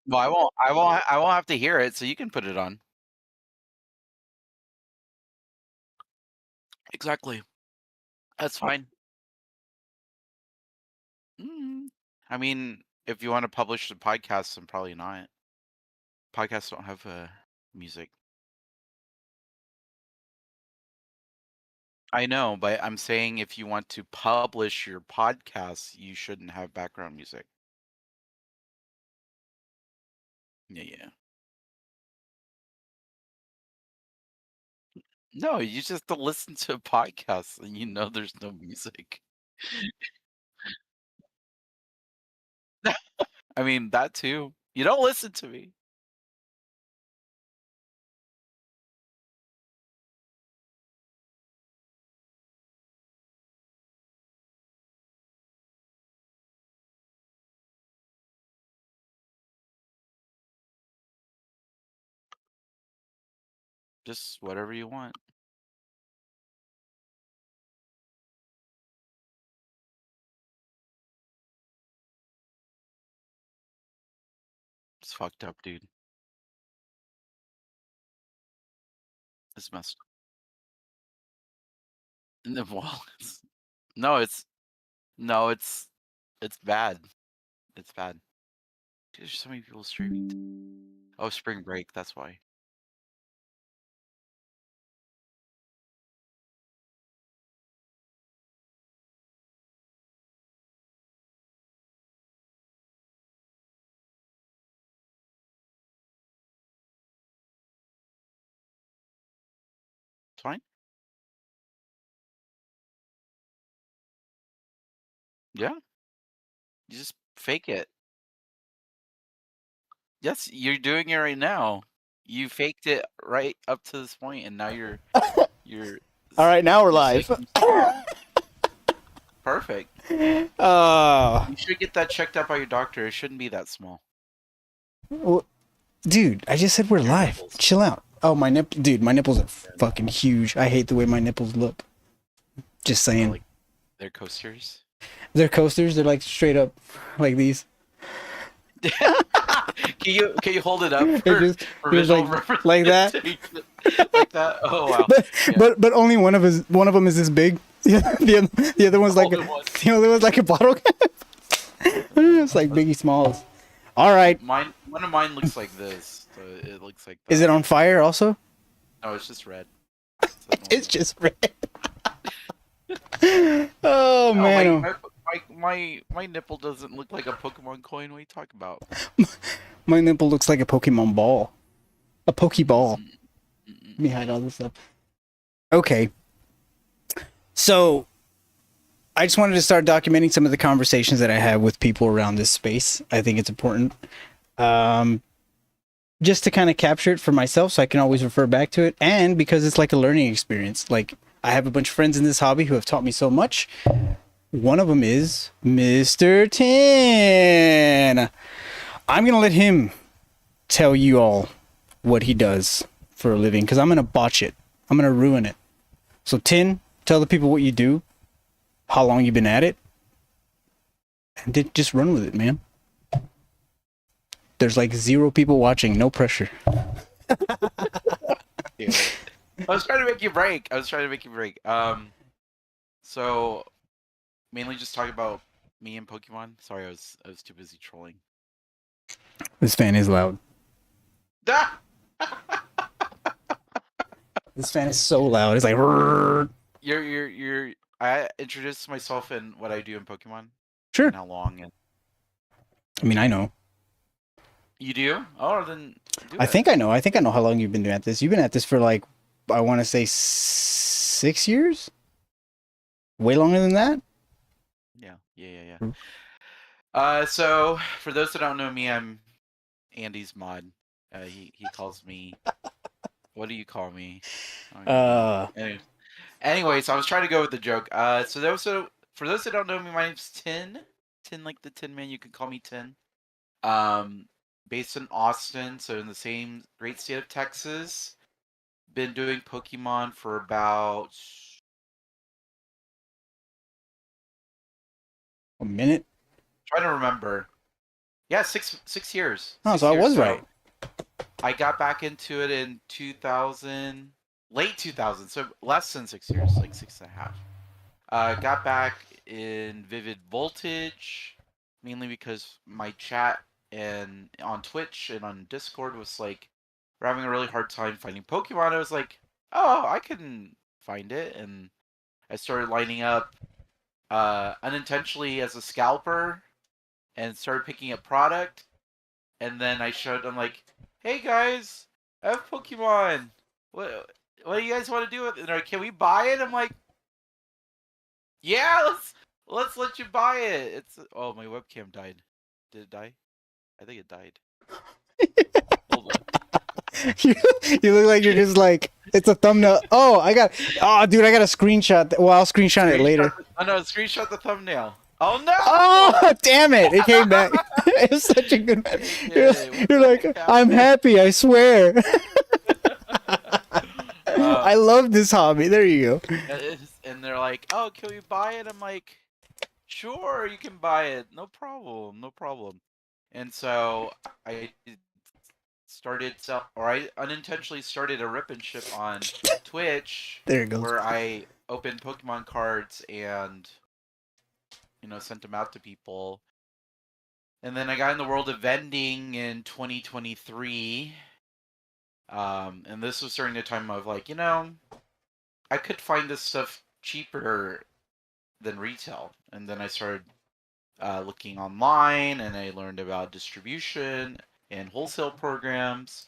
Well, I won't have to hear it, so you can put it on. Exactly. That's fine. Mm. I mean, if you wanna publish the podcast, then probably not. Podcasts don't have, music. I know, but I'm saying if you want to publish your podcast, you shouldn't have background music. Yeah, yeah. No, you just have to listen to a podcast and you know there's no music. I mean, that too. You don't listen to me. Just whatever you want. It's fucked up, dude. It's messed up. And then, well, no, no, it's bad. It's bad. Dude, there's so many people streaming. Oh, spring break, that's why. It's fine. Yeah, you just fake it. Yes, you're doing it right now. You faked it right up to this point, and now you're All right, now we're you're saying live. I'm small. Perfect. Oh, You should get that checked out by your doctor. It shouldn't be that small. well, dude, I just said we're Your live. nipples. Chill out. Oh, dude, my nipples are Yeah, fucking huge. I hate the way my nipples look. Just they're saying. like they're coasters. They're coasters. They're like straight up, like these. Can you hold it up It for just visual like that. representation like that? Oh wow. But Yeah. but only one of them is this big. The other one's like Only one. the other one's like a bottle cap. It's like Biggie Smalls. All right. One of mine looks like this. So it looks like Is it that. on fire also? No, it's just red. It's like It's normal. just red. Oh Oh man. my nipple doesn't look like a Pokemon coin. What are you talking about? My nipple looks like a Pokemon ball. A Pokeball. Mm-mm, mm-mm. Let me hide all this stuff. Okay. So I just wanted to start documenting some of the conversations that I have with people around this space. I think it's important. Um, just to kind of capture it for myself so I can always refer back to it. And because it's like a learning experience. Like I have a bunch of friends in this hobby who have taught me so much. One of them is Mr. Tin. I'm going to let him tell you all what he does for a living because I'm going to botch it. I'm going to ruin it. So, Tin, tell the people what you do, how long you've been at it, and just run with it, man. There's like 0 people watching, no pressure. Yeah. I was trying to make you break. I was trying to make you break. So mainly just talk about me and Pokemon. Sorry, I was too busy trolling. This fan is loud. Ah! This fan is so loud. It's like, "Rrrr." You're. I introduced myself and what I do in Pokemon Sure. and how long. And I mean, I know. you do? Oh, then do I it. think I know. I think I know how long you've been at this. You've been at this for like, I want to say 6 years? Way longer than that? Yeah. Mm. So for those that don't know me, I'm Andy's mod. He calls me. What do you call me? I don't even know. Uh, Anyways, I was trying to go with the joke. For those that don't know me, my name's Tin. Tin like the Tin Man. You can call me Tin. Um, Based in Austin, so in the same great state of Texas. Been doing Pokemon for about a minute? trying to remember. Yeah, 6 years. Oh, so Six I years. was So right. I got back into it in 2000, late 2000, so less than 6 years, like 6.5. Got back in Vivid Voltage, mainly because my chat and on Twitch and on Discord was like, we're having a really hard time finding Pokemon. I was like, oh, I can find it, and I started lining up unintentionally as a scalper and started picking up product. And then I showed them like, hey guys, I have Pokemon. What do you guys want to do with it? And they're like, can we buy it? I'm like, yeah, let's let you buy it. It's oh, my webcam died. Did it die? I think it died. Hold on. you, you look like you're just like it's a thumbnail. Oh, dude, I got a screenshot. Well, I'll screenshot it later. Screenshot the thumbnail. Oh no! Oh, damn it! It came back. It was such a good. You're like, I'm happy. I swear. I love this hobby. There you go. And they're like, oh, can we buy it? I'm like, sure, you can buy it. No problem. No problem. And so I I unintentionally started a rip and ship on Twitch. There it goes. Where I opened Pokemon cards and sent them out to people. And then I got in the world of vending in 2023. And this was during the time of like, I could find this stuff cheaper than retail. And then I started looking online, and I learned about distribution and wholesale programs.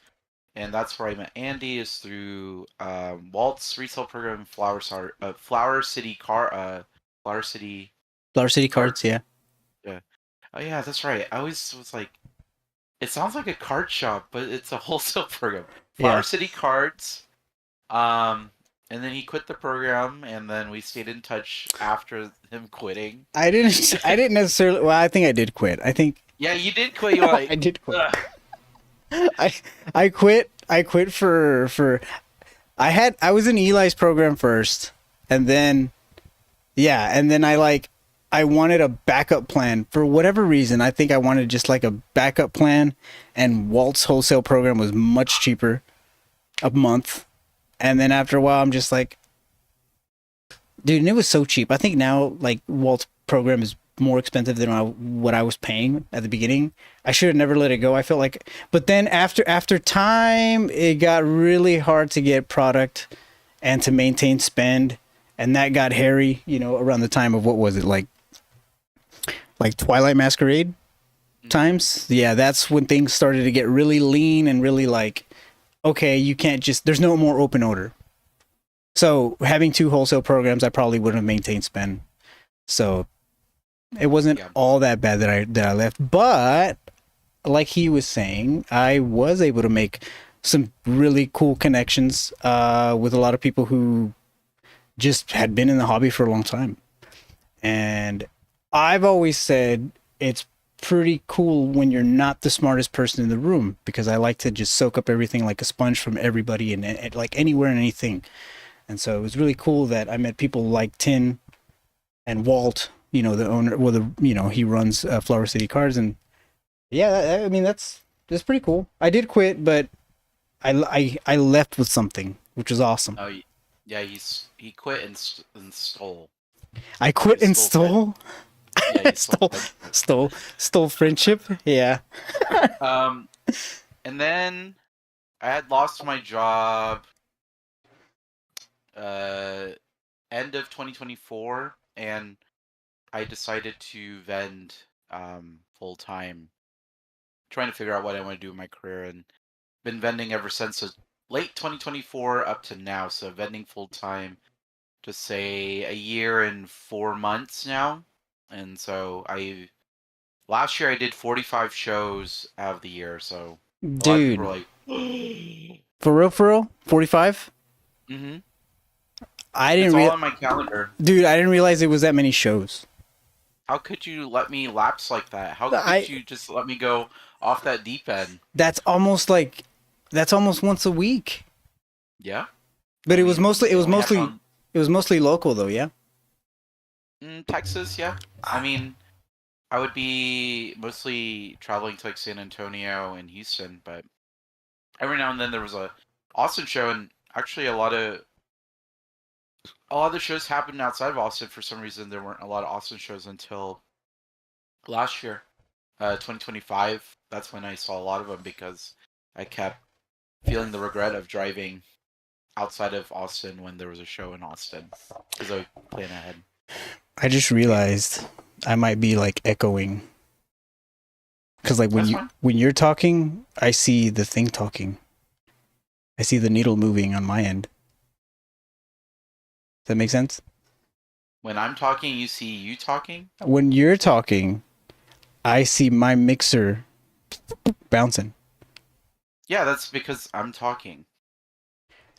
And that's where I met Andy, is through Walt's resale program, Flower City Cards, yeah. Yeah. Oh yeah, that's right. I always was like, it sounds like a card shop, but it's a wholesale program. Flower City Cards. And then he quit the program, and then we stayed in touch after him quitting. I didn't necessarily. Well, I think I did quit. I think. Yeah, you did quit. You like, I did quit. I quit. I quit for. I was in Eli's program first, and then, and then I wanted a backup plan for whatever reason. I think I wanted just like a backup plan, and Walt's wholesale program was much cheaper a month. And then after a while, I'm just like, dude, and it was so cheap. I think now, like, Walt's program is more expensive than what I was paying at the beginning. I should have never let it go. I felt like, but then after time, it got really hard to get product and to maintain spend, and that got hairy. Around the time of what was it like Twilight Masquerade times? Yeah, that's when things started to get really lean and really like, okay, you can't just, there's no more open order. So having 2 wholesale programs, I probably wouldn't have maintained spend. So it wasn't all that bad that I left. But like he was saying, I was able to make some really cool connections with a lot of people who just had been in the hobby for a long time. And I've always said it's pretty cool when you're not the smartest person in the room, because I like to just soak up everything like a sponge from everybody and like anywhere and anything. And so it was really cool that I met people like Tin and Walt, the owner, he runs Flower City Cards. And yeah, I mean, that's pretty cool. I did quit, but I left with something, which was awesome. Oh, yeah, he quit and stole. I quit and stole? Yeah, stole friendship. Yeah. And then I had lost my job end of 2024, and I decided to vend full time, trying to figure out what I want to do with my career, and been vending ever since late 2024 up to now. So vending full time, just say a year and 4 months now. And so last year I did 45 shows out of the year. So dude, like, for real, 45. Mm-hmm. I didn't. It's all on my calendar, dude. I didn't realize it was that many shows. How could you let me lapse like that? How could you just let me go off that deep end? That's almost once a week. Yeah, but it was mostly local though. Yeah. Texas, yeah. I mean, I would be mostly traveling to like San Antonio and Houston, but every now and then there was a Austin show, and actually a lot of the shows happened outside of Austin. For some reason, there weren't a lot of Austin shows until last year, 2025. That's when I saw a lot of them because I kept feeling the regret of driving outside of Austin when there was a show in Austin because I would plan ahead. I just realized I might be like echoing. Because like That's fine. when you're talking, I see the thing talking. I see the needle moving on my end. Does that make sense? When I'm talking, you see you talking. When you're talking, I see my mixer bouncing. Yeah, that's because I'm talking.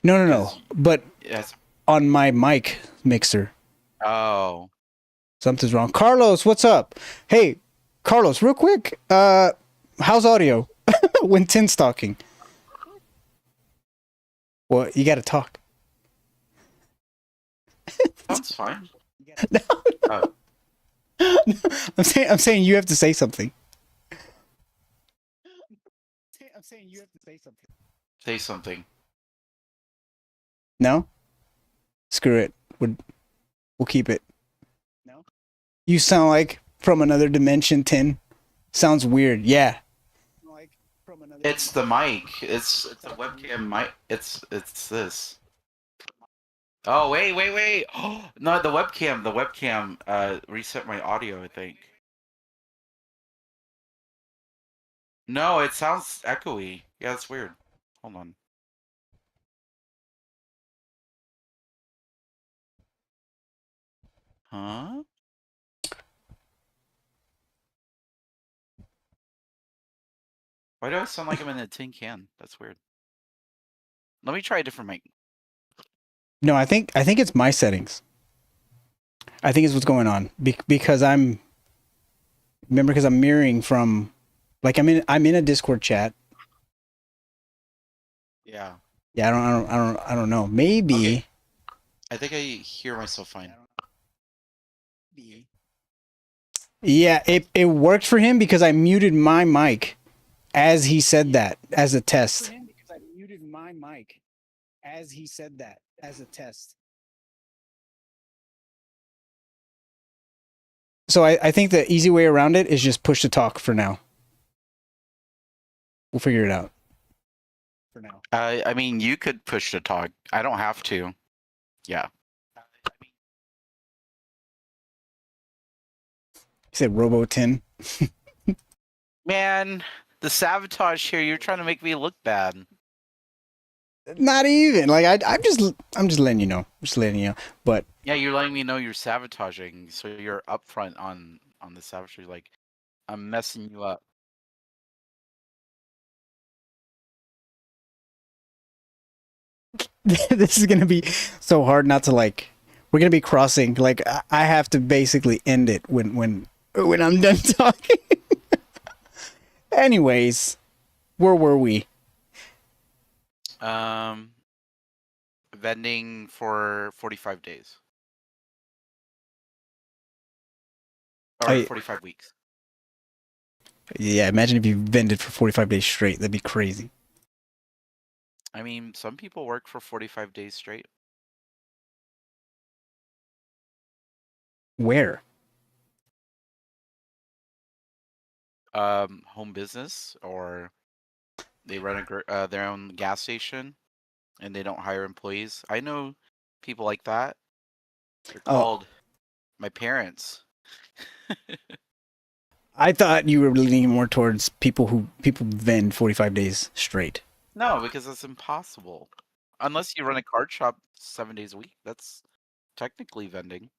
No. 'Cause- But Yes. on my mic mixer, Oh, something's wrong. Carlos, what's up? Hey, Carlos, real quick. How's audio when Tin's talking? Well, you got to talk. sounds fine. No. Oh, I'm saying you have to say something. I'm saying you have to say something. say something. No? Screw it. We'll keep it. No? You sound like from another dimension, Tin. Sounds weird. Yeah. Like from another It's the mic. It's the webcam mic. It's this. Oh wait. Oh no, the webcam. The webcam reset my audio, I think. No, it sounds echoey. Yeah, that's weird. Hold on. Huh? Why do I sound like I'm in a tin can? That's weird. Let me try a different mic. No, I think it's my settings. I think it's what's going on because I'm mirroring from like I'm in a Discord chat. Yeah. Yeah, I don't know. Maybe Okay. I think I hear myself fine. Yeah, it worked for him because I muted my mic as he said that as a test. For him because I muted my mic as he said that as a test. So I think the easy way around it is just push to talk for now. We'll figure it out. For now. I mean, you could push to talk. I don't have to. Yeah. You said Robo-10. Man, the sabotage here. You're trying to make me look bad. Not even like I'm just letting you know. Just letting you know. But Yeah, you're letting me know you're sabotaging, so you're upfront on the sabotage. Like, I'm messing you up. this is gonna be so hard not to like. We're gonna be crossing. Like I have to basically end it when I'm done talking. Anyways, where were we? Vending for 45 days. Or 45 weeks. Yeah, imagine if you vended for 45 days straight. That'd be crazy. I mean, some people work for 45 days straight. Where? Home business, or they run their own gas station, and they don't hire employees. I know people like that. They're called my parents. I thought you were leaning more towards people vend 45 days straight. No, because that's impossible. Unless you run a card shop 7 days a week, that's technically vending.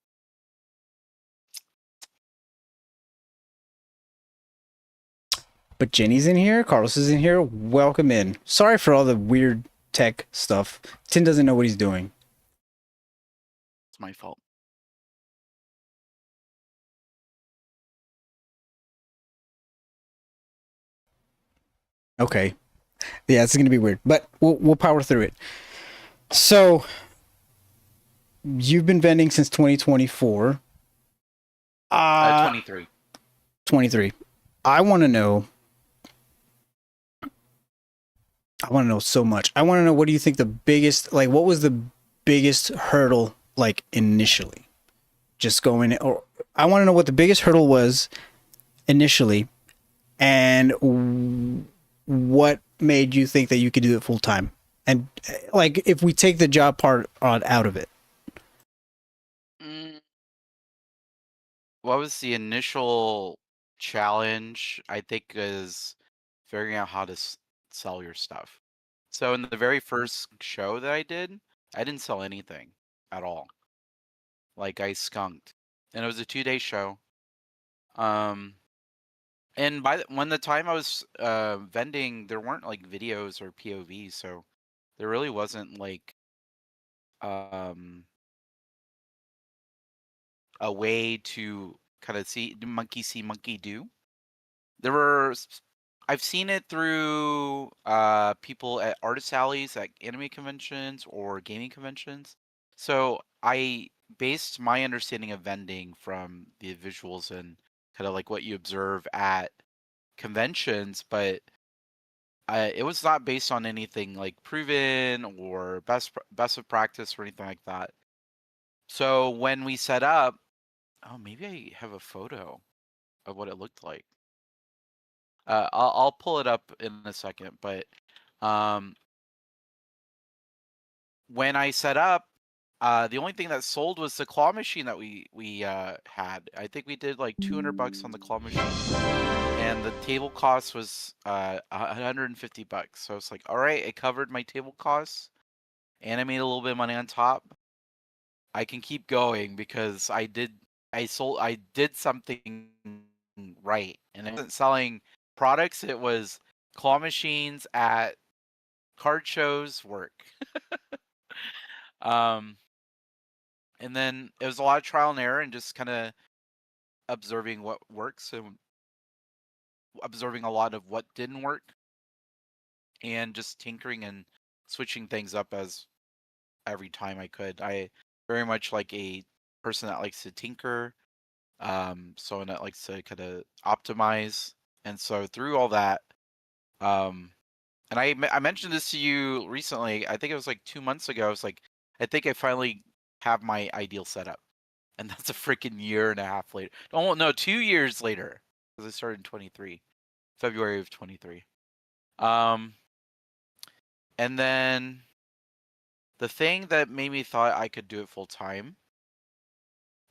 But Jenny's in here. Carlos is in here. Welcome in. Sorry for all the weird tech stuff. Tin doesn't know what he's doing. It's my fault. Okay. Yeah, it's gonna be weird, but we'll power through it. So you've been vending since 2024. 23. 23. I want to know. I want to know so much. I want to know, what do you think the biggest, like, what was the biggest hurdle, like, initially? Just going, or I want to know what the biggest hurdle was initially, and what made you think that you could do it full time. And like, if we take the job part out of it. Mm, what was the initial challenge? I think is figuring out how to sell your stuff. So in the very first show that I didn't sell anything at all. Like I skunked, and it was a 2-day show. Um, and when the time I was vending, there weren't like videos or POVs, so there really wasn't like um a way to kind of see monkey do. There were I've seen it through people at artist alleys at anime conventions or gaming conventions. So I based my understanding of vending from the visuals and kind of like what you observe at conventions, but it was not based on anything like proven or best of practice or anything like that. So when we set up, oh, maybe I have a photo of what it looked like. I'll pull it up in a second, but um, when I set up, the only thing that sold was the claw machine that we had. I think we did like $200 on the claw machine, and the table cost was $150. So it's like, all right, it covered my table costs, and I made a little bit of money on top. I can keep going because I did something right, and it wasn't selling products. It was claw machines at card shows work. um, and then it was a lot of trial and error and just kind of observing what works and observing a lot of what didn't work and just tinkering and switching things up as every time I could. I very much like a person that likes to tinker, someone that likes to kind of optimize. And so through all that, um, and I mentioned this to you recently. I think it was like 2 months ago. I was like, I think I finally have my ideal setup, and that's a freaking year and a half later. Oh no, 2 years later, because I started in 23, February of 23. Um, and then the thing that made me thought I could do it full time.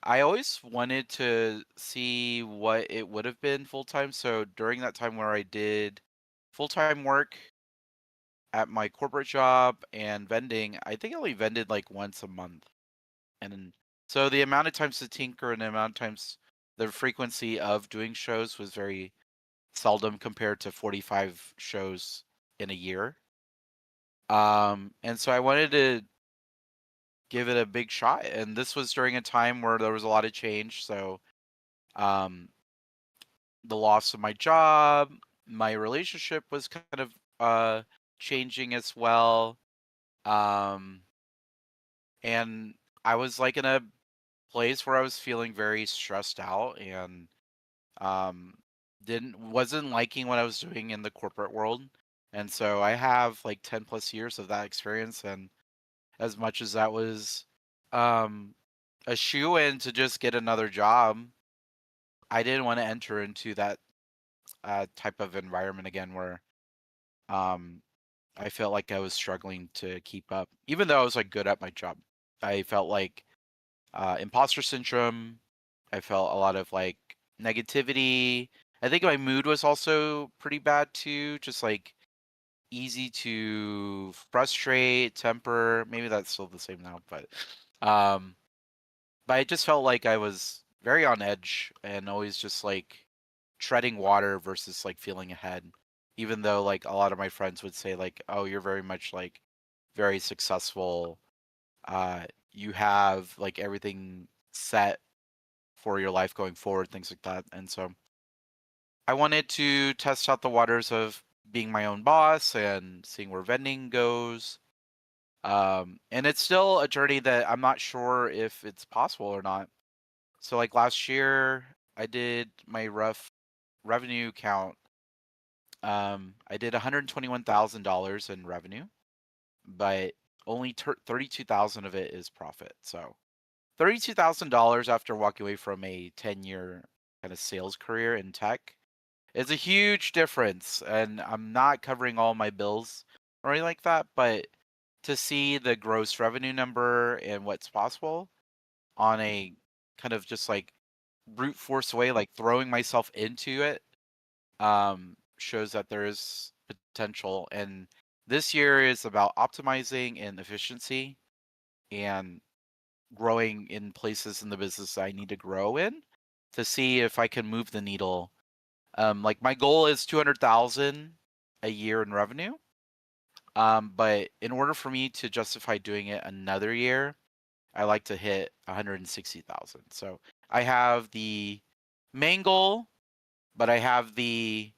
I always wanted to see what it would have been full time. So during that time where I did full time work at my corporate job and vending, I think I only vended like once a month. And so the amount of times to tinker and the amount of times the frequency of doing shows was very seldom compared to 45 shows in a year. And so I wanted to give it a big shot. And this was during a time where there was a lot of change. So um, the loss of my job, my relationship was kind of changing as well. Um, and I was like in a place where I was feeling very stressed out and um didn't wasn't liking what I was doing in the corporate world. And so I have like 10 plus years of that experience, and as much as that was um a shoe in to just get another job, I didn't want to enter into that type of environment again where um I felt like I was struggling to keep up even though I was like good at my job. I felt like imposter syndrome. I felt a lot of like negativity. I think my mood was also pretty bad too, just like easy to frustrate, temper. Maybe that's still the same now, um but I just felt like I was very on edge and always just like treading water versus like feeling ahead. Even though like a lot of my friends would say like, "Oh, you're very much like very successful. You have like everything set for your life going forward," things like that. And so I wanted to test out the waters of being my own boss and seeing where vending goes. And it's still a journey that I'm not sure if it's possible or not. So like last year, I did my rough revenue count, I did $121,000 in revenue, but only 32,000 of it is profit. So $32,000 after walking away from a 10-year kind of sales career in tech is a huge difference. And I'm not covering all my bills or anything like that, but to see the gross revenue number and what's possible on a kind of just like brute force way, like throwing myself into it, shows that there is potential. And this year is about optimizing and efficiency and growing in places in the business I need to grow in to see if I can move the needle. Like my goal is 200,000 a year in revenue. But in order for me to justify doing it another year, I like to hit 160,000. So I have the main goal, but I have the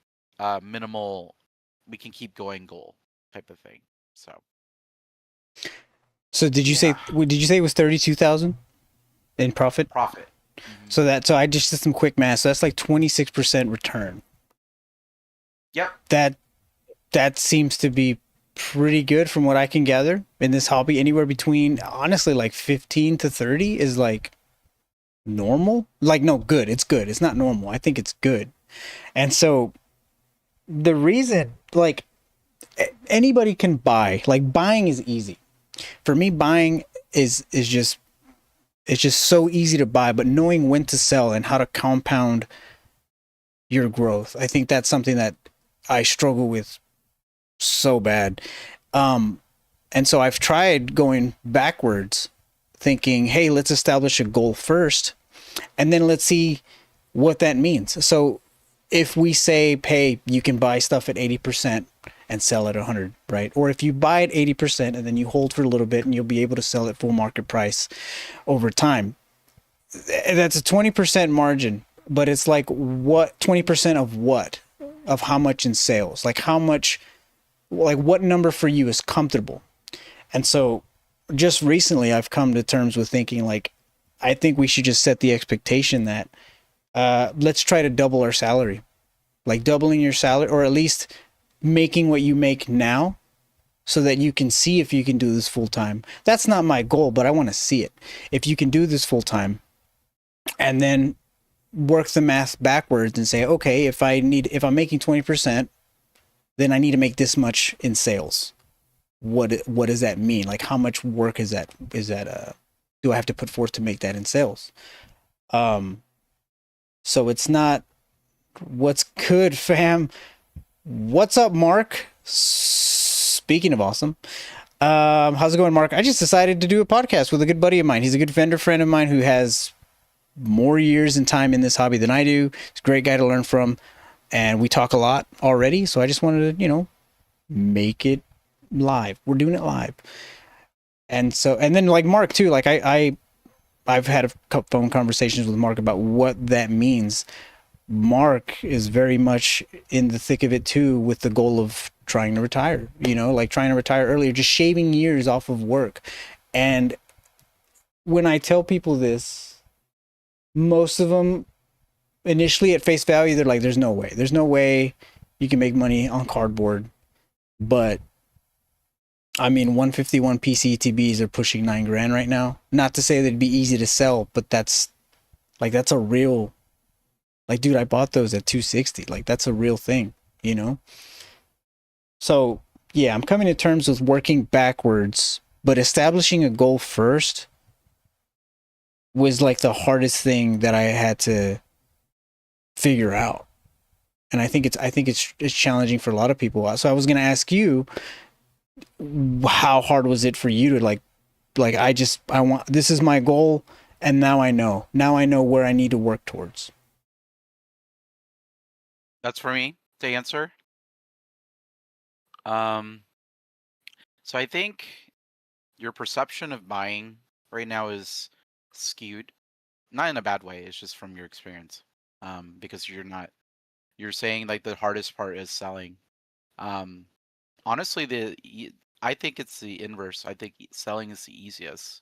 minimal, we can keep going goal type of thing. So did you Yeah, say did you say it was 32,000 in profit? profit. So I just did some quick math. So that's like 26% return. Yep. That seems to be pretty good from what I can gather in this hobby. Anywhere between honestly like 15 to 30 is like normal. Like no, good. It's good. It's not normal. I think it's good. And so the reason like anybody can buy, like buying is easy. For me buying is just it's just so easy to buy, but knowing when to sell and how to compound your growth, I think that's something that I struggle with so bad. And so I've tried going backwards, thinking, hey, let's establish a goal first, and then let's see what that means. So if we say, hey, you can buy stuff at 80% and sell at 100, right? Or if you buy at 80% and then you hold for a little bit and you'll be able to sell at full market price over time. That's a 20% margin, but it's like what 20% of what? Of how much in sales? Like how much, like what number for you is comfortable? And so just recently I've come to terms with thinking like I think we should just set the expectation that let's try to double our salary. Like doubling your salary or at least making what you make now so that you can see if you can do this full time. That's not my goal, but I want to see it. If you can do this full time and then work the math backwards and say, okay, if I'm making 20%, then I need to make this much in sales. What does that mean? Like how much work is that do I have to put forth to make that in sales? So it's not what's good, fam. What's up, Mark? Speaking of awesome, how's it going, Mark? I just decided to do a podcast with a good buddy of mine. He's a good vendor friend of mine who has more years and time in this hobby than I do. He's a great guy to learn from, and we talk a lot already. So I just wanted to, make it live. We're doing it live, and then like Mark too. Like I've had a couple phone conversations with Mark about what that means. Mark is very much in the thick of it too, with the goal of trying to retire, like trying to retire earlier, just shaving years off of work. And when I tell people this, most of them initially at face value, they're like, there's no way you can make money on cardboard. But I mean, 151 PCTBs are pushing $9,000 right now. Not to say that it'd be easy to sell, but that's a real, like, dude, I bought those at 260. Like, that's a real thing, So, yeah, I'm coming to terms with working backwards, but establishing a goal first was like the hardest thing that I had to figure out. And I think it's challenging for a lot of people. So I was going to ask you, how hard was it for you to like I want, this is my goal, and now I know where I need to work towards. That's for me to answer. So I think your perception of buying right now is skewed, not in a bad way. It's just from your experience. Because you're saying like the hardest part is selling. Honestly, I think it's the inverse. I think selling is the easiest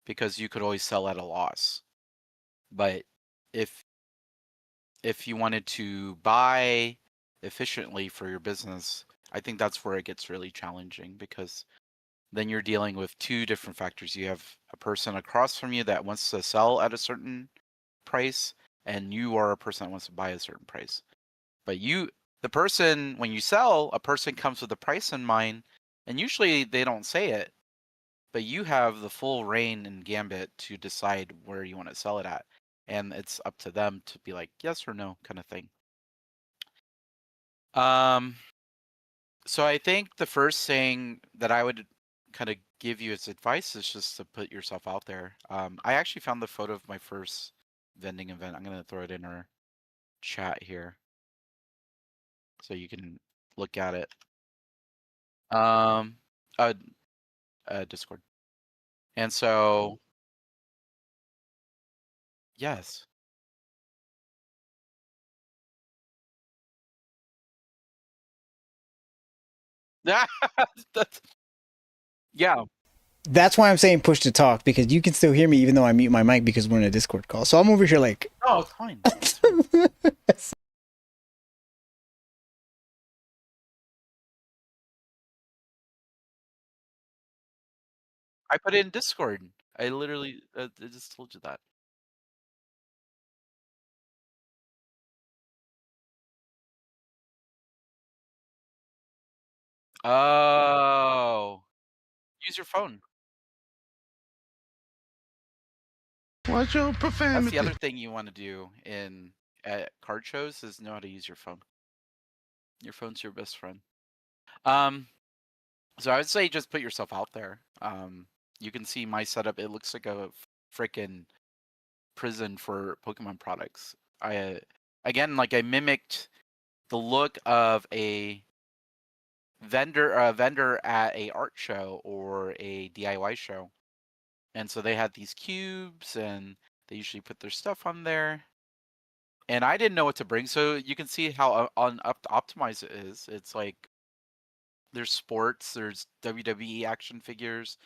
because you could always sell at a loss. But if if you wanted to buy efficiently for your business, I think that's where it gets really challenging because then you're dealing with two different factors. You have a person across from you that wants to sell at a certain price, and you are a person that wants to buy a certain price. But the person, when you sell, a person comes with a price in mind, and usually they don't say it, but you have the full reign and gambit to decide where you want to sell it at. And it's up to them to be like, yes or no kind of thing. Um, so I think the first thing that I would kind of give you as advice is just to put yourself out there. I actually found the photo of my first vending event. I'm going to throw it in our chat here so you can look at it. Um, uh, Discord. And so, yes. That's, yeah. That's why I'm saying push to talk, because you can still hear me even though I mute my mic because we're in a Discord call. So I'm over here like. Oh, it's fine. It's fine. I put it in Discord. I literally I just told you that. Oh, use your phone. Watch your That's profanity. the other thing you want to do in at card shows is know how to use your phone. Your phone's your best friend. Um, so I would say just put yourself out there. You can see my setup. It looks like a freaking prison for Pokemon products. Again, like I mimicked the look of a vendor at a art show or a DIY show. And so they had these cubes and they usually put their stuff on there. And I didn't know what to bring. So you can see how optimized it is. It's like there's sports, there's WWE action figures,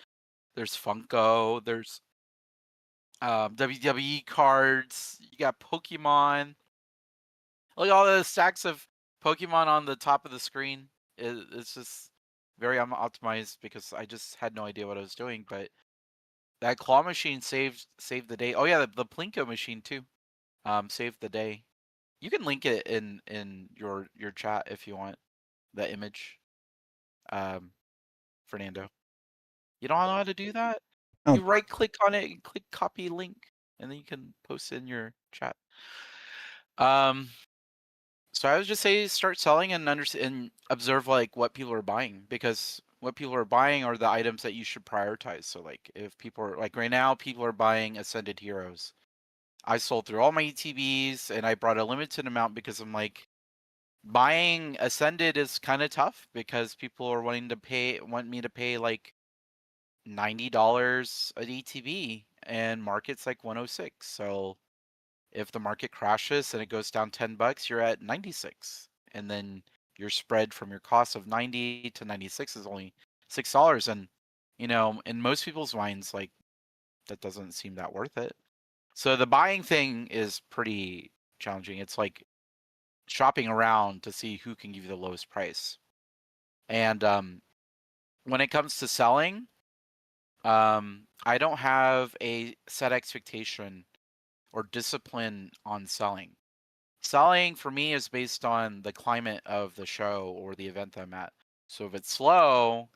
there's Funko, there's WWE cards, you got Pokemon. Look at all the stacks of Pokemon on the top of the screen. It's just very optimized because I just had no idea what I was doing. But that claw machine saved the day. Oh yeah, the Plinko machine too. Saved the day. You can link it in your chat if you want the image. Fernando. You don't know how to do that? Oh, You right click on it and click copy link, and then you can post it in your chat. Um, so I would just say start selling and and observe like what people are buying, because what people are buying are the items that you should prioritize. So like if people are like right now, people are buying Ascended Heroes. I sold through all my ETBs and I brought a limited amount because I'm like, buying Ascended is kind of tough because people are want me to pay like $90 an ETB and market's like 106. So if the market crashes and it goes down $10, you're at 96. And then your spread from your cost of 90 to 96 is only $6. And, in most people's minds, like that doesn't seem that worth it. So the buying thing is pretty challenging. It's like shopping around to see who can give you the lowest price. And when it comes to selling, I don't have a set expectation or discipline on selling. Selling for me is based on the climate of the show or the event that I'm at. So if it's slow,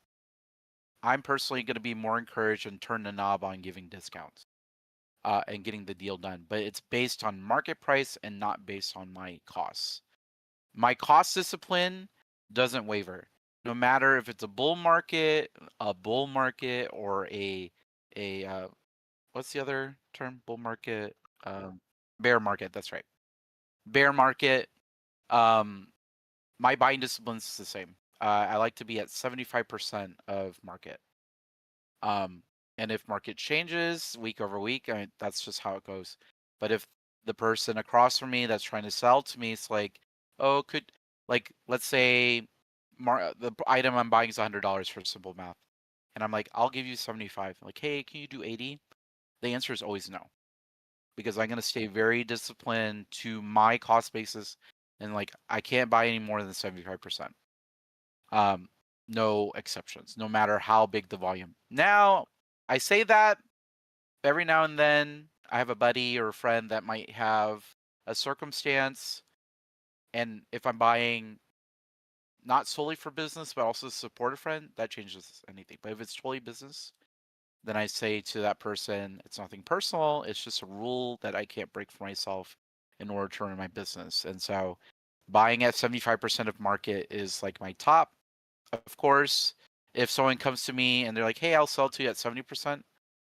I'm personally going to be more encouraged and turn the knob on giving discounts and getting the deal done. But it's based on market price and not based on my costs. My cost discipline doesn't waver. No matter if it's a bull market, or a what's the other term? Bull market, bear market. That's right. Bear market. Um, my buying discipline is the same. I like to be at 75% of market. Um, and if market changes week over week, that's just how it goes. But if the person across from me that's trying to sell to me, it's like, oh, let's say, the item I'm buying is $100 for simple math, and I'm like, I'll give you 75. Like, hey, can you do 80? The answer is always no. because I'm gonna stay very disciplined to my cost basis, and like I can't buy any more than 75%. No exceptions, no matter how big the volume. Now, I say that every now and then I have a buddy or a friend that might have a circumstance, and if I'm buying not solely for business but also to support a friend, that changes anything. But if it's totally business, then I say to that person, it's nothing personal. It's just a rule that I can't break for myself in order to run my business. And so buying at 75% of market is like my top. Of course, if someone comes to me and they're like, hey, I'll sell to you at 70%,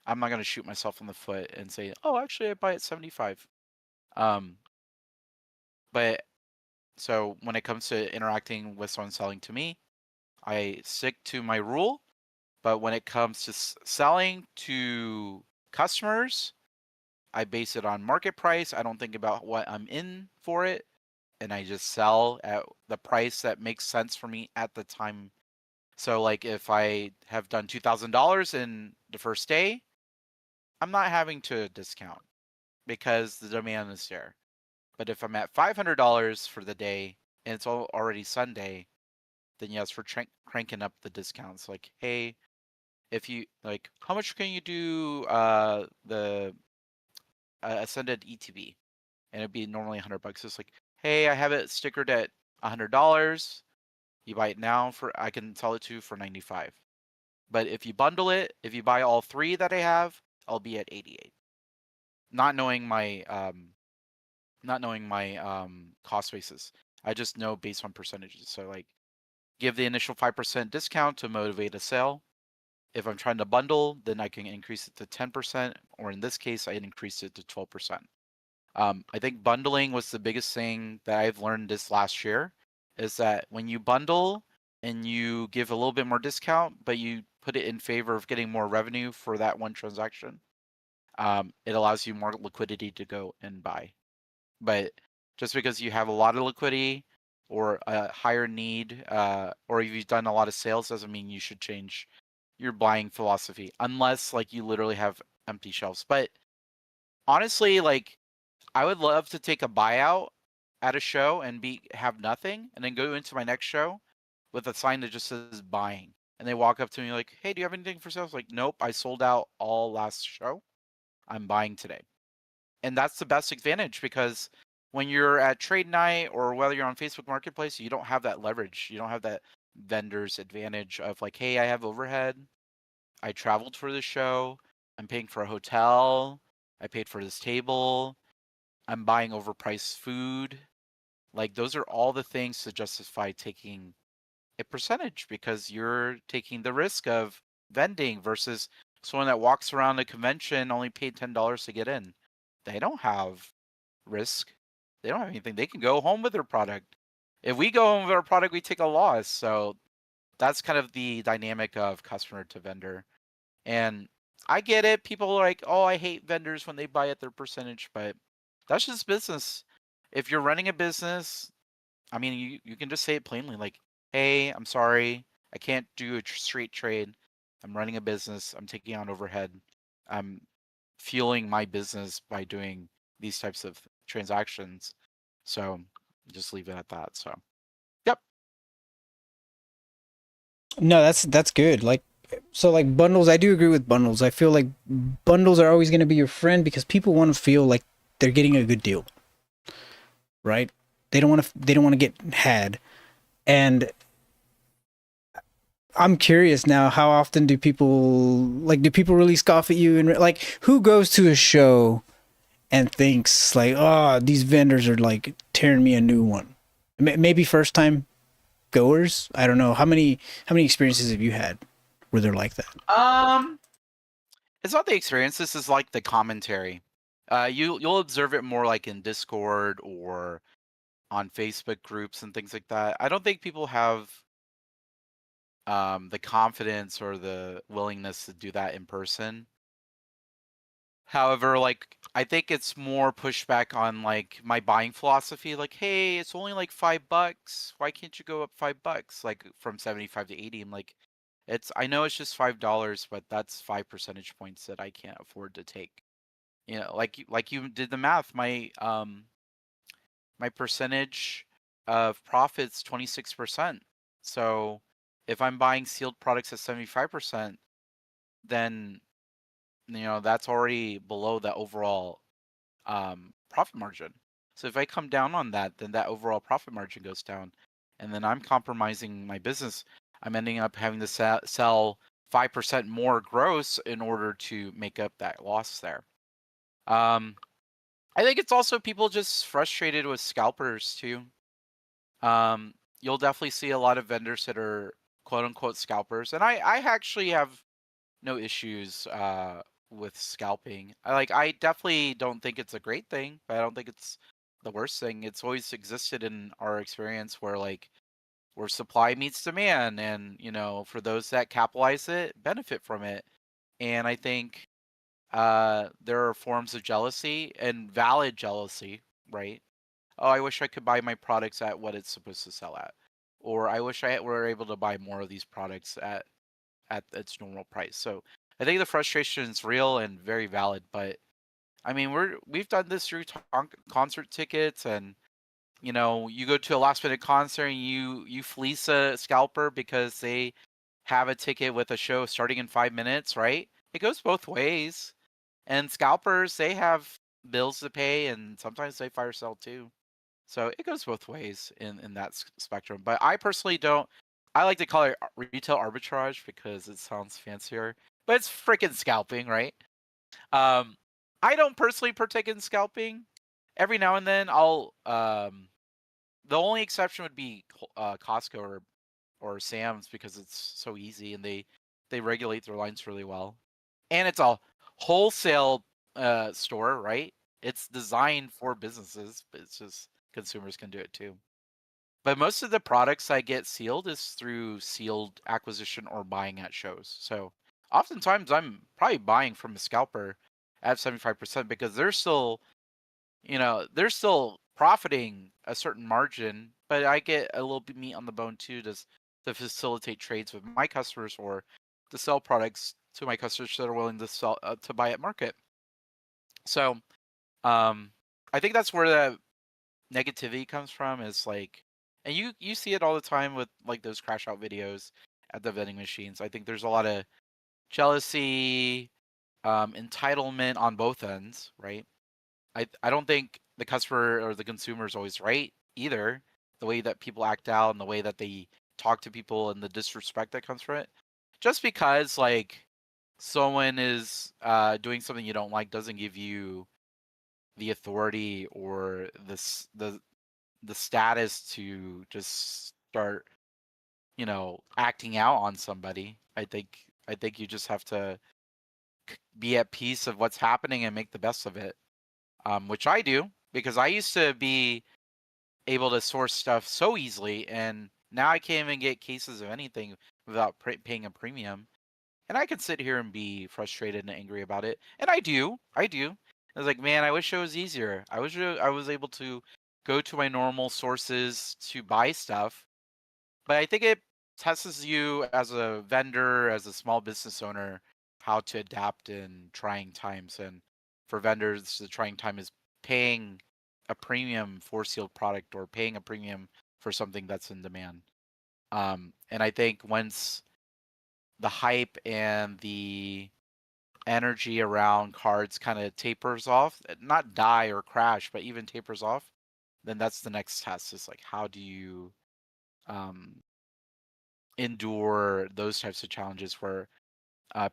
I'm not going to shoot myself in the foot and say, oh, actually, I buy at 75. But so when it comes to interacting with someone selling to me, I stick to my rule. But when it comes to selling to customers, I base it on market price. I don't think about what I'm in for it. And I just sell at the price that makes sense for me at the time. So, like, if I have done $2,000 in the first day, I'm not having to discount because the demand is there. But if I'm at $500 for the day and it's already Sunday, then yes, we're cranking up the discounts. Like, hey, if you like, how much can you do the Ascended ETB? And it'd be normally $100. It's like, hey, I have it stickered at $100. You buy it now I can sell it to you for 95. But if you bundle it, if you buy all three that I have, I'll be at 88. Not knowing my cost basis. I just know based on percentages. So like give the initial 5% discount to motivate a sale. If I'm trying to bundle, then I can increase it to 10%, or in this case, I increased it to 12%. I think bundling was the biggest thing that I've learned this last year, is that when you bundle and you give a little bit more discount, but you put it in favor of getting more revenue for that one transaction, it allows you more liquidity to go and buy. But just because you have a lot of liquidity or a higher need, or if you've done a lot of sales, doesn't mean you should change your buying philosophy, unless like you literally have empty shelves. But honestly, like I would love to take a buyout at a show and have nothing, and then go into my next show with a sign that just says buying. And they walk up to me like, hey, do you have anything for sale? I was like, nope, I sold out all last show. I'm buying today. And that's the best advantage, because when you're at trade night or whether you're on Facebook Marketplace, you don't have that leverage. You don't have that vendor's advantage of like, hey, I have overhead. I traveled for the show. I'm paying for a hotel. I paid for this table. I'm buying overpriced food. Like those are all the things to justify taking a percentage, because you're taking the risk of vending versus someone that walks around a convention only paid $10 to get in. They don't have risk. They don't have anything. They can go home with their product. If we go home with our product, we take a loss. So that's kind of the dynamic of customer to vendor. And I get it. People are like, oh, I hate vendors when they buy at their percentage, but that's just business. If you're running a business, I mean, you can just say it plainly, like, hey, I'm sorry, I can't do a straight trade. I'm running a business. I'm taking on overhead. I'm fueling my business by doing these types of transactions. So just leave it at that. So, yep. No, that's good. Like, so like bundles, I do agree with bundles. I feel like bundles are always going to be your friend because people want to feel like they're getting a good deal, right? They don't want to get had. And I'm curious now, how often do people really scoff at you, and like who goes to a show and thinks like, oh, these vendors are like tearing me a new one? Maybe first time goers. I don't know. How many experiences have you had where they're like that? It's not the experience. This is like the commentary. You'll observe it more like in Discord or on Facebook groups and things like that. I don't think people have the confidence or the willingness to do that in person. However, like I think it's more pushback on like my buying philosophy. Like, hey, it's only like $5. Why can't you go up $5? Like from 75 to 80. I'm like, I know it's just $5, but that's 5 percentage points that I can't afford to take. like you did the math. My percentage of profits 26%. So if I'm buying sealed products at 75%, then that's already below the overall profit margin. So if I come down on that, then that overall profit margin goes down, and then I'm compromising my business. I'm ending up having to sell 5% more gross in order to make up that loss there. I think it's also people just frustrated with scalpers too. You'll definitely see a lot of vendors that are quote unquote scalpers, and I actually have no issues with scalping. I definitely don't think it's a great thing, but I don't think it's the worst thing. It's always existed in our experience where supply meets demand, and for those that capitalize it, benefit from it. And I think there are forms of jealousy and valid jealousy, right? Oh, I wish I could buy my products at what it's supposed to sell at, or I wish I were able to buy more of these products at its normal price. So I think the frustration is real and very valid. But I mean, we've done this through concert tickets, and you go to a last minute concert and you fleece a scalper because they have a ticket with a show starting in 5 minutes, right? It goes both ways. And scalpers, they have bills to pay, and sometimes they fire sell too. So it goes both ways in that spectrum. But I personally don't. I like to call it retail arbitrage because it sounds fancier, but it's freaking scalping, right? Um, I don't personally partake in scalping. Every now and then, I'll. The only exception would be Costco or Sam's because it's so easy and they regulate their lines really well, and it's a wholesale store, right? It's designed for businesses, but it's just consumers can do it too. But most of the products I get sealed is through sealed acquisition or buying at shows. So oftentimes I'm probably buying from a scalper at 75% because they're still profiting a certain margin, but I get a little bit meat on the bone too to facilitate trades with my customers or to sell products to my customers that are willing to sell to buy at market. So I think that's where the negativity comes from is and you see it all the time with like those crash out videos at the vending machines. I think there's a lot of jealousy, entitlement on both ends, right? I don't think the customer or the consumer is always right either. The way that people act out and the way that they talk to people and the disrespect that comes from it. Just because someone is doing something you don't like doesn't give you the authority or the status to just start acting out on somebody. I think you just have to be at peace of what's happening and make the best of it, which I do because I used to be able to source stuff so easily, and now I can't even get cases of anything without paying a premium. And I could sit here and be frustrated and angry about it, and I do. I was like, man, I wish it was easier. I wish I was able to go to my normal sources to buy stuff. But I think it tests you as a vendor, as a small business owner, how to adapt in trying times. And for vendors, the trying time is paying a premium for sealed product or paying a premium for something that's in demand. And I think once the hype and the energy around cards kind of tapers off, not die or crash, but even tapers off, then that's the next test is like, how do you endure those types of challenges where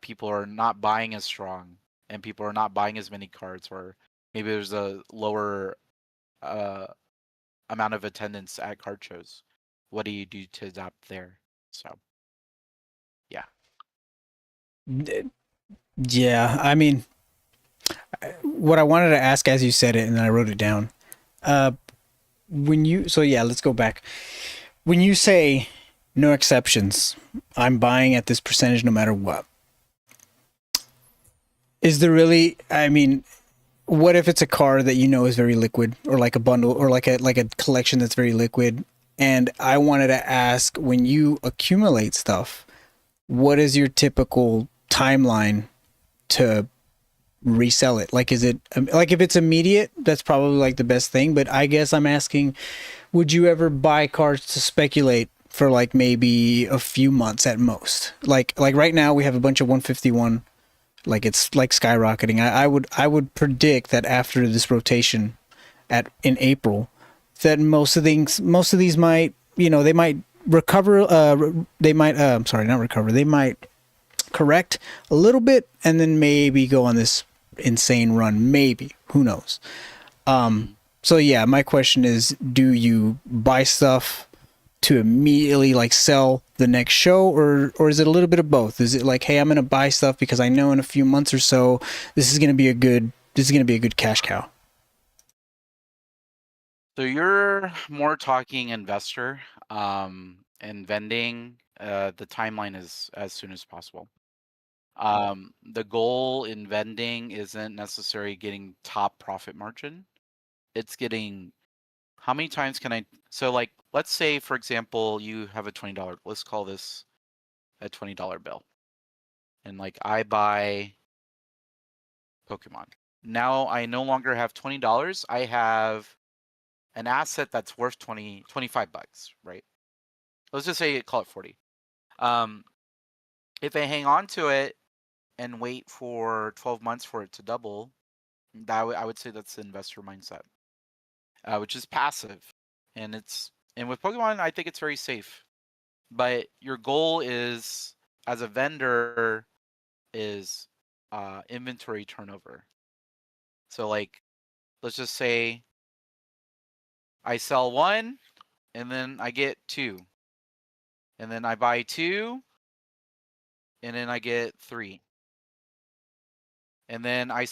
people are not buying as strong and people are not buying as many cards, or maybe there's a lower uh, amount of attendance at card shows. What do you do to adapt there? So, yeah. Yeah, I mean, what I wanted to ask as you said it, and then I wrote it down. Let's go back. When you say no exceptions, I'm buying at this percentage no matter what. Is there really? I mean, what if it's a car that is very liquid, or like a bundle, or like a collection that's very liquid? And I wanted to ask, when you accumulate stuff, what is your typical timeline to resell it? Like, is it like if it's immediate, that's probably like the best thing. But I guess I'm asking, would you ever buy cards to speculate for like maybe a few months at most? Like right now we have a bunch of 151, like it's like skyrocketing. I would predict that after this rotation in April, that most of these might, they might recover. They might I'm sorry, not recover. They might correct a little bit and then maybe go on this insane run. Maybe, who knows? So yeah, my question is, do you buy stuff to immediately like sell the next show, or is it a little bit of both? Is it like, hey, I'm gonna buy stuff because I know in a few months or so this is gonna be a good cash cow? So you're more talking investor, and vending. The timeline is as soon as possible. The goal in vending isn't necessarily getting top profit margin. It's getting how many times can I? So like, let's say for example, you have a $20. Let's call this a $20 bill, and like I buy Pokemon. Now I no longer have $20. I have an asset that's worth 25 bucks, right? Let's just say call it 40. Um, if I hang on to it and wait for 12 months for it to double, I would say that's the investor mindset, which is passive, and with Pokemon, I think it's very safe. But your goal is, as a vendor, is inventory turnover. So like, let's just say I sell one, and then I get two, and then I buy two, and then I get three, and then I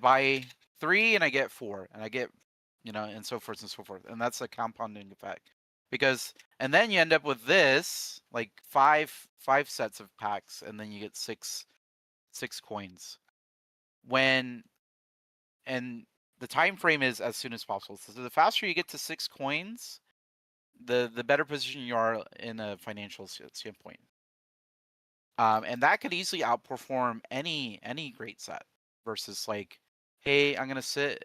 buy three, and I get four, and I get, and so forth and so forth, and that's a compounding effect. And then you end up with this, like five sets of packs, and then you get six coins. When and the time frame is as soon as possible. So the faster you get to 6 coins, the better position you are in a financial standpoint. And that could easily outperform any great set versus like, hey, I'm gonna sit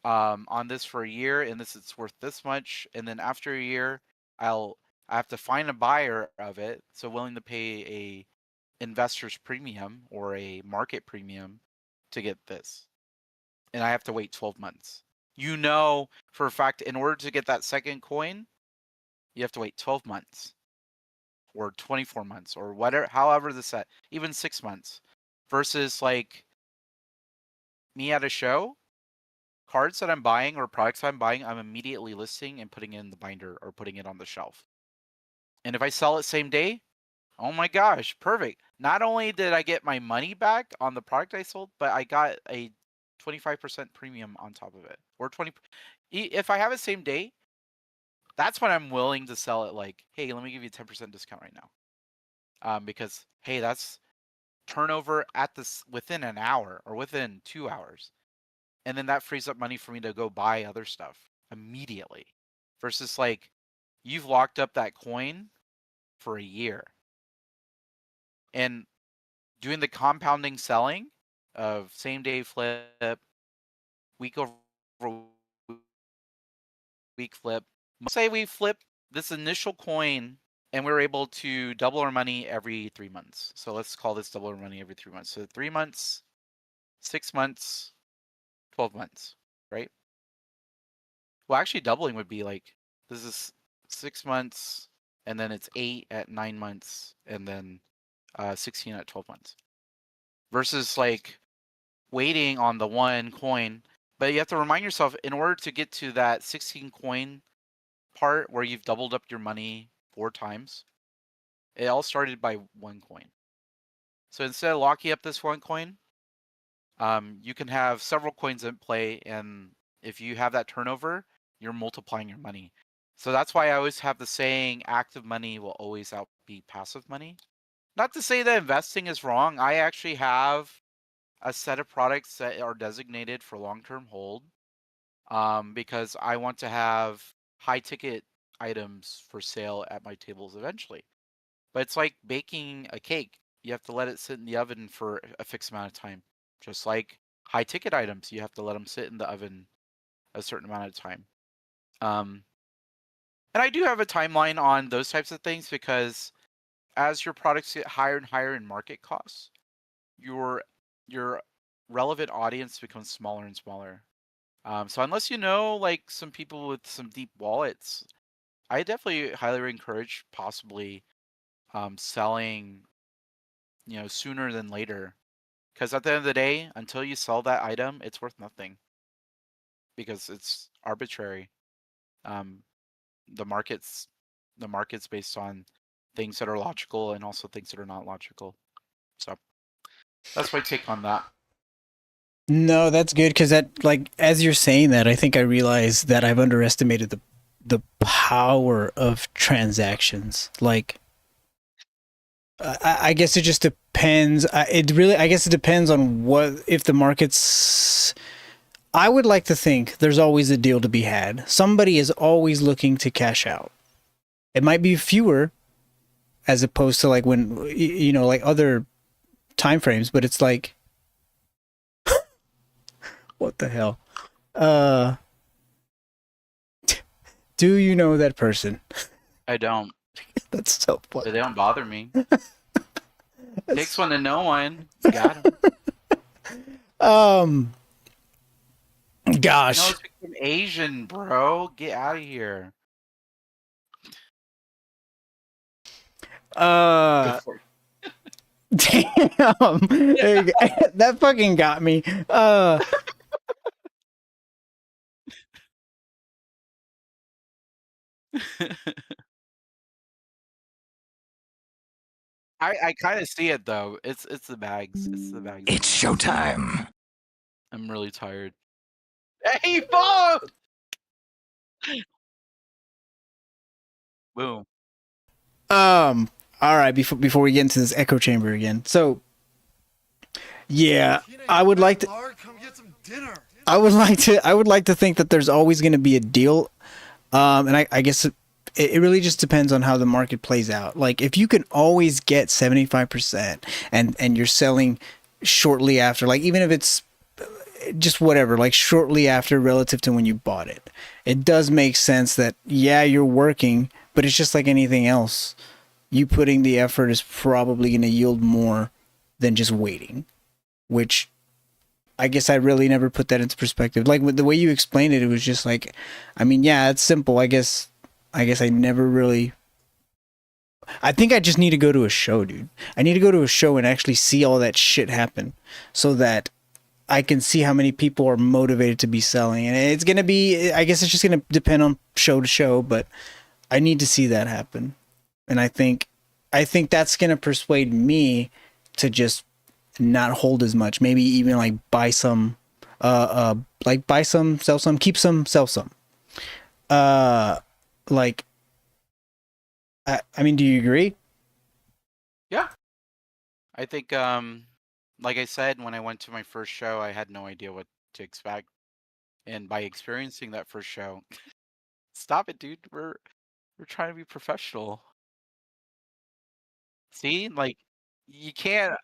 on this for a year, and it's worth this much, and then after a year, I have to find a buyer of it, so willing to pay a investor's premium or a market premium to get this, and I have to wait 12 months. You know for a fact, in order to get that second coin, you have to wait 12 months or 24 months or whatever, however the set, even 6 months, versus like me at a show, cards that I'm buying or products I'm buying, I'm immediately listing and putting it in the binder or putting it on the shelf. And if I sell it same day, oh my gosh, perfect. Not only did I get my money back on the product I sold, but I got a 25% premium on top of it. Or 20. If I have it same day, that's when I'm willing to sell it like, hey, let me give you a 10% discount right now. Because, hey, that's turnover within an hour or within 2 hours. And then that frees up money for me to go buy other stuff immediately. Versus like, you've locked up that coin for a year. And doing the compounding selling of same day flip, week over week flip. Say we flip this initial coin and we're able to double our money every 3 months. So let's call this double our money every 3 months. So 3 months, 6 months, 12 months, right? Well, actually doubling would be like, this is 6 months, and then it's 8 at 9 months, and then 16 at 12 months. Versus like waiting on the one coin. But you have to remind yourself, in order to get to that 16 coin part where you've doubled up your money 4 times, it all started by one coin. So instead of locking up this one coin, you can have several coins in play, and if you have that turnover, you're multiplying your money. So that's why I always have the saying, active money will always outbeat passive money. Not to say that investing is wrong. I actually have a set of products that are designated for long-term hold, because I want to have high ticket items for sale at my tables eventually. But it's like baking a cake. you have to let it sit in the oven for a fixed amount of time. Just like high ticket items, you have to let them sit in the oven a certain amount of time. And I do have a timeline on those types of things because as your products get higher and higher in market costs, your your relevant audience becomes smaller and smaller. So unless you know like some people with some deep wallets, I definitely highly encourage possibly selling, sooner than later. Because at the end of the day, until you sell that item, it's worth nothing because it's arbitrary. Um, the market's the market's based on things that are logical and also things that are not logical. So that's my take on that. No, that's good because that, like, as you're saying that, I think I realize that I've underestimated the power of transactions. Like, I guess it just depends. I guess it depends on what if the market's. I would like to think there's always a deal to be had. Somebody is always looking to cash out. It might be fewer, as opposed to like when like other time frames, but it's like, what the hell? Do you know that person? I don't. That's so funny. They don't bother me. Takes one to know one. Got him. Gosh. No, it's become Asian, bro. Get out of here. Damn. That fucking got me. I kind of see it though. It's the bags. It's the bags. It's showtime. I'm really tired. Hey, Bob! Boom. All right, before we get into this echo chamber again. So yeah, I would like to I would like to think that there's always going to be a deal. And I guess it really just depends on how the market plays out. Like if you can always get 75% and you're selling shortly after, like even if it's just whatever, like shortly after relative to when you bought it, it does make sense that, yeah, you're working, but it's just like anything else. You putting the effort is probably going to yield more than just waiting, which I guess I really never put that into perspective. Like with the way you explained it, it was just like, I mean, yeah, it's simple. I guess I never really. I think I just need to go to a show, dude. I need to go to a show and actually see all that shit happen, so that I can see how many people are motivated to be selling. And it's gonna be. I guess it's just gonna depend on show to show, but I need to see that happen. And I think that's gonna persuade me to just not hold as much. Maybe even like buy some, like buy some, sell some, keep some, sell some. Like, I mean, do you agree? Yeah. I think, like I said, when I went to my first show, I had no idea what to expect. And by experiencing that first show, stop it, dude. We're trying to be professional. See, like you can't.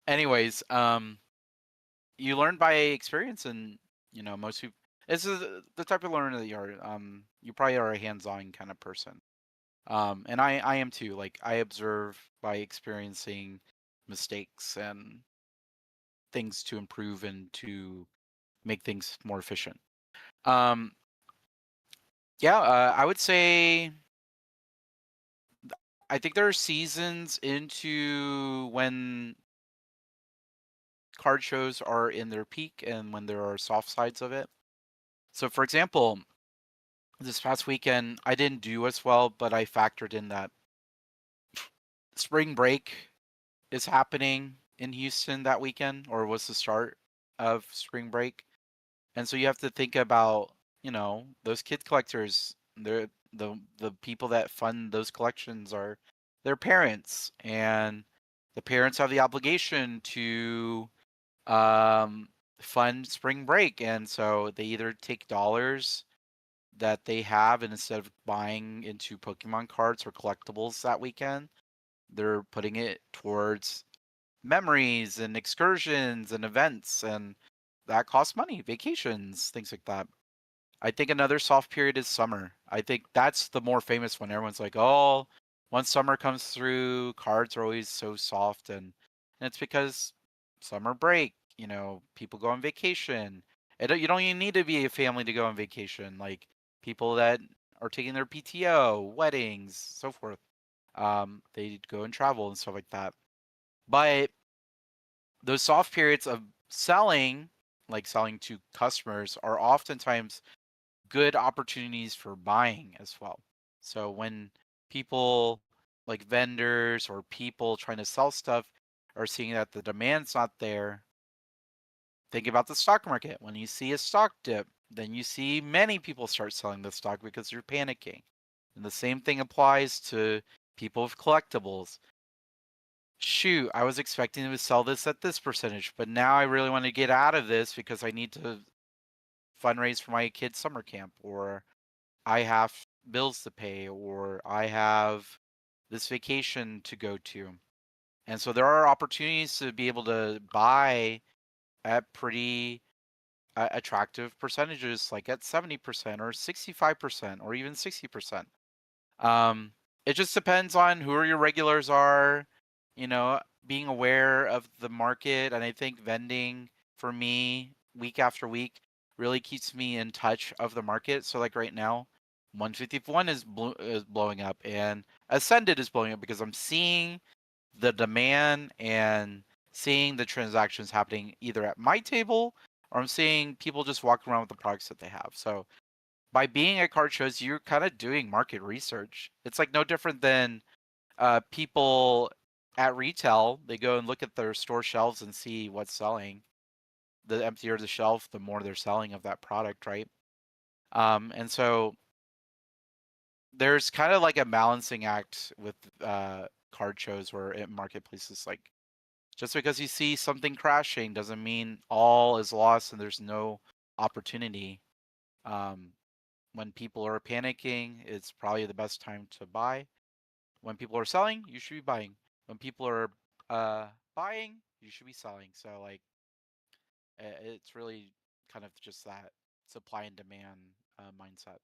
Anyways, you learn by experience, and most people. This is the type of learner that you are. You probably are a hands-on kind of person. And I am too. Like I observe by experiencing mistakes and things to improve and to make things more efficient. Um, yeah, I would say I think there are seasons into when card shows are in their peak and when there are soft sides of it. So, for example, this past weekend I didn't do as well, but I factored in that spring break is happening in Houston that weekend, or was the start of spring break. And so you have to think about, those kid collectors, they're the people that fund those collections are their parents, and the parents have the obligation to fund spring break, and so they either take dollars that they have and instead of buying into Pokemon cards or collectibles that weekend, they're putting it towards memories and excursions and events, and that costs money, vacations, things like that. I think another soft period is summer. I think that's the more famous one. Everyone's like, "Oh, once summer comes through, cards are always so soft," and it's because summer break. People go on vacation. You don't even need to be a family to go on vacation. Like people that are taking their PTO, weddings, so forth. They go and travel and stuff like that. But those soft periods of selling, like selling to customers, are oftentimes good opportunities for buying as well. So when people like vendors or people trying to sell stuff are seeing that the demand's not there, think about the stock market. When you see a stock dip, then you see many people start selling the stock because they're panicking. And the same thing applies to people with collectibles. Shoot, I was expecting to sell this at this percentage, but now I really want to get out of this because I need to fundraise for my kid's summer camp, or I have bills to pay, or I have this vacation to go to. And so there are opportunities to be able to buy at pretty attractive percentages, like at 70% or 65% or even 60%. Um, it just depends on who your regulars are, being aware of the market. And I think vending for me, week after week, really keeps me in touch of the market. So like right now, 151 is blowing up, and Ascended is blowing up because I'm seeing the demand and seeing the transactions happening either at my table, or I'm seeing people just walking around with the products that they have. So by being at card shows, you're kind of doing market research. It's like no different than people at retail. They go and look at their store shelves and see what's selling. The emptier the shelf, the more they're selling of that product, right? And so there's kind of like a balancing act with card shows where at marketplaces, like just because you see something crashing doesn't mean all is lost and there's no opportunity. Um, when people are panicking, it's probably the best time to buy. When people are selling, you should be buying. When people are buying, you should be selling. So like, it's really kind of just that supply and demand mindset.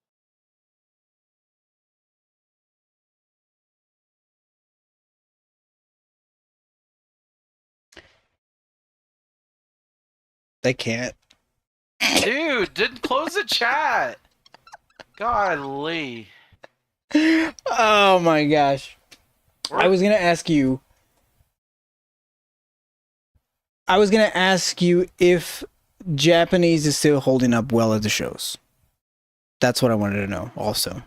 They can't. Dude, didn't close the chat. Golly. Oh my gosh. I was gonna ask you. I was gonna ask you if Japanese is still holding up well at the shows. That's what I wanted to know. Also,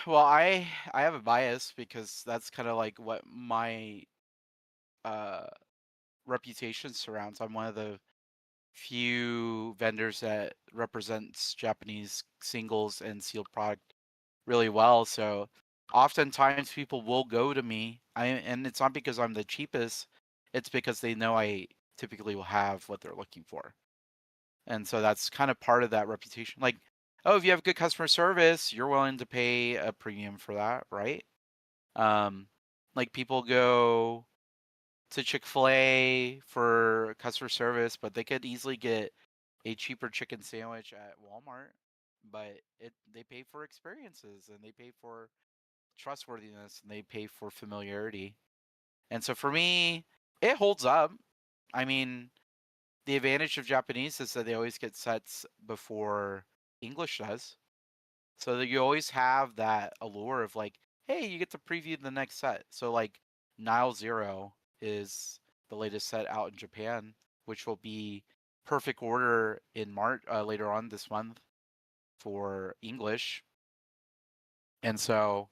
Well, I have a bias because that's kind of like what my uh reputation surrounds. I'm one of the few vendors that represents Japanese singles and sealed product really well. So oftentimes people will go to me, and it's not because I'm the cheapest. It's because they know I typically will have what they're looking for, and so that's kind of part of that reputation. Like, oh, if you have good customer service, you're willing to pay a premium for that, right? Um, like people go to Chick-fil-A for customer service, but they could easily get a cheaper chicken sandwich at Walmart. But they pay for experiences, and they pay for trustworthiness, and they pay for familiarity. And so for me, it holds up. I mean, the advantage of Japanese is that they always get sets before English does. So that you always have that allure of like, hey, you get to preview the next set. So like Nile Zero is the latest set out in Japan, which will be perfect order in March later on this month for English. And so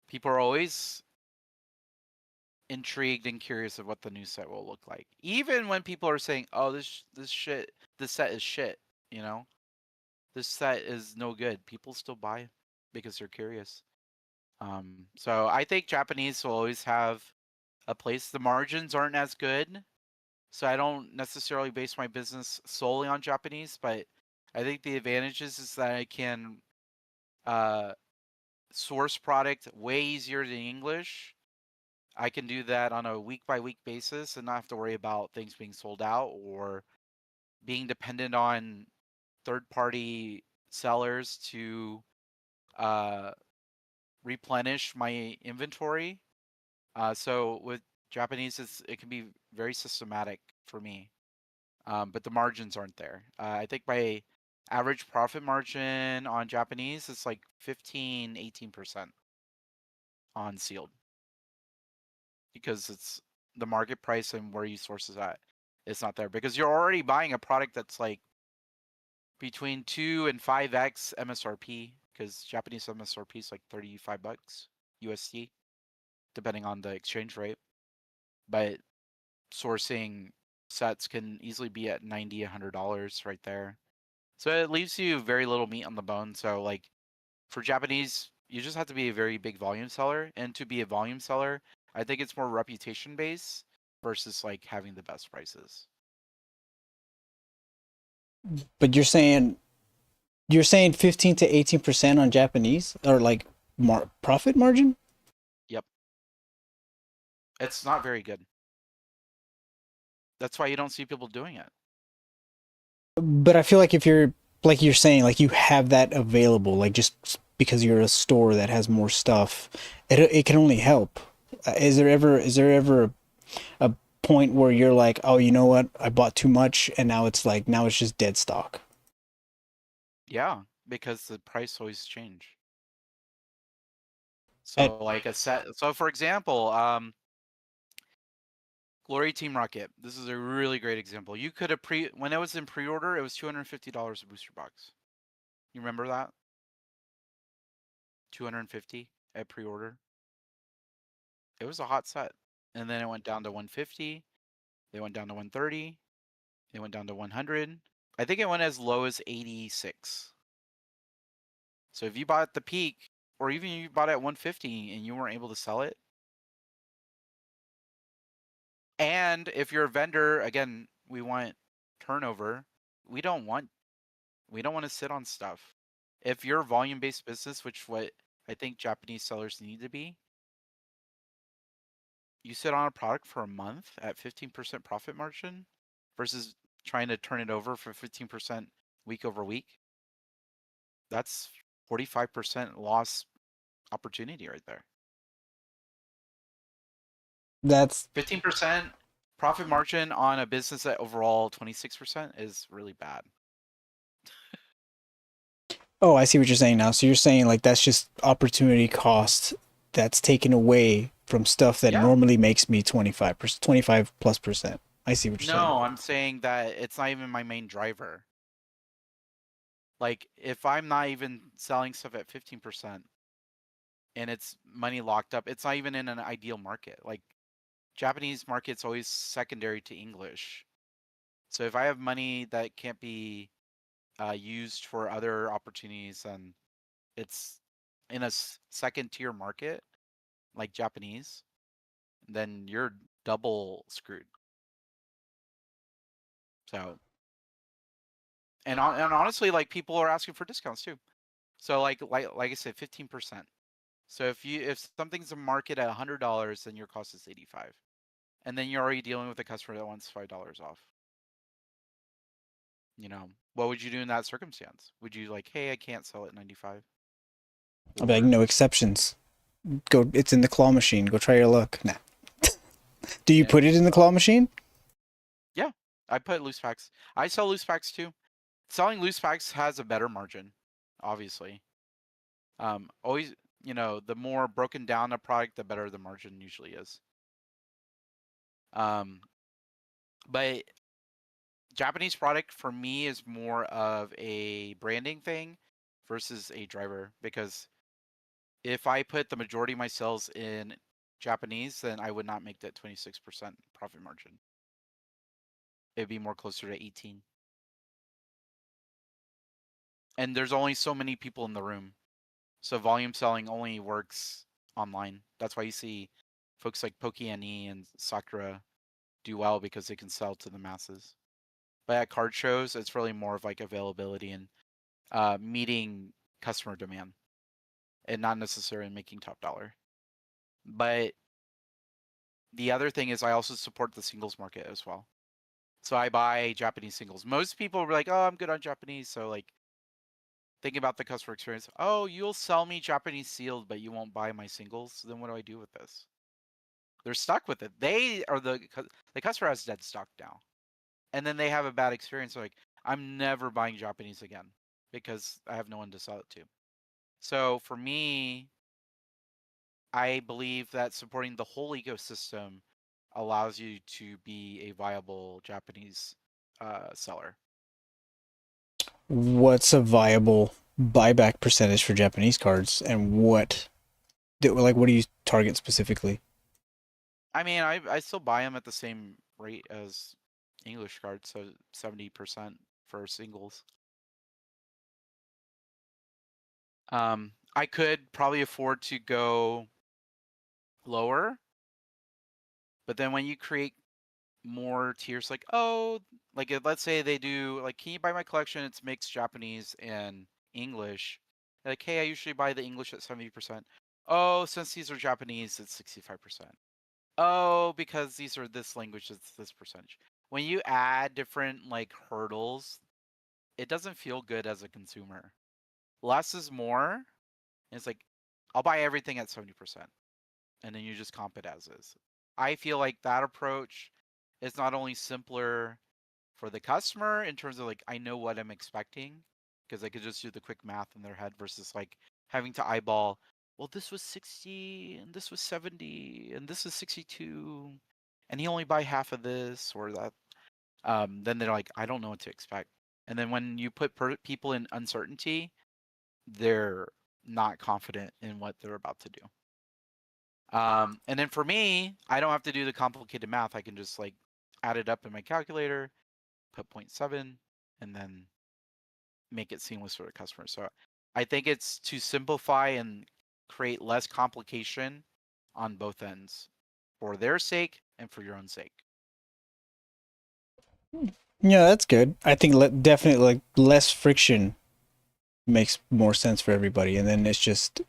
people are always intrigued and curious of what the new set will look like. Even when people are saying, "Oh, this set is shit," you know, this set is no good. People still buy because they're curious. So I think Japanese will always have a place. The margins aren't as good, so I don't necessarily base my business solely on Japanese. But I think the advantages is that I can uh, source product way easier than English, I can do that on a week by week basis and not have to worry about things being sold out or being dependent on third party sellers to uh, replenish my inventory. So with Japanese, it can be very systematic for me, but the margins aren't there. I think my average profit margin on Japanese is like 15, 18% on sealed because it's the market price and where you source is at. It's not there because you're already buying a product that's like between 2 and 5x MSRP because Japanese MSRP is like $35 USD, depending on the exchange rate. But sourcing sets can easily be at $90, $100 right there. So it leaves you very little meat on the bone. So like for Japanese, you just have to be a very big volume seller. And to be a volume seller, I think it's more reputation based versus like having the best prices. But you're saying 15 to 18% on Japanese or like profit margin? Yep. It's not very good. That's why you don't see people doing it. But I feel like if you're like you're saying, like you have that available, like just because you're a store that has more stuff, it can only help. Is there ever a point where you're like, oh, you know what, I bought too much, and now it's just dead stock? Yeah, because the price always change. At, So like a set. So for example, Glory Team Rocket. This is a really great example. You could have when it was in pre-order, it was $250 a booster box. You remember that? 250 at pre-order. It was a hot set. And then it went down to 150. They went down to 130. They went down to 100. I think it went as low as 86. So if you bought at the peak, or even you bought it at 150 and you weren't able to sell it, and if you're a vendor, again, we want turnover. We don't want to sit on stuff. If you're a volume-based business, which what I think Japanese sellers need to be, you sit on a product for a month at 15% profit margin versus trying to turn it over for 15% week over week. That's 45% loss opportunity right there. that's 15% profit margin on a business that overall 26% is really bad. Oh, I see what you're saying now. So you're saying like that's just opportunity cost that's taken away from stuff that Yeah. normally makes me 25%, 25+%. I see what you're saying. No, I'm saying that it's not even my main driver. Like if I'm not even selling stuff at 15% and it's money locked up, it's not even in an ideal market. Like Japanese market's always secondary to English. So if I have money that can't be used for other opportunities, then it's in a second tier market like Japanese, then you're double screwed. So, and honestly, like people are asking for discounts too. So like I said, 15%. So if something's a market at $100, then your cost is 85, and then you're already dealing with a customer that wants $5 off. You know, what would you do in that circumstance? Would you like, hey, I can't sell at 95? I'll be like, Or no exceptions. Go, it's in the claw machine. Go try your luck. Nah. Do you yeah, put it in the claw machine? yeah, I put loose packs. I sell loose packs too. Selling loose packs has a better margin, obviously. Always, the more broken down a product, the better the margin usually is. But Japanese product for me is more of a branding thing versus a driver because if I put the majority of my sales in Japanese, then I would not make that 26% profit margin. It'd be more closer to 18. And there's only so many people in the room. So volume selling only works online. That's why you see folks like Pokémon and Sakura do well because they can sell to the masses. But at card shows, it's really more of like availability and meeting customer demand. and not necessarily making top dollar. But the other thing is I also support the singles market as well. So I buy Japanese singles. Most people are like, "Oh, I'm good on Japanese." So like think about the customer experience. "Oh, you'll sell me Japanese sealed, but you won't buy my singles. Then what do I do with this?" They're stuck with it. They are the customer has dead stock now. And then they have a bad experience. They're like, "I'm never buying Japanese again because I have no one to sell it to." So for me, I believe that supporting the whole ecosystem allows you to be a viable Japanese seller. What's a viable buyback percentage for Japanese cards, and what do you target specifically? I mean, I still buy them at the same rate as English cards, so 70% for singles. I could probably afford to go lower, but then when you create more tiers, like, oh, like let's say they do like, can you buy my collection? It's mixed Japanese and English. Like, hey, I usually buy the English at 70%. Oh, since these are Japanese, it's 65%. Oh, because these are this language, it's this percentage. When you add different like hurdles, it doesn't feel good as a consumer. Less is more. And it's like, I'll buy everything at 70%. And then you just comp it as is. I feel like that approach is not only simpler for the customer in terms of like, I know what I'm expecting because I could just do the quick math in their head versus like having to eyeball, well, this was 60 and this was 70 and this is 62 and he only buy half of this or that. Then they're like, I don't know what to expect. And then when you put people in uncertainty, they're not confident in what they're about to do. And then for me, I don't have to do the complicated math. I can just like add it up in my calculator, put 0.7, and then make it seamless for the customer. So I think it's to simplify and create less complication on both ends for their sake and for your own sake. Yeah, that's good. I think definitely like less friction makes more sense for everybody, and then it's just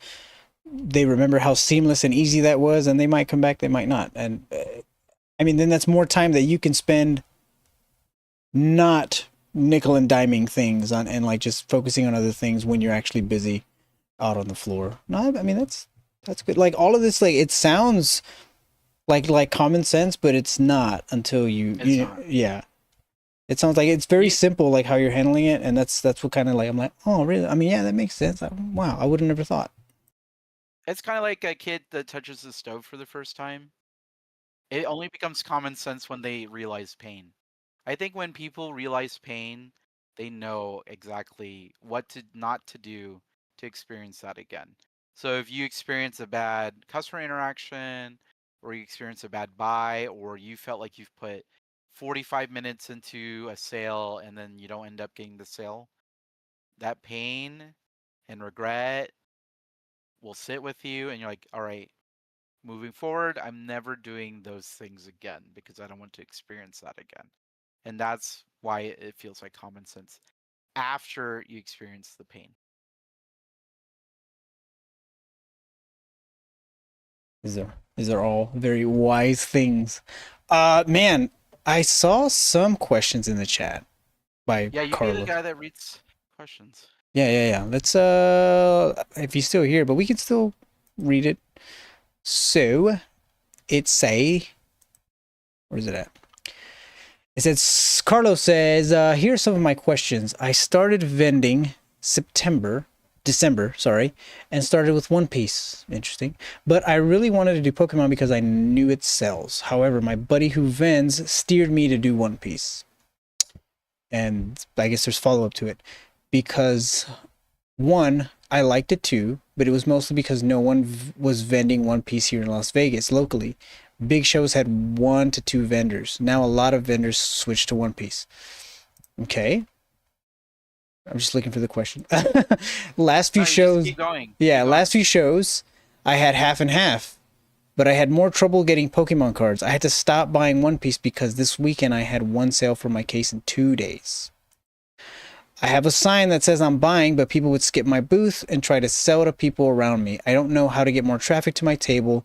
they remember how seamless and easy that was, and they might come back, they might not. And I mean, then that's more time that you can spend not nickel and diming things on and like just focusing on other things when you're actually busy out on the floor. No, I mean that's good. Like all of this, like it sounds like common sense, but it's not until yeah. It sounds like it's very simple, like how you're handling it, and that's what kind of like I'm like, oh really? I mean, yeah, that makes sense. Wow, I would have never thought. It's kind of like a kid that touches the stove for the first time. It only becomes common sense when they realize pain. I think when people realize pain, they know exactly what to not to do to experience that again. So if you experience a bad customer interaction, or you experience a bad buy, or you felt like you've put 45 minutes into a sale and then you don't end up getting the sale, that pain and regret will sit with you and you're like, all right, moving forward, I'm never doing those things again because I don't want to experience that again. And that's why it feels like common sense after you experience the pain. These are all very wise things. Man, I saw some questions in the chat by Yeah, you be the Carlos. guy that reads questions. Yeah. Let's if he's still here, but we can still read it. So where's it at? It says Carlos says, here's some of my questions. I started vending December, sorry, and started with One Piece. Interesting. But I really wanted to do Pokemon because I knew it sells. However, my buddy who vends steered me to do One Piece. And I guess there's follow-up to it. Because one, I liked it too, but it was mostly because no one was vending One Piece here in Las Vegas locally. Big shows had 1 to 2 vendors. Now a lot of vendors switched to One Piece. Okay. I'm just looking for the question. Last few shows. Keep going. Yeah, Keep last few shows, I had half and half. But I had more trouble getting Pokemon cards. I had to stop buying One Piece because this weekend I had one sale for my case in 2 days. I have a sign that says I'm buying, but people would skip my booth and try to sell to people around me. I don't know how to get more traffic to my table.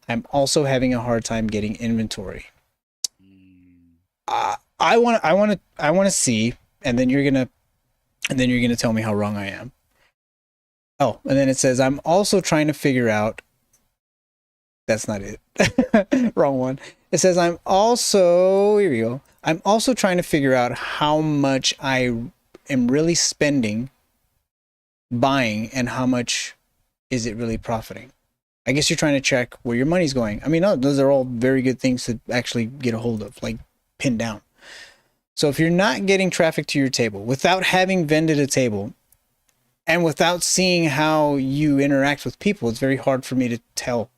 I'm also having a hard time getting inventory. Mm. I want to see, and then you're gonna tell me how wrong I am. Oh, and then it says I'm also trying to figure out. That's not it. Wrong one. It says I'm also, here we go. I'm also trying to figure out how much I am really spending buying and how much is it really profiting. I guess you're trying to check where your money's going. I mean, no, those are all very good things to actually get a hold of, like pin down. So if you're not getting traffic to your table without having vended a table and without seeing how you interact with people, it's very hard for me to tell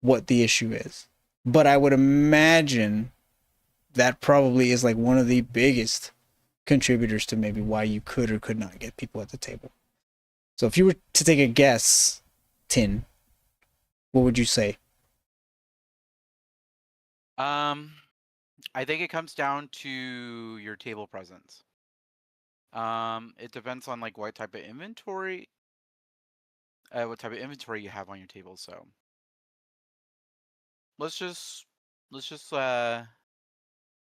what the issue is. But I would imagine that probably is like one of the biggest contributors to maybe why you could or could not get people at the table. So if you were to take a guess, Tin, what would you say? I think it comes down to your table presence. It depends on like what type of inventory you have on your table. So let's just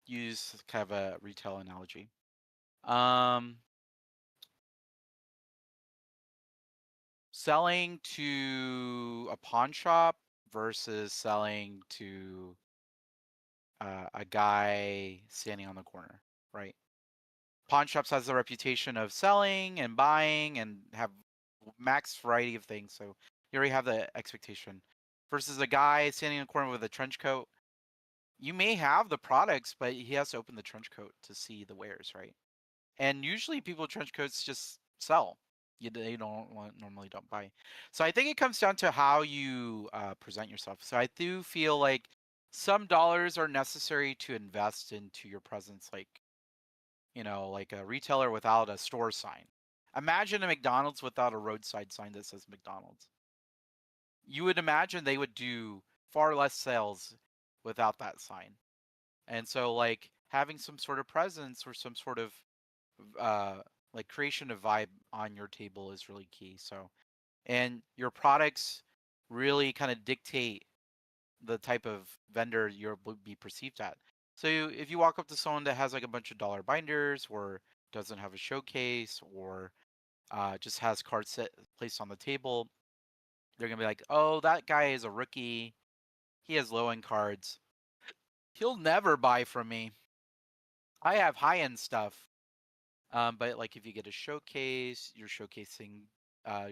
use kind of a retail analogy. Um, selling to a pawn shop versus selling to a guy standing on the corner, right? Pawn shops has the reputation of selling and buying and have max variety of things, so you already have the expectation. Versus a guy standing in the corner with a trench coat, you may have the products, but he has to open the trench coat to see the wares, right? And usually people with trench coats just sell. They normally don't buy. So I think it comes down to how you present yourself. So I do feel like some dollars are necessary to invest into your presence, like like a retailer without a store sign. Imagine a McDonald's without a roadside sign that says McDonald's. You would imagine they would do far less sales without that sign. And so like having some sort of presence or some sort of uh like creation of vibe on your table is really key. So and your products really kind of dictate the type of vendor you'll be perceived at. So if you walk up to someone that has like a bunch of dollar binders or doesn't have a showcase or just has cards set placed on the table, they're gonna be like, "Oh, that guy is a rookie. He has low end cards. He'll never buy from me. I have high end stuff." But like if you get a showcase, you're showcasing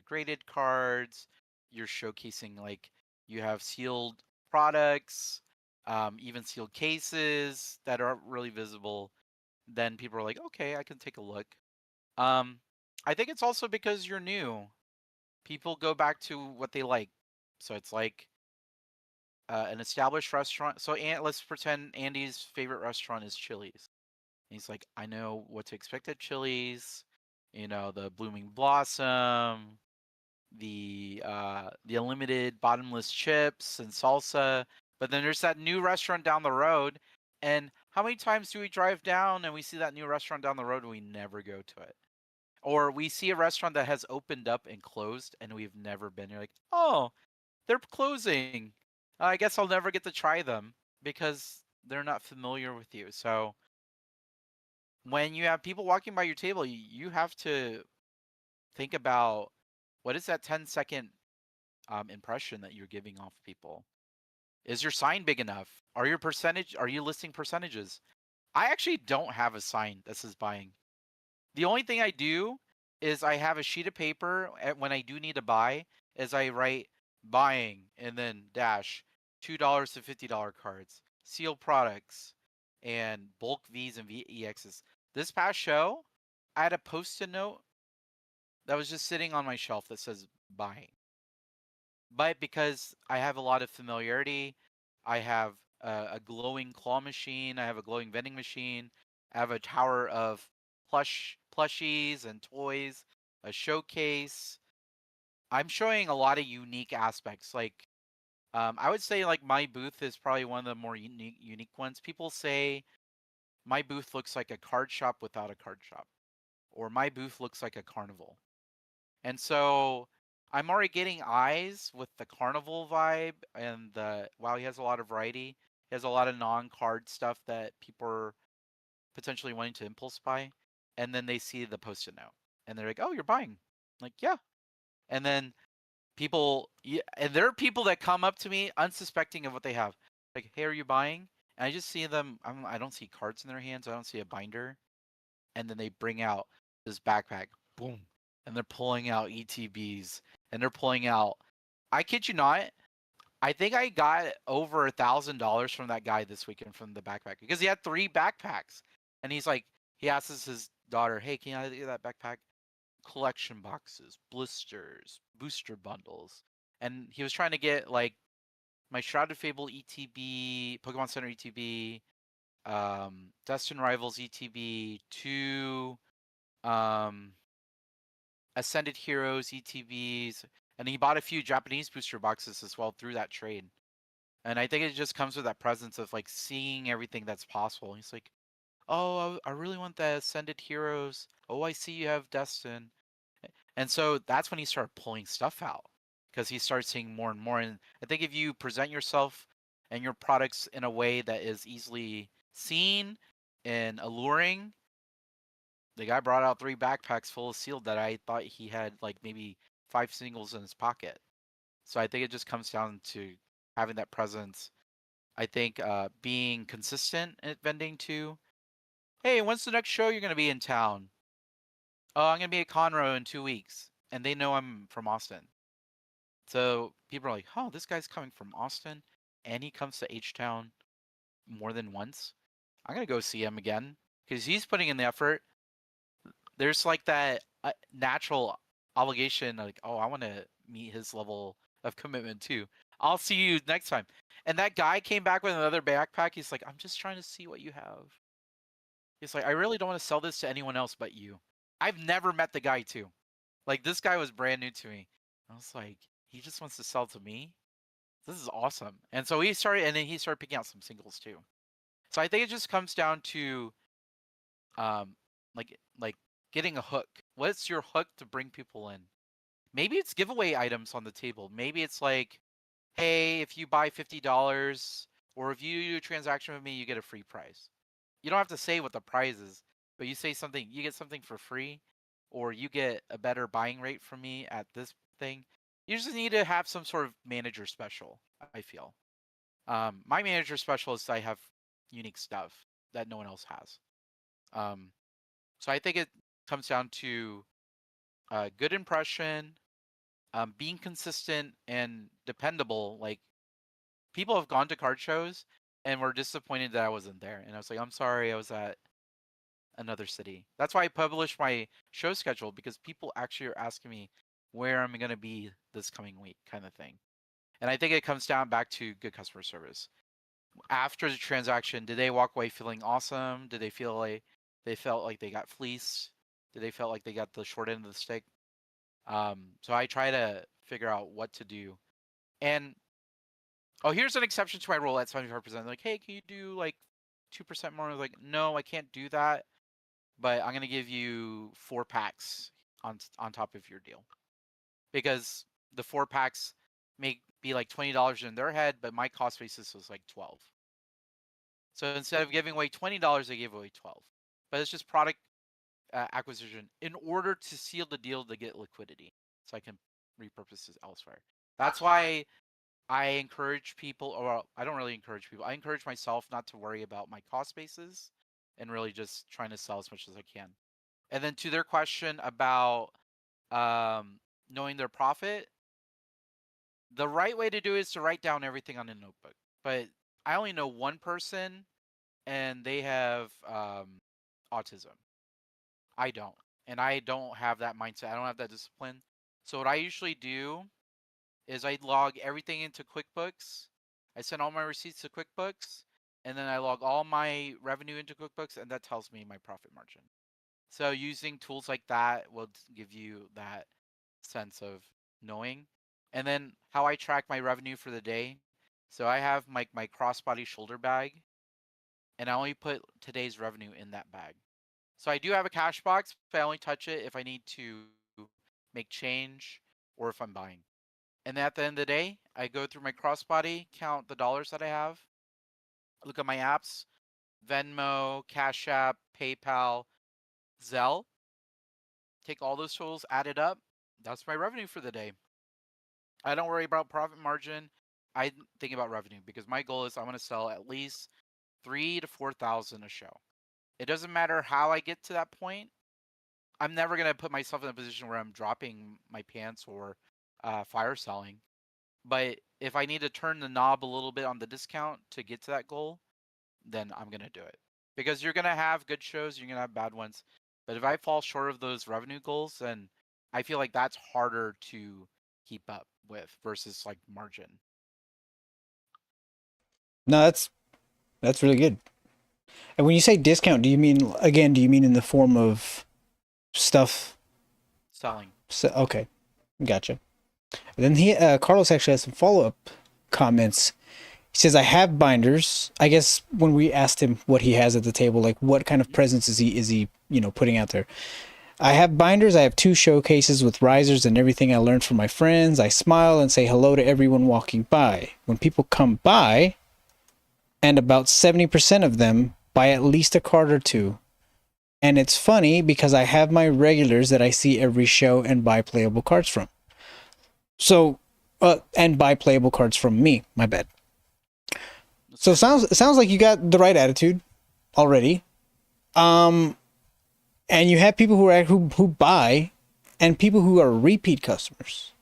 graded cards. You're showcasing like you have sealed products, even sealed cases that aren't really visible. Then people are like, okay, I can take a look. Um, I think it's also because you're new. People go back to what they like. So it's like an established restaurant. So let's pretend Andy's favorite restaurant is Chili's. He's like, I know what to expect at Chili's. The blooming blossom, the unlimited bottomless chips and salsa. But then there's that new restaurant down the road. And how many times do we drive down and we see that new restaurant down the road and we never go to it? Or we see a restaurant that has opened up and closed and we've never been. You're like, oh, they're closing. I guess I'll never get to try them because they're not familiar with you. So when you have people walking by your table, you have to think about what is that 10-second impression that you're giving off people. Is your sign big enough? Are you listing percentages? I actually don't have a sign that says buying. The only thing I do is I have a sheet of paper when I do need to buy, is I write buying and then dash $2 to $50 cards, sealed products, and bulk V's and VEXs. This past show, I had a post-it note that was just sitting on my shelf that says buying. But because I have a lot of familiarity, I have a glowing claw machine, I have a glowing vending machine, I have a tower of plushies and toys, a showcase. I'm showing a lot of unique aspects. Like I would say like my booth is probably one of the more unique ones. People say my booth looks like a card shop without a card shop, or my booth looks like a carnival. And so I'm already getting eyes with the carnival vibe and wow, he has a lot of variety. He has a lot of non-card stuff that people are potentially wanting to impulse buy. And then they see the post-it note and they're like, oh, you're buying. I'm like, yeah. And then and there are people that come up to me unsuspecting of what they have. Like, hey, are you buying? And I just see them, I don't see cards in their hands. I don't see a binder. And then they bring out this backpack, boom. And they're pulling out ETBs and they're pulling out, I kid you not, I think I got over $1,000 from that guy this weekend from the backpack because he had 3 backpacks. And he's like, he asks his daughter, hey, can I get that backpack? Collection boxes, blisters, booster bundles. And he was trying to get like my Shrouded Fable ETB, Pokemon Center ETB, Destin Rivals ETB, 2 Ascended Heroes ETBs, and he bought a few Japanese booster boxes as well through that trade. And I think it just comes with that presence of like seeing everything that's possible. He's like, oh, I really want the Ascended Heroes. Oh, I see you have Destin. And so that's when he started pulling stuff out because he started seeing more and more. And I think if you present yourself and your products in a way that is easily seen and alluring, the guy brought out 3 backpacks full of sealed that I thought he had like maybe 5 singles in his pocket. So I think it just comes down to having that presence. I think being consistent at vending too. Hey, when's the next show you're going to be in town? Oh, I'm going to be at Conroe in 2 weeks. And they know I'm from Austin. So people are like, oh, this guy's coming from Austin and he comes to H-Town more than once. I'm going to go see him again because he's putting in the effort. There's like that natural obligation, like, oh, I want to meet his level of commitment too. I'll see you next time. And that guy came back with another backpack. He's like, I'm just trying to see what you have. He's like, I really don't want to sell this to anyone else but you. I've never met the guy too. Like this guy was brand new to me. I was like, he just wants to sell to me. This is awesome. And so he started, and then he started picking out some singles too. So I think it just comes down to, like getting a hook. What's your hook to bring people in? Maybe it's giveaway items on the table. Maybe it's like, hey, if you buy $50 or if you do a transaction with me, you get a free prize. You don't have to say what the prize is, but you say something, you get something for free, or you get a better buying rate from me at this thing. You just need to have some sort of manager special, I feel. My manager special is I have unique stuff that no one else has. So I think it comes down to good impression, being consistent and dependable. Like people have gone to card shows and were disappointed that I wasn't there, and I was like, I'm sorry, I was at another city. That's why I published my show schedule because people actually are asking me where I'm going to be this coming week, kind of thing. And I think it comes down back to good customer service. After the transaction, did they walk away feeling awesome? Did they feel like they felt like they got fleeced? Did they felt like they got the short end of the stick? So I try to figure out what to do. And oh, here's an exception to my rule at 75%. Like, hey, can you do like 2% more? I was like, no, I can't do that. But I'm gonna give you 4 packs on top of your deal. Because the 4 packs may be like $20 in their head, but my cost basis was like 12. So instead of giving away $20, I gave away 12. But it's just product acquisition in order to seal the deal to get liquidity, so I can repurpose this elsewhere. That's why I encourage people, or I don't really encourage people. I encourage myself not to worry about my cost basis and really just trying to sell as much as I can. And then to their question about knowing their profit, the right way to do it is to write down everything on a notebook. But I only know one person, and they have autism. I don't. And I don't have that mindset. I don't have that discipline. So what I usually do is I log everything into QuickBooks. I send all my receipts to QuickBooks, and then I log all my revenue into QuickBooks, and that tells me my profit margin. So using tools like that will give you that sense of knowing. And then how I track my revenue for the day. So I have my crossbody shoulder bag, and I only put today's revenue in that bag. So I do have a cash box, but I only touch it if I need to make change or if I'm buying. And at the end of the day, I go through my crossbody, count the dollars that I have, look at my apps, Venmo, Cash App, PayPal, Zelle, take all those totals, add it up. That's my revenue for the day. I don't worry about profit margin. I think about revenue because my goal is I want to sell at least 3 to 4,000 a show. It doesn't matter how I get to that point. I'm never gonna put myself in a position where I'm dropping my pants or fire selling. But if I need to turn the knob a little bit on the discount to get to that goal, then I'm gonna do it. Because you're gonna have good shows, you're gonna have bad ones. But if I fall short of those revenue goals, then I feel like that's harder to keep up with versus like margin. No, that's really good. And when you say discount, do you mean in the form of stuff? Selling. So, okay, gotcha. And then Carlos actually has some follow up comments. He says, "I have binders." I guess when we asked him what he has at the table, like what kind of presents is he putting out there? I have binders. I have 2 showcases with risers and everything I learned from my friends. I smile and say hello to everyone walking by. When people come by, and about 70% of them buy at least a card or 2. And it's funny because I have my regulars that I see every show and buy playable cards from. So, and buy playable cards from me. My bad. So it sounds like you got the right attitude already. And you have people who buy, and people who are repeat customers.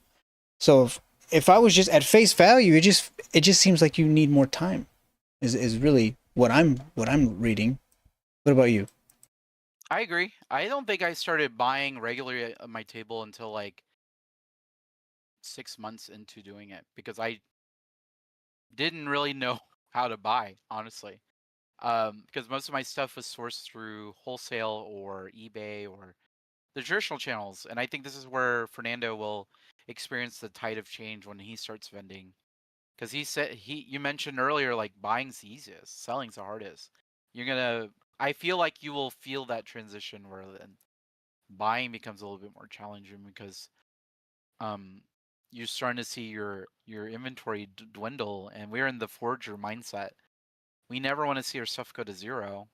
So if I was just at face value, it just seems like you need more time. Is really what I'm reading. What about you? I agree. I don't think I started buying regularly at my table until like 6 months into doing it because I didn't really know how to buy, honestly. Because most of my stuff was sourced through wholesale or eBay or the traditional channels. And I think this is where Fernando will experience the tide of change when he starts vending. Because you mentioned earlier, like buying's the easiest, selling's the hardest. I feel like you will feel that transition where then buying becomes a little bit more challenging because um you're starting to see your inventory dwindle, and we're in the forger mindset. We never want to see our stuff go to zero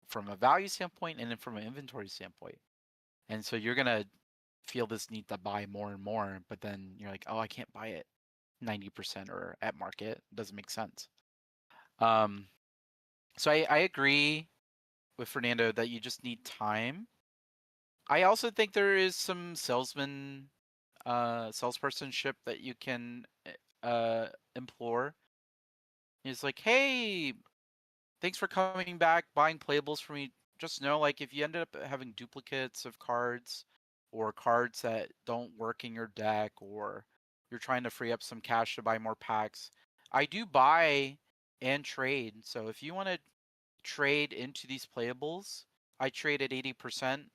from a value standpoint and then from an inventory standpoint. And so you're gonna feel this need to buy more and more, but then you're like, oh, I can't buy it 90% or at market. It doesn't make sense. Um, so I agree with Fernando that you just need time. I also think there is some salespersonship that you can implore. It's like, hey, thanks for coming back, buying playables for me. Just know, like, if you ended up having duplicates of cards or cards that don't work in your deck, or you're trying to free up some cash to buy more packs, I do buy and trade. So if you want to trade into these playables, I trade at 80%,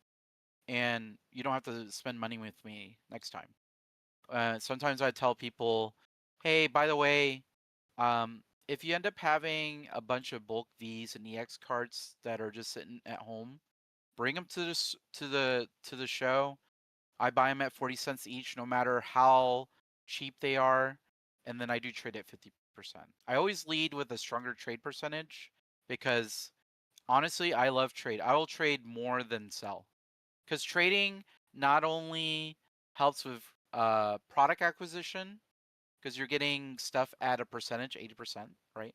and you don't have to spend money with me next time. Sometimes I tell people, hey, by the way, if you end up having a bunch of bulk Vs and EX cards that are just sitting at home, bring them to the show. I buy them at 40 cents each, no matter how cheap they are, and then I do trade at 50%. I always lead with a stronger trade percentage because honestly, I love trade. I will trade more than sell because trading not only helps with product acquisition because you're getting stuff at a percentage, 80%, right?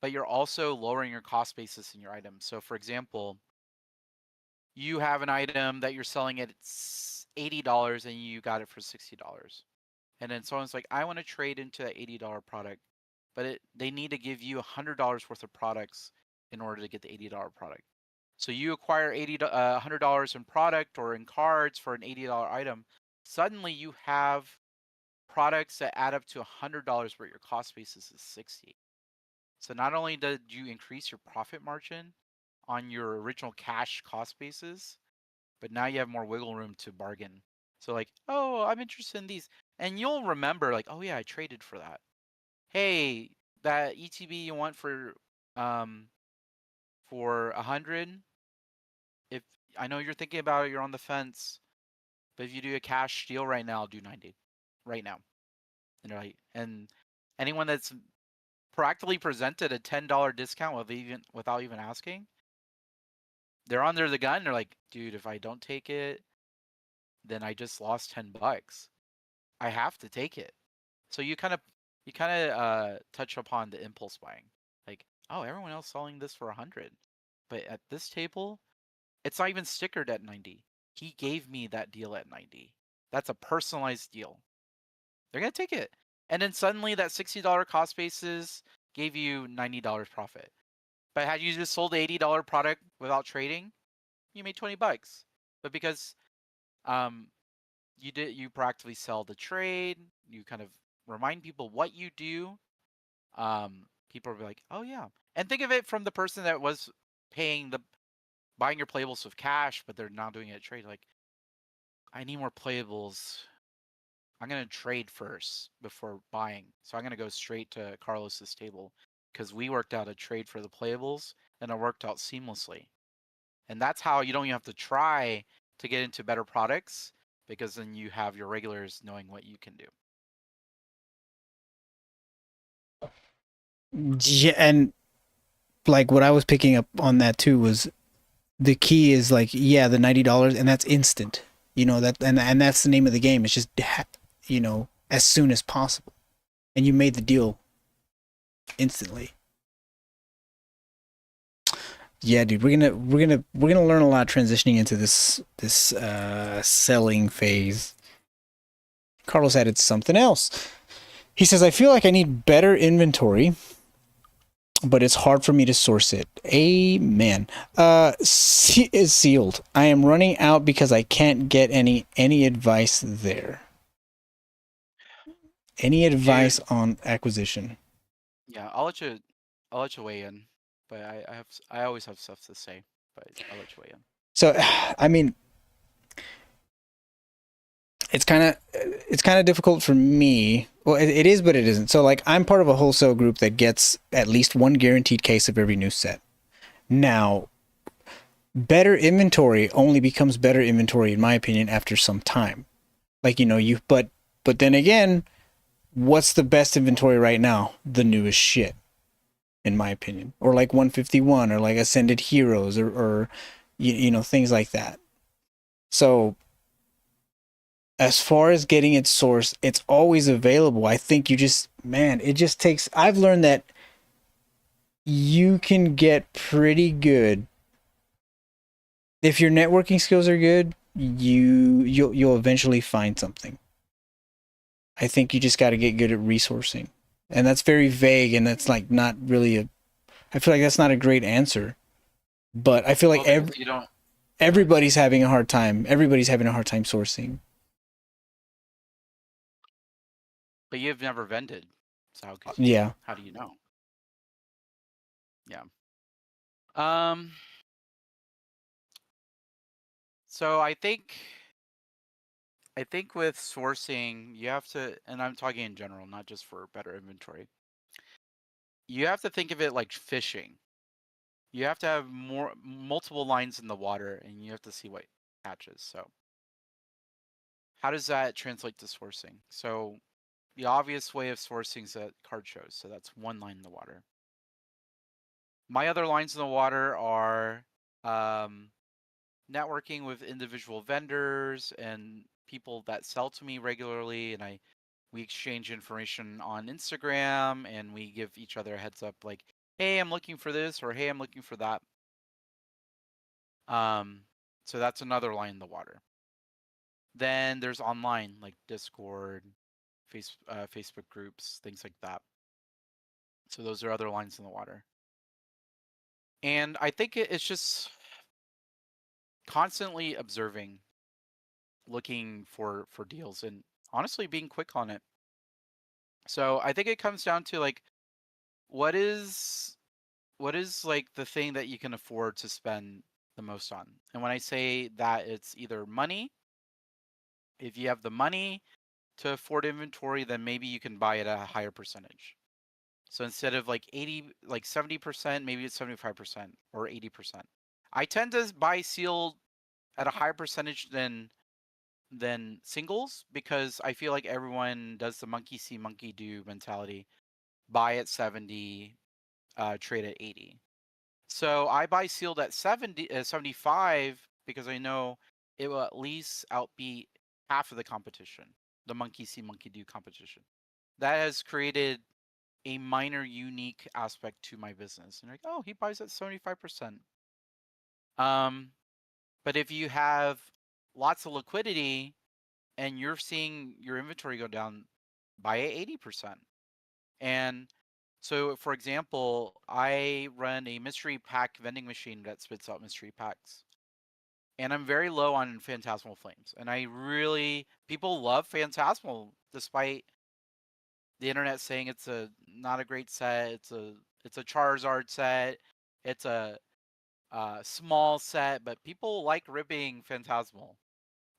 But you're also lowering your cost basis in your items. So for example, you have an item that you're selling at $80 and you got it for $60. And then someone's like, I want to trade into that $80 product, but they need to give you $100 worth of products in order to get the $80 product. So you acquire $100 in product or in cards for an $80 item. Suddenly you have products that add up to $100 where your cost basis is 60. So not only did you increase your profit margin on your original cash cost basis, but now you have more wiggle room to bargain. So like, oh, I'm interested in these. And you'll remember like, oh yeah, I traded for that. Hey, that ETB you want for 100, if I know you're thinking about it, you're on the fence, but if you do a cash deal right now, do 90 right now. And and anyone that's proactively presented a $10 discount without even asking, they're under the gun. They're like, dude, if I don't take it, then I just lost $10. I have to take it. So you kind of touch upon the impulse buying. Like, oh, everyone else selling this for 100, but at this table, it's not even stickered at 90. He gave me that deal at 90. That's a personalized deal. They're gonna take it, and then suddenly that $60 cost basis gave you $90 profit. But had you just sold the $80 product without trading, you made $20. But because um you proactively sell the trade, you kind of remind people what you do, people will be like, oh yeah. And think of it from the person that was buying your playables with cash, but they're now doing it at trade. Like, I need more playables. I'm gonna trade first before buying. So I'm gonna go straight to Carlos's table because we worked out a trade for the playables and it worked out seamlessly. And that's how you don't even have to try to get into better products, because then you have your regulars knowing what you can do. Yeah, and like what I was picking up on that too was the key is like, yeah, the $90, and that's instant. You know that, and that's the name of the game. It's just as soon as possible, and you made the deal instantly. Yeah, dude, we're gonna learn a lot transitioning into this selling phase. Carlos added something else. He says, I feel like I need better inventory, but it's hard for me to source it. Amen. Is sealed. I am running out because I can't get any advice there. Any advice on acquisition? Yeah, I'll let you weigh in, but I always have stuff to say, but I'll let you weigh in. So, I mean, it's kind of difficult for me. Well, it is, but it isn't. So, like, I'm part of a wholesale group that gets at least one guaranteed case of every new set. Now, better inventory only becomes better inventory, in my opinion, after some time. Like, but then again, what's the best inventory right now? The newest shit, in my opinion. Or like 151, or like Ascended Heroes, or things like that. So, as far as getting it sourced, it's always available. I think it just takes, I've learned that you can get pretty good. If your networking skills are good, you'll eventually find something. I think you just got to get good at resourcing. And that's very vague, and that's like not really I feel like that's not a great answer. But I feel like everybody's having a hard time. Everybody's having a hard time sourcing. But you've never vended, so how do you know? Yeah. So I think with sourcing, you have to, and I'm talking in general, not just for better inventory. You have to think of it like fishing. You have to have multiple lines in the water, and you have to see what catches. So how does that translate to sourcing? So the obvious way of sourcing is at card shows. So that's one line in the water. My other lines in the water are networking with individual vendors and people that sell to me regularly, and we exchange information on Instagram, and we give each other a heads up, like, hey, I'm looking for this, or hey, I'm looking for that. So that's another line in the water. Then there's online, like Discord, Facebook groups, things like that. So those are other lines in the water. And I think it's just constantly observing, looking for deals, and honestly being quick on it. So I think it comes down to like, what is like the thing that you can afford to spend the most on. And when I say that, it's either money. If you have the money to afford inventory, then maybe you can buy it at a higher percentage. So instead of like 70%, maybe it's 75% or 80%. I tend to buy sealed at a higher percentage than singles because I feel like everyone does the monkey see, monkey do mentality. Buy at 70, trade at 80. So I buy sealed at 75 because I know it will at least outbeat half of the competition, the monkey see, monkey do competition. That has created a minor unique aspect to my business. And like, oh, he buys at 75%. But if you have lots of liquidity and you're seeing your inventory go down, buy at 80%. And so, for example, I run a mystery pack vending machine that spits out mystery packs. And I'm very low on Phantasmal Flames. And people love Phantasmal despite the internet saying it's not a great set. It's a Charizard set. It's a small set, but people like ripping Phantasmal.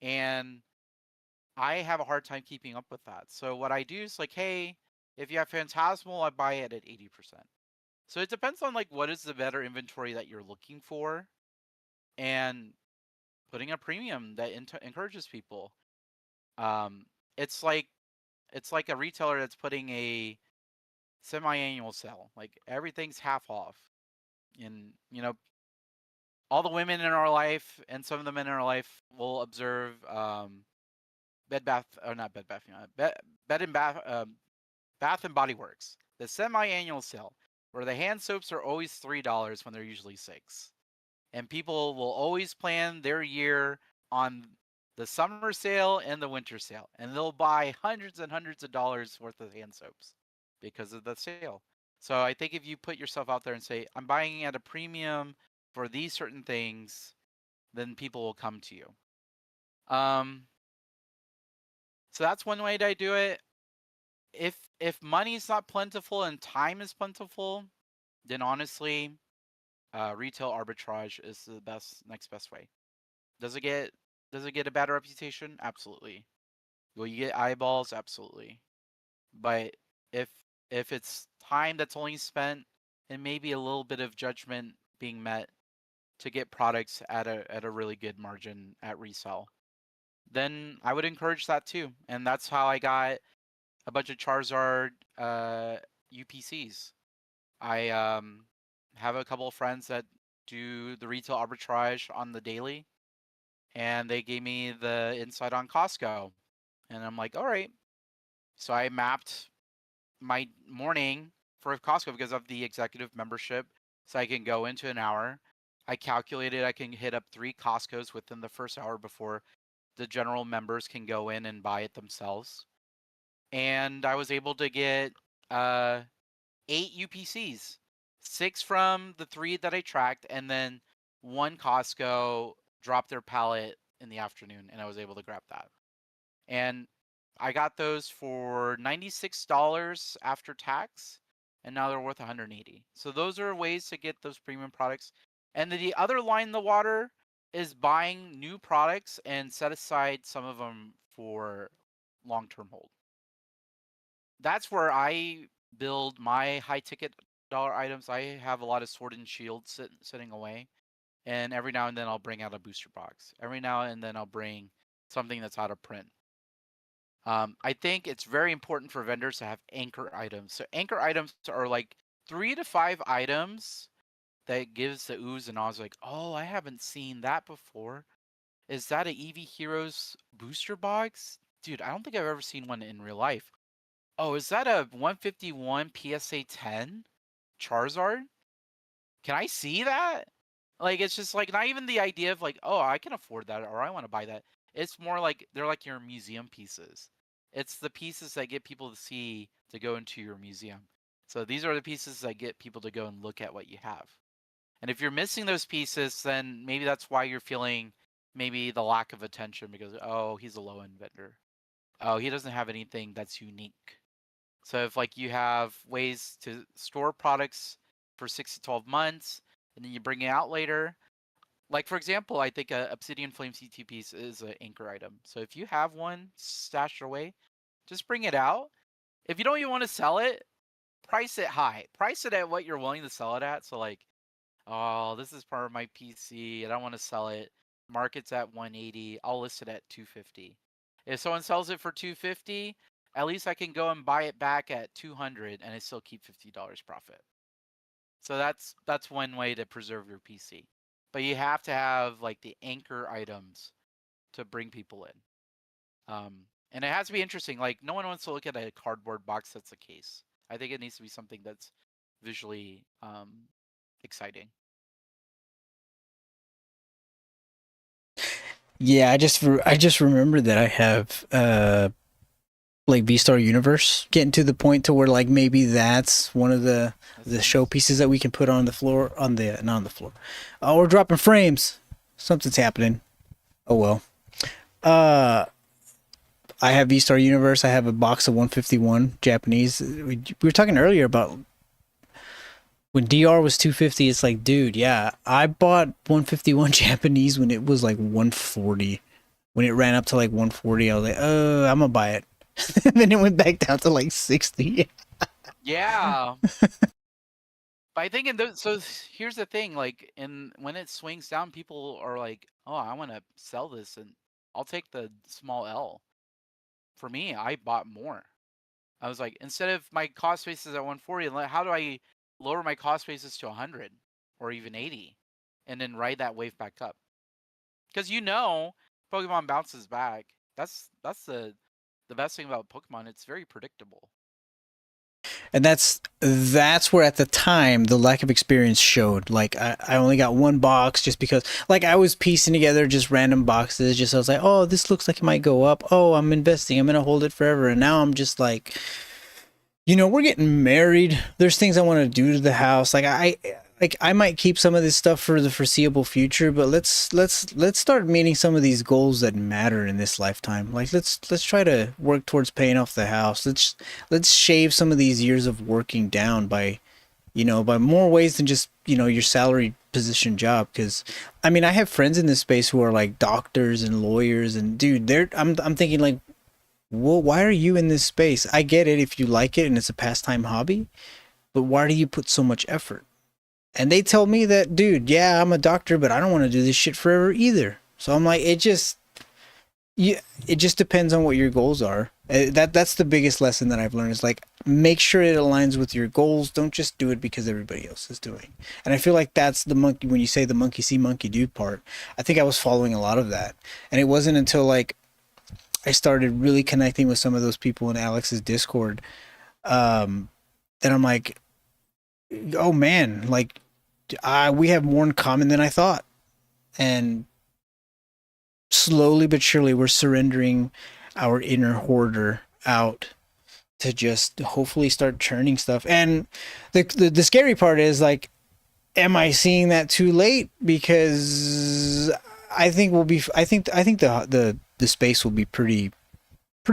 And I have a hard time keeping up with that. So what I do is like, hey, if you have Phantasmal, I buy it at 80%. So it depends on like what is the better inventory that you're looking for, and putting a premium that encourages people. Um, it's like a retailer that's putting a semi-annual sale, like everything's half off, and all the women in our life and some of the men in our life will observe Bed Bath or not Bed Bath, Bed and Bath Bath and Body Works, the semi-annual sale, where the hand soaps are always $3 when they're usually $6. And people will always plan their year on the summer sale and the winter sale. And they'll buy hundreds and hundreds of dollars worth of hand soaps because of the sale. So I think if you put yourself out there and say, I'm buying at a premium for these certain things, then people will come to you. So that's one way that I do it. If money is not plentiful and time is plentiful, then honestly, retail arbitrage is the next best way. Does it get a bad reputation? Absolutely. Will you get eyeballs? Absolutely. But if it's time that's only spent and maybe a little bit of judgment being met to get products at a really good margin at resale, then I would encourage that too. And that's how I got a bunch of Charizard UPCs. I have a couple of friends that do the retail arbitrage on the daily, and they gave me the insight on Costco. And I'm like, all right. So I mapped my morning for Costco because of the executive membership, so I can go into an hour. I calculated I can hit up 3 Costcos within the first hour before the general members can go in and buy it themselves. And I was able to get 8 UPCs, 6 from the 3 that I tracked, and then 1 Costco dropped their pallet in the afternoon, and I was able to grab that. And I got those for $96 after tax, and now they're worth $180. So those are ways to get those premium products. And the other line in the water is buying new products and set aside some of them for long-term hold. That's where I build my high-ticket dollar items. I have a lot of Sword and Shield sitting away, and every now and then I'll bring out a booster box. Every now and then I'll bring something that's out of print. I think it's very important for vendors to have anchor items. So anchor items are like 3 to 5 items that gives the oohs and ahs like, oh, I haven't seen that before. Is that a EV Heroes booster box? Dude, I don't think I've ever seen one in real life. Oh, is that a 151 PSA 10 Charizard? Can I see that? Like, it's just like not even the idea of like, oh, I can afford that or I want to buy that. It's more like they're like your museum pieces. It's the pieces that get people to see to go into your museum. So these are the pieces that get people to go and look at what you have. And if you're missing those pieces, then maybe that's why you're feeling maybe the lack of attention because, oh, he's a low end vendor. Oh, he doesn't have anything that's unique. So if like you have ways to store products for 6 to 12 months and then you bring it out later, like for example, I think a Obsidian Flame CT piece is an anchor item. So if you have one stashed away, just bring it out. If you don't even want to sell it, price it high. Price it at what you're willing to sell it at. So like Oh, this is part of my PC. I don't want to sell it. Market's at 180. I'll list it at 250. If someone sells it for 250, at least I can go and buy it back at 200 and I still keep $50 profit. So that's one way to preserve your PC. But you have to have like the anchor items to bring people in. And it has to be interesting. Like no one wants to look at a cardboard box that's a case. I think it needs to be something that's visually exciting. Yeah, I just remembered that I have like V-Star Universe getting to the point to where like maybe that's one of the That's showpieces that we can put on the floor on the not on the floor. Oh, we're dropping frames. Something's happening. Oh well. Uh I have V-Star Universe. I have a box of 151 Japanese. We were talking earlier about when DR was 250. It's like, dude, yeah, I bought 151 Japanese when it was like 140. When it ran up to like 140, I was like, I'm gonna buy it. And then it went back down to like 60. Yeah. But I think in those, so here's the thing, like in when it swings down, people are like, "Oh, I want to sell this and I'll take the small L." For me, I bought more. I was like, instead of my cost basis at 140, how do I lower my cost basis to 100 or even 80 and then ride that wave back up? Because Pokemon bounces back. That's the best thing about Pokemon. It's very predictable. And that's where at the time the lack of experience showed. Like I only got one box just because like I was piecing together just random boxes. Just I was like, oh, this looks like it might go up. Oh, I'm investing. I'm gonna hold it forever. And now I'm just like, we're getting married. There's things I want to do to the house. Like I might keep some of this stuff for the foreseeable future, but let's start meeting some of these goals that matter in this lifetime. Like let's try to work towards paying off the house. Let's shave some of these years of working down by by more ways than just your salary position job. Because I mean I have friends in this space who are like doctors and lawyers, and dude, I'm thinking like, well, why are you in this space? I get it if you like it and it's a pastime hobby, but why do you put so much effort? And they tell me that, dude, yeah, I'm a doctor, but I don't want to do this shit forever either. So I'm like, yeah, it just depends on what your goals are. That's the biggest lesson that I've learned is like, make sure it aligns with your goals. Don't just do it because everybody else is doing. And I feel like that's the monkey, when you say the monkey see, monkey do part, I think I was following a lot of that. And it wasn't until like I started really connecting with some of those people in Alex's Discord, that I'm like, oh man, like we have more in common than I thought. And slowly but surely, we're surrendering our inner hoarder out to just hopefully start churning stuff. And the scary part is like, am I seeing that too late? Because I think the space will be pretty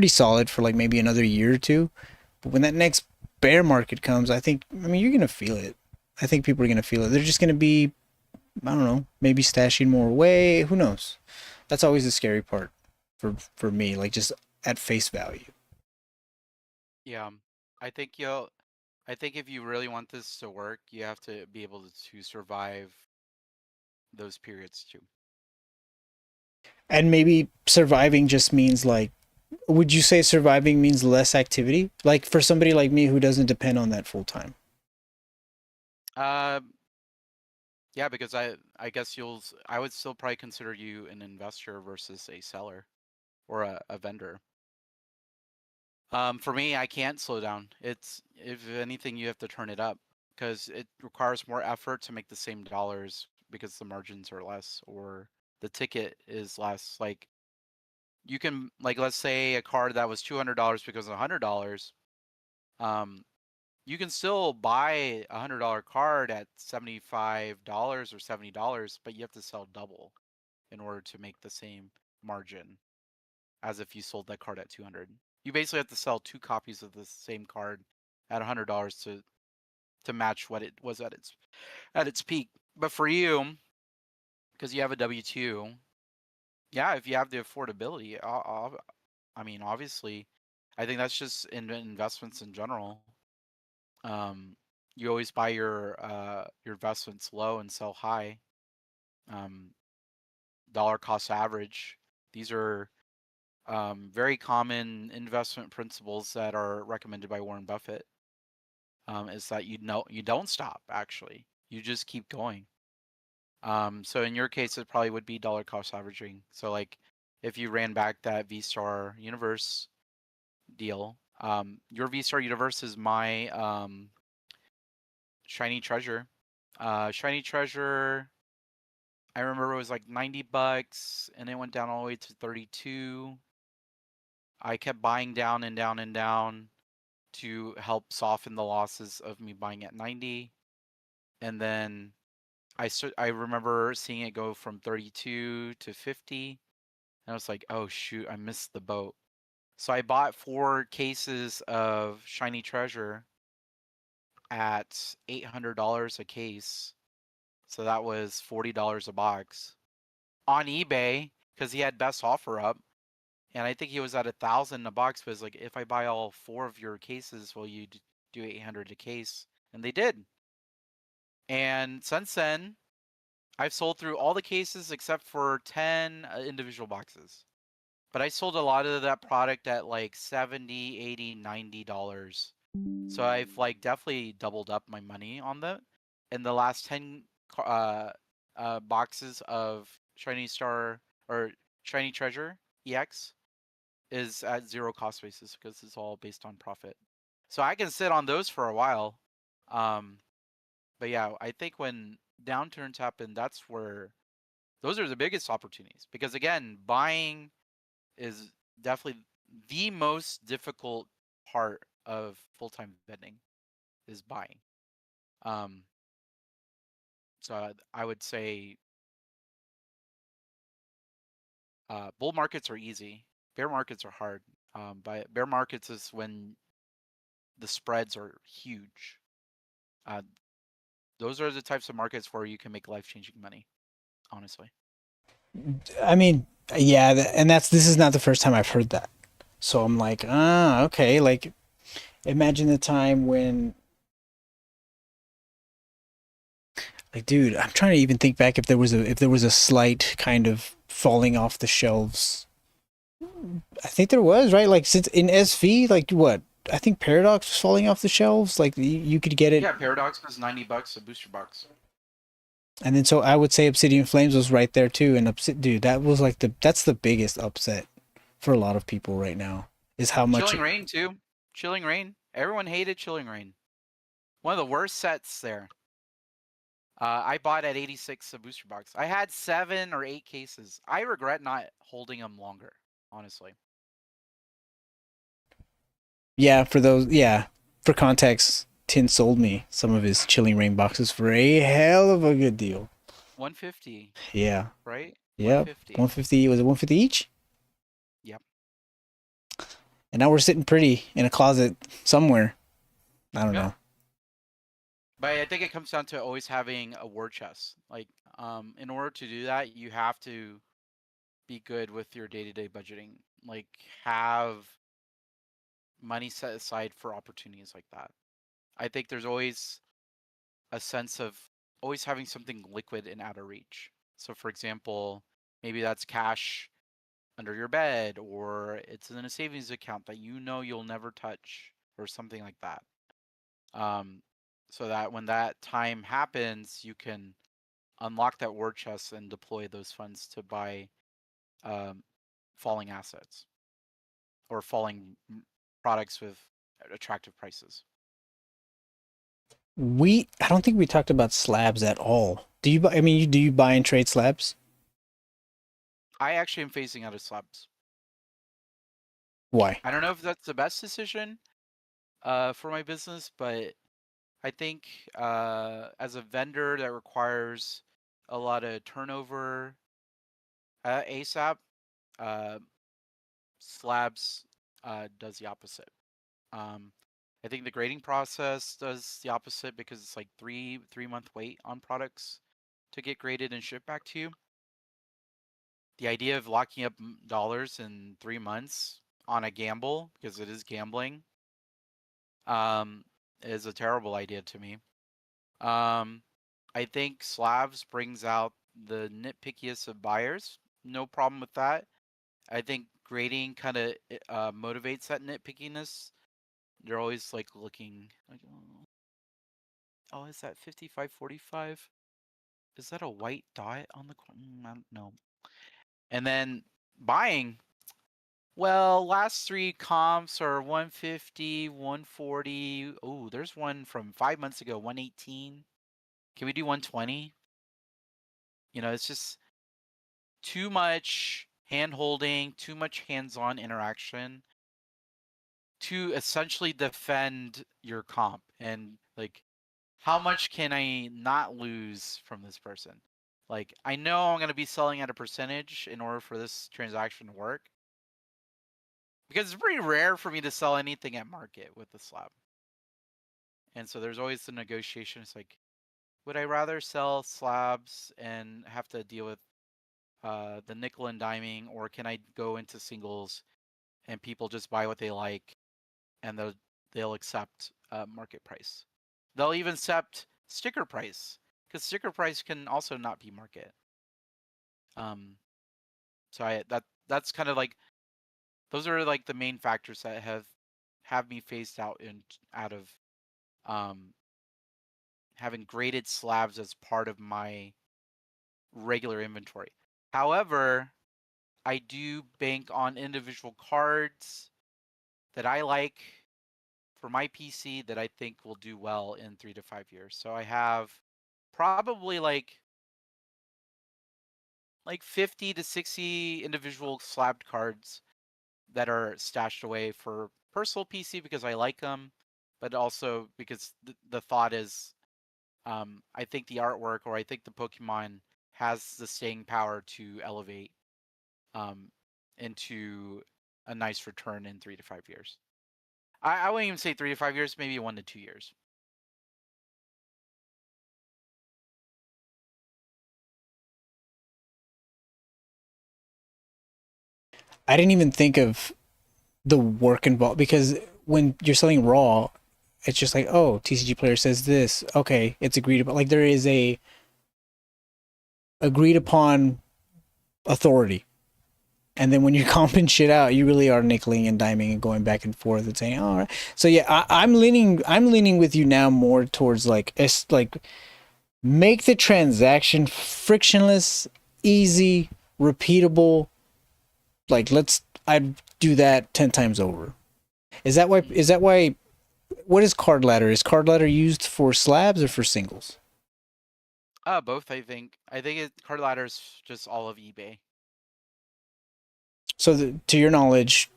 solid for like maybe another year or two. But when that next bear market comes, I mean, you're gonna feel it. I think people are gonna feel it. They're just gonna be, I don't know, maybe stashing more away. Who knows? That's always the scary part for me. Like just at face value. Yeah. I think you'll I think if you really want this to work, you have to be able to survive those periods too. And maybe surviving just means like, would you say surviving means less activity? Like for somebody like me who doesn't depend on that full time. Uh, yeah, because I guess I would still probably consider you an investor versus a seller or a vendor. For me, I can't slow down. It's if anything, you have to turn it up because it requires more effort to make the same dollars because the margins are less or the ticket is less. Like you can like let's say a card that was $200 because of $100. Um, you can still buy $100 card at $75 or $70, but you have to sell double in order to make the same margin as if you sold that card at 200. You basically have to sell 2 copies of the same card at $100 to match what it was at its peak. But for you, because you have a W-2, yeah, if you have the affordability, I mean, obviously, I think that's just in investments in general. Um, you always buy your investments low and sell high. Dollar cost average. These are very common investment principles that are recommended by Warren Buffett. Is that you don't stop, actually, you just keep going. So in your case, it probably would be dollar cost averaging. So like if you ran back that V-Star Universe deal, your V-Star Universe is my Shiny Treasure. Shiny Treasure, I remember it was like $90 and it went down all the way to 32. I kept buying down and down and down to help soften the losses of me buying at 90. And then I remember seeing it go from 32 to 50. And I was like, oh shoot, I missed the boat. So I bought 4 cases of Shiny Treasure at $800 a case. So that was $40 a box on eBay because he had best offer up. And I think he was at 1,000 a box, but it's like, if I buy all 4 of your cases, will you do 800 a case? And they did. And since then, I've sold through all the cases except for 10 individual boxes. But I sold a lot of that product at like $70, $80, $90. So I've like definitely doubled up my money on that. And the last 10 boxes of Shiny Star or Shiny Treasure EX is at 0 cost basis because it's all based on profit. So I can sit on those for a while. But yeah, I think when downturns happen, that's where those are the biggest opportunities because again, buying is definitely the most difficult part of full-time vending is buying. So I would say bull markets are easy, bear markets are hard. But bear markets is when the spreads are huge. Uh, those are the types of markets where you can make life-changing money, honestly. I mean, yeah, and this is not the first time I've heard that. So I'm like, okay. Like, imagine the time when, like, dude, I'm trying to even think back if there was a slight kind of falling off the shelves. I think there was, right? Like, since in SV, like what? I think Paradox was falling off the shelves. Like, you could get it. Yeah, Paradox was $90 a booster box. And then so I would say Obsidian Flames was right there too. And dude, that was like that's the biggest upset for a lot of people right now is how much. Chilling Reign too. Chilling Reign. Everyone hated Chilling Reign. One of the worst sets there. I bought at 86 a booster box. I had 7 or 8 cases. I regret not holding them longer, honestly. Yeah, for context, Tin sold me some of his Chilling Reign boxes for a hell of a good deal. 150. Yeah. Right? Yep. 150. 150. Was it 150 each? Yep. And now we're sitting pretty in a closet somewhere. I don't know. But I think it comes down to always having a war chest. Like, in order to do that, you have to be good with your day-to-day budgeting. Like, have money set aside for opportunities like that. I think there's always a sense of always having something liquid and out of reach. So, for example, maybe that's cash under your bed, or it's in a savings account that you know you'll never touch, or something like that. So that when that time happens, you can unlock that war chest and deploy those funds to buy falling assets or falling products with attractive prices. I don't think we talked about slabs at all. Do you buy? I mean, do you buy and trade slabs? I actually am phasing out of slabs. Why? I don't know if that's the best decision for my business, but I think as a vendor that requires a lot of turnover ASAP, uh, slabs does the opposite. I think the grading process does the opposite because it's like three-month wait on products to get graded and shipped back to you. The idea of locking up dollars in 3 months on a gamble, because it is gambling, is a terrible idea to me. I think slabs brings out the nitpickiest of buyers. No problem with that. I think grading kind of motivates that nitpickiness. They're always like looking like, oh, is that 5545? Is that a white dot on the corner? I don't know. And then buying, well, last three comps are 150, 140. Oh, there's one from 5 months ago, 118. Can we do 120? You know, it's just too much hand holding, too much hands-on interaction to essentially defend your comp. And like, how much can I not lose from this person? Like, I know I'm going to be selling at a percentage in order for this transaction to work. Because it's pretty rare for me to sell anything at market with the slab. And so there's always the negotiation. It's like, would I rather sell slabs and have to deal with the nickel and diming, or can I go into singles and people just buy what they like and they'll accept market price? They'll even accept sticker price, because sticker price can also not be market. So that's kind of like, those are like the main factors that have me phased out of having graded slabs as part of my regular inventory. However, I do bank on individual cards that I like for my PC that I think will do well in 3 to 5 years. So I have probably like 50 to 60 individual slabbed cards that are stashed away for personal PC because I like them, but also because the thought is, I think the artwork, or I think the Pokemon has the staying power to elevate into a nice return in 3 to 5 years. I wouldn't even say 3 to 5 years, maybe 1 to 2 years. I didn't even think of the work involved, because when you're selling raw, it's just like, oh, TCG player says this. Okay, it's agreed upon. Like, there is a agreed upon authority. And then when you're comping shit out, you really are nickeling and diming and going back and forth and saying, all right. So yeah, I'm leaning with you now more towards like, it's like, make the transaction frictionless, easy, repeatable. Like, I'd do that 10 times over. Is that why? What is card ladder? Is card ladder used for slabs or for singles? Both, I think. I think card ladder is just all of eBay. So, to your knowledge,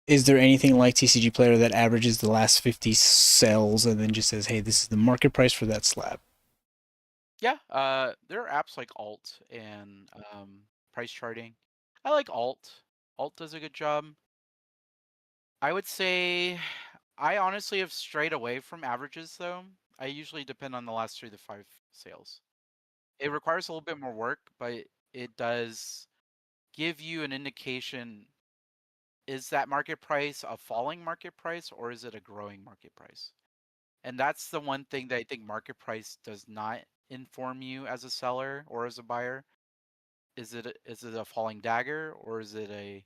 is there anything like TCG Player that averages the last 50 sales and then just says, "Hey, this is the market price for that slab"? Yeah, there are apps like Alt and price charting. I like Alt. Alt does a good job. I would say I honestly have strayed away from averages though. I usually depend on the last 3 to 5 sales. It requires a little bit more work, but it does give you an indication, is that market price a falling market price or is it a growing market price? And that's the one thing that I think market price does not inform you as a seller or as a buyer. Is it a falling dagger, or is it a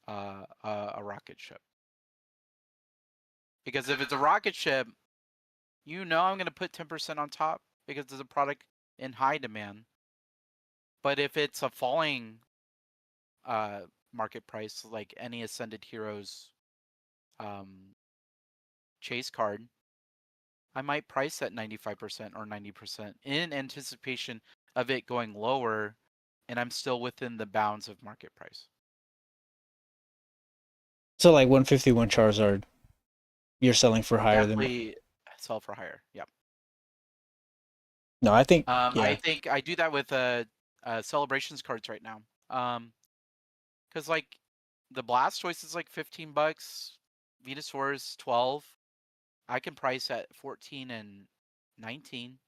rocket ship? Because if it's a rocket ship, you know I'm going to put 10% on top because it's a product in high demand. But if it's a falling market price, like any Ascended Heroes chase card, I might price at 95% or 90% in anticipation of it going lower, and I'm still within the bounds of market price. So, like 151 Charizard, you're selling for higher than. Definitely sell for higher. Yep. No, I think, I yeah. think I do that with celebrations cards right now. Because like the Blastoise is like $15, Venusaur is 12. I can price at 14 and 19.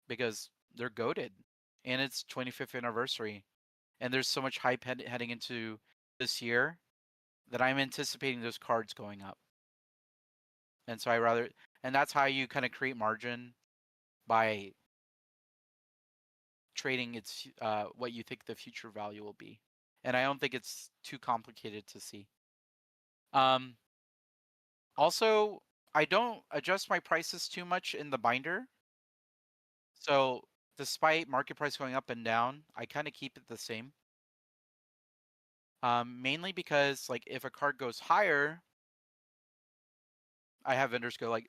Because they're goated, and it's 25th anniversary, and there's so much hype heading into this year that I'm anticipating those cards going up. And so and that's how you kind of create margin by trading its what you think the future value will be. And I don't think it's too complicated to see. Also, I don't adjust my prices too much in the binder. So despite market price going up and down, I kind of keep it the same. Mainly because like if a card goes higher, I have vendors go like,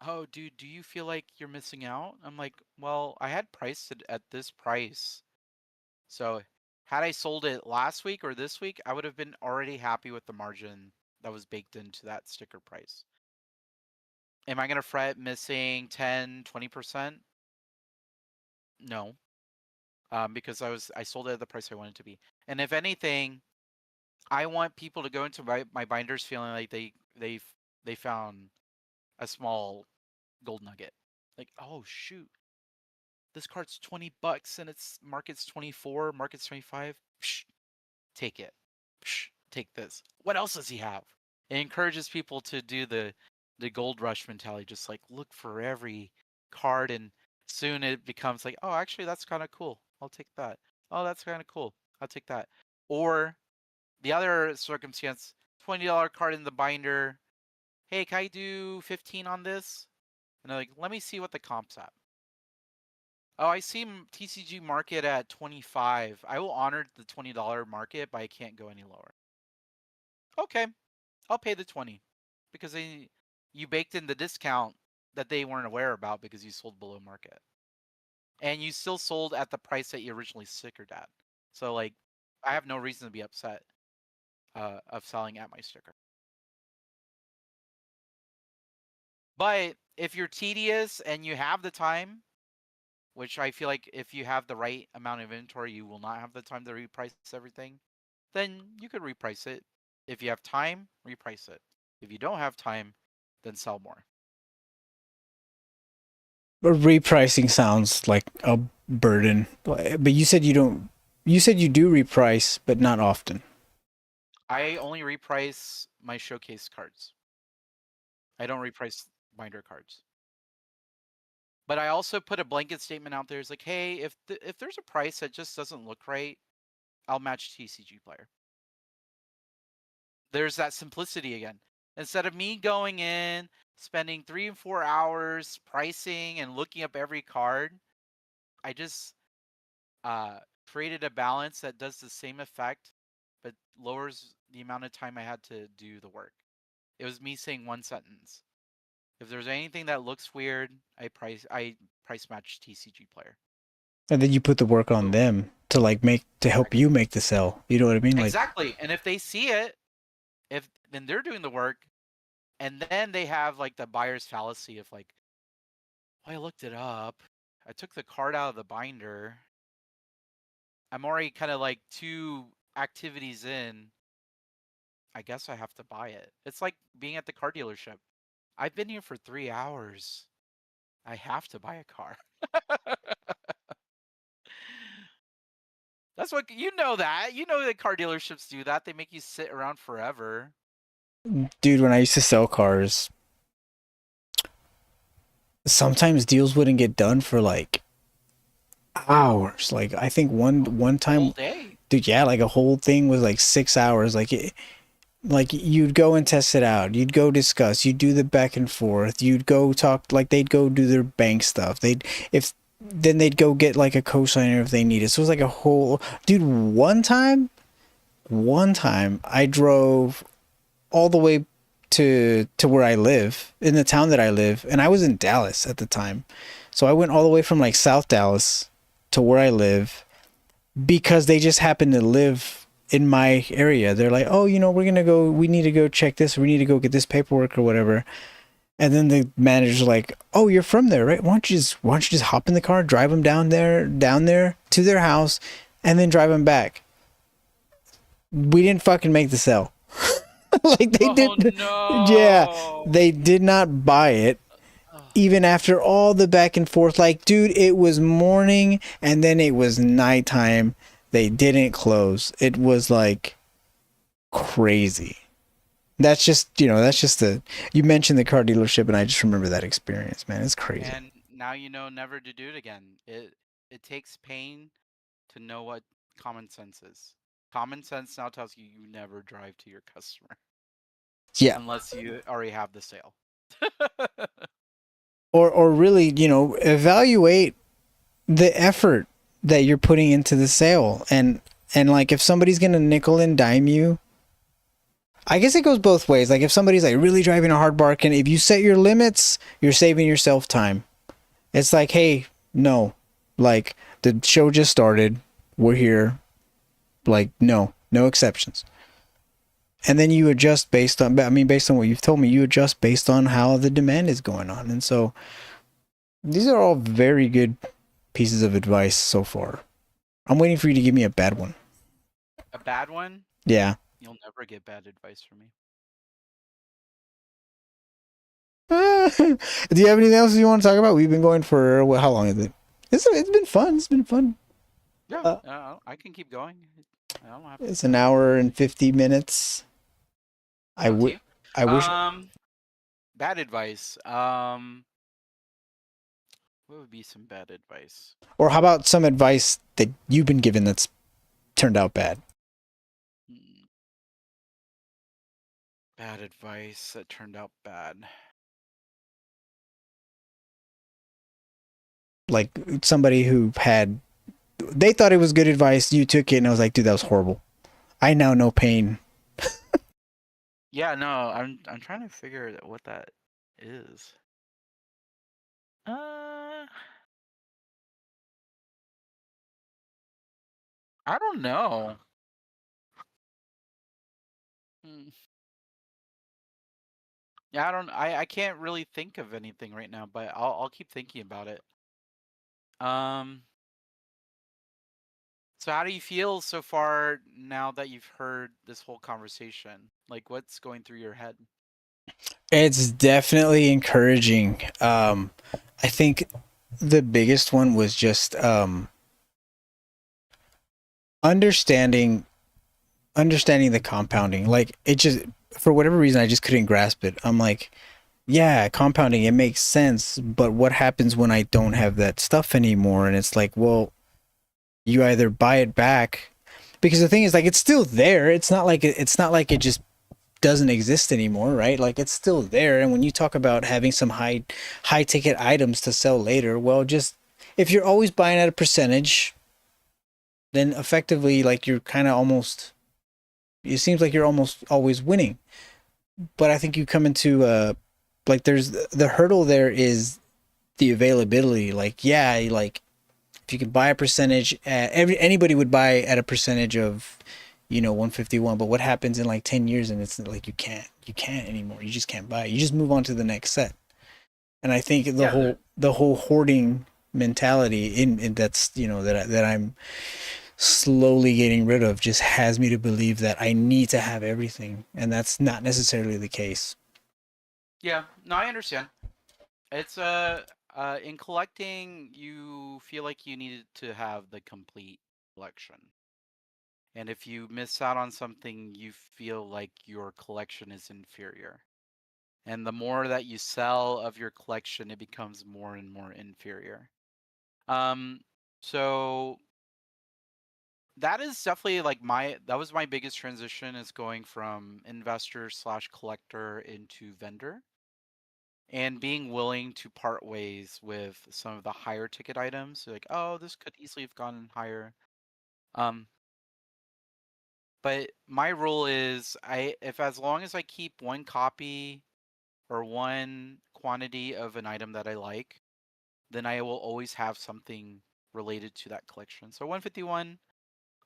"Oh, dude, do you feel like you're missing out?" I'm like, "Well, I had priced it at this price. So had I sold it last week or this week, I would have been already happy with the margin that was baked into that sticker price. Am I going to fret missing 10, 20%? No. Because I sold it at the price I wanted it to be. And if anything, I want people to go into my binders feeling like they found a small gold nugget. Like, oh shoot, this card's $20 and its market's 24, market's 25. Psh, take it. Psh, take this. What else does he have? It encourages people to do the gold rush mentality, just like look for every card, and soon it becomes like, oh, actually that's kind of cool. I'll take that. Oh, that's kind of cool. I'll take that. Or the other circumstance, $20 card in the binder. Hey, can I do 15 on this? And they're like, let me see what the comp's at. Oh, I see TCG market at 25. I will honor the $20 market, but I can't go any lower. Okay, I'll pay the 20 because you baked in the discount that they weren't aware about because you sold below market. And you still sold at the price that you originally stickered at. So like, I have no reason to be upset of selling at my sticker. But if you're tedious and you have the time, which I feel like if you have the right amount of inventory, you will not have the time to reprice everything, then you could reprice it. If you have time, reprice it. If you don't have time, then sell more. But repricing sounds like a burden. But you said you don't. You said you do reprice, but not often. I only reprice my showcase cards. I don't reprice binder cards. But I also put a blanket statement out there. It's like, hey, if there's a price that just doesn't look right, I'll match TCG player. There's that simplicity again. Instead of me going in, spending 3 and 4 hours pricing and looking up every card, I just created a balance that does the same effect, but lowers the amount of time I had to do the work. It was me saying one sentence. If there's anything that looks weird, I price match TCG player. And then you put the work on Boom. them to like help you make the sell. You know what I mean? Like, exactly. And if they see it, then they're doing the work, and then they have like the buyer's fallacy of like, well, I looked it up. I took the card out of the binder. I'm already kind of like 2 activities in. I guess I have to buy it. It's like being at the car dealership. I've been here for 3 hours. I have to buy a car. That's what you know that. You know that car dealerships do that. They make you sit around forever. dude, when I used to sell cars, sometimes deals wouldn't get done for like hours. Like I think one time, All day. dude, yeah, like a whole thing was like 6 hours. Like you'd go and test it out. You'd go discuss. You'd do the back and forth. You'd go talk. Like they'd go do their bank stuff. Then they'd go get like a cosigner if they needed. So it was like a whole dude. One time I drove all the way to where I live in the town that I live, and I was in Dallas at the time. So I went all the way from like South Dallas to where I live because they just happened to live in my area. They're like, oh, we need to go check this. We need to go get this paperwork or whatever. And then the manager's like, oh, you're from there, right? Why don't you just hop in the car, drive them down there to their house, and then drive them back. We didn't fucking make the sale. Like they did. No. Yeah, they did not buy it. Even after all the back and forth, like, dude, it was morning and then it was nighttime. They didn't close. It was like crazy. That's just, that's just the, you mentioned the car dealership and I just remember that experience, man. It's crazy. And now you know never to do it again. It takes pain to know what common sense is. Common sense now tells you you never drive to your customer Yeah. unless you already have the sale. Or really, evaluate the effort that you're putting into the sale. And like if somebody's going to nickel and dime you, I guess it goes both ways. Like if somebody's like really driving a hard bargain, if you set your limits, you're saving yourself time. It's like, hey, no, like the show just started. We're here. Like, no exceptions. And then you adjust based on, based on what you've told me, you adjust based on how the demand is going on. And so these are all very good pieces of advice so far. I'm waiting for you to give me a bad one. A bad one? Yeah. You'll never get bad advice from me. Do you have anything else you want to talk about? We've been going for how long is it? It's been fun. It's been fun. Yeah, I can keep going. I don't have to. It's an hour and 50 minutes. I Up to would. you. I wish. Bad advice. What would be some bad advice? Or how about some advice that you've been given that's turned out bad? Bad advice that turned out bad. Like somebody who they thought it was good advice. You took it, and I was like, dude, that was horrible. I now know pain. Yeah, no, I'm trying to figure out what that is. I don't know. Hmm. Yeah, I can't really think of anything right now, but I'll keep thinking about it. So how do you feel so far now that you've heard this whole conversation? Like what's going through your head? It's definitely encouraging. I think the biggest one was just understanding the compounding. Like it just, for whatever reason, I just couldn't grasp it. I'm like, yeah, compounding, it makes sense, but what happens when I don't have that stuff anymore? And it's like, well, you either buy it back, because the thing is, like, it's still there. It's not like it just doesn't exist anymore, right? Like it's still there. And when you talk about having some high ticket items to sell later, well, just if you're always buying at a percentage, then effectively, like, you're kind of almost, it seems like you're almost always winning. But I think you come into like, there's the hurdle there is the availability. Like, yeah, like if you can buy a percentage, anybody would buy at a percentage of 151. But what happens in like 10 years, and it's like you can't anymore. You just can't buy it. You just move on to the next set. And I think the whole hoarding mentality in that's that I'm slowly getting rid of just has me to believe that I need to have everything, and that's not necessarily the case. Yeah, no, I understand. It's in collecting, you feel like you needed to have the complete collection. And if you miss out on something, you feel like your collection is inferior. And the more that you sell of your collection, it becomes more and more inferior. Um, so that is definitely like that was my biggest transition, is going from investor slash collector into vendor, and being willing to part ways with some of the higher ticket items. So like, oh, this could easily have gone higher. Um, but my rule is, if as long as I keep one copy or one quantity of an item that I like, then I will always have something related to that collection. So 151,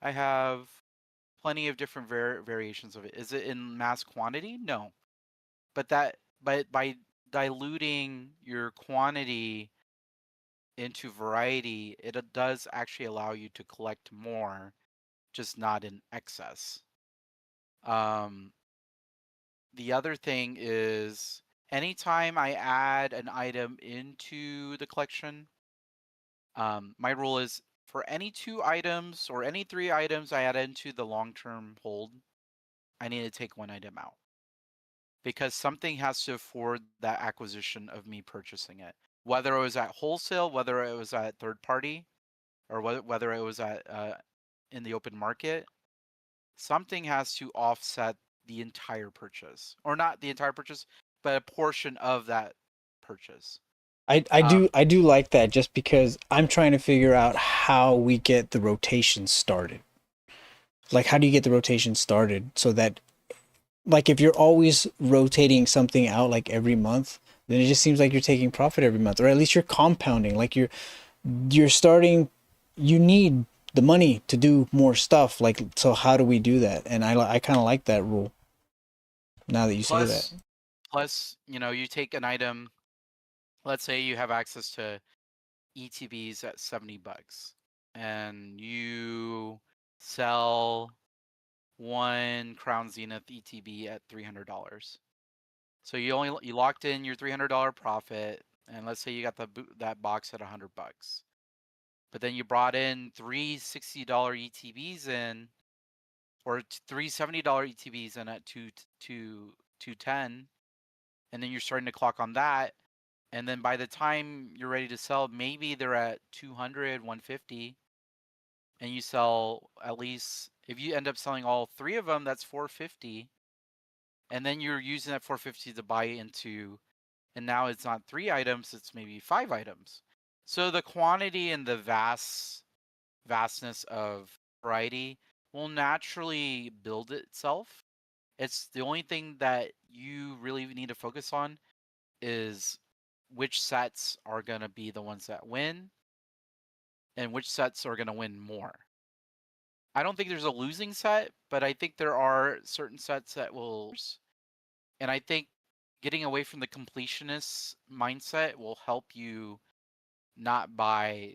I have plenty of different variations of it. Is it in mass quantity? No. But by diluting your quantity into variety, it does actually allow you to collect more, just not in excess. Um, the other thing is, anytime I add an item into the collection, my rule is, for any 2 items or any 3 items I add into the long-term hold, I need to take 1 item out. because something has to afford that acquisition of me purchasing it. Whether it was at wholesale, whether it was at third party, or whether it was at in the open market, something has to offset the entire purchase, or not the entire purchase, but a portion of that purchase. I do like that, just because I'm trying to figure out how we get the rotation started. Like, how do you get the rotation started so that, like, if you're always rotating something out like every month, then it just seems like you're taking profit every month, or at least you're compounding. Like, you're starting, you need the money to do more stuff. Like, so how do we do that? And I kind of like that rule. Now that you say that. Plus, you take an item. Let's say you have access to ETBs at $70, and you sell one Crown Zenith ETB at $300. So you locked in your $300 profit, and let's say you got that box at $100. But then you brought in three $60 ETBs in, or three $70 ETBs in at 210, and then you're starting to clock on that. And then by the time you're ready to sell, maybe they're at 200, 150, and you sell, at least if you end up selling all three of them, that's 450. And then you're using that 450 to buy into, and now it's not 3 items, it's maybe 5 items. So the quantity and the vastness of variety will naturally build itself. It's the only thing that you really need to focus on is which sets are going to be the ones that win and which sets are going to win more. I don't think there's a losing set, but I think there are certain sets that will. And I think getting away from the completionist mindset will help you not buy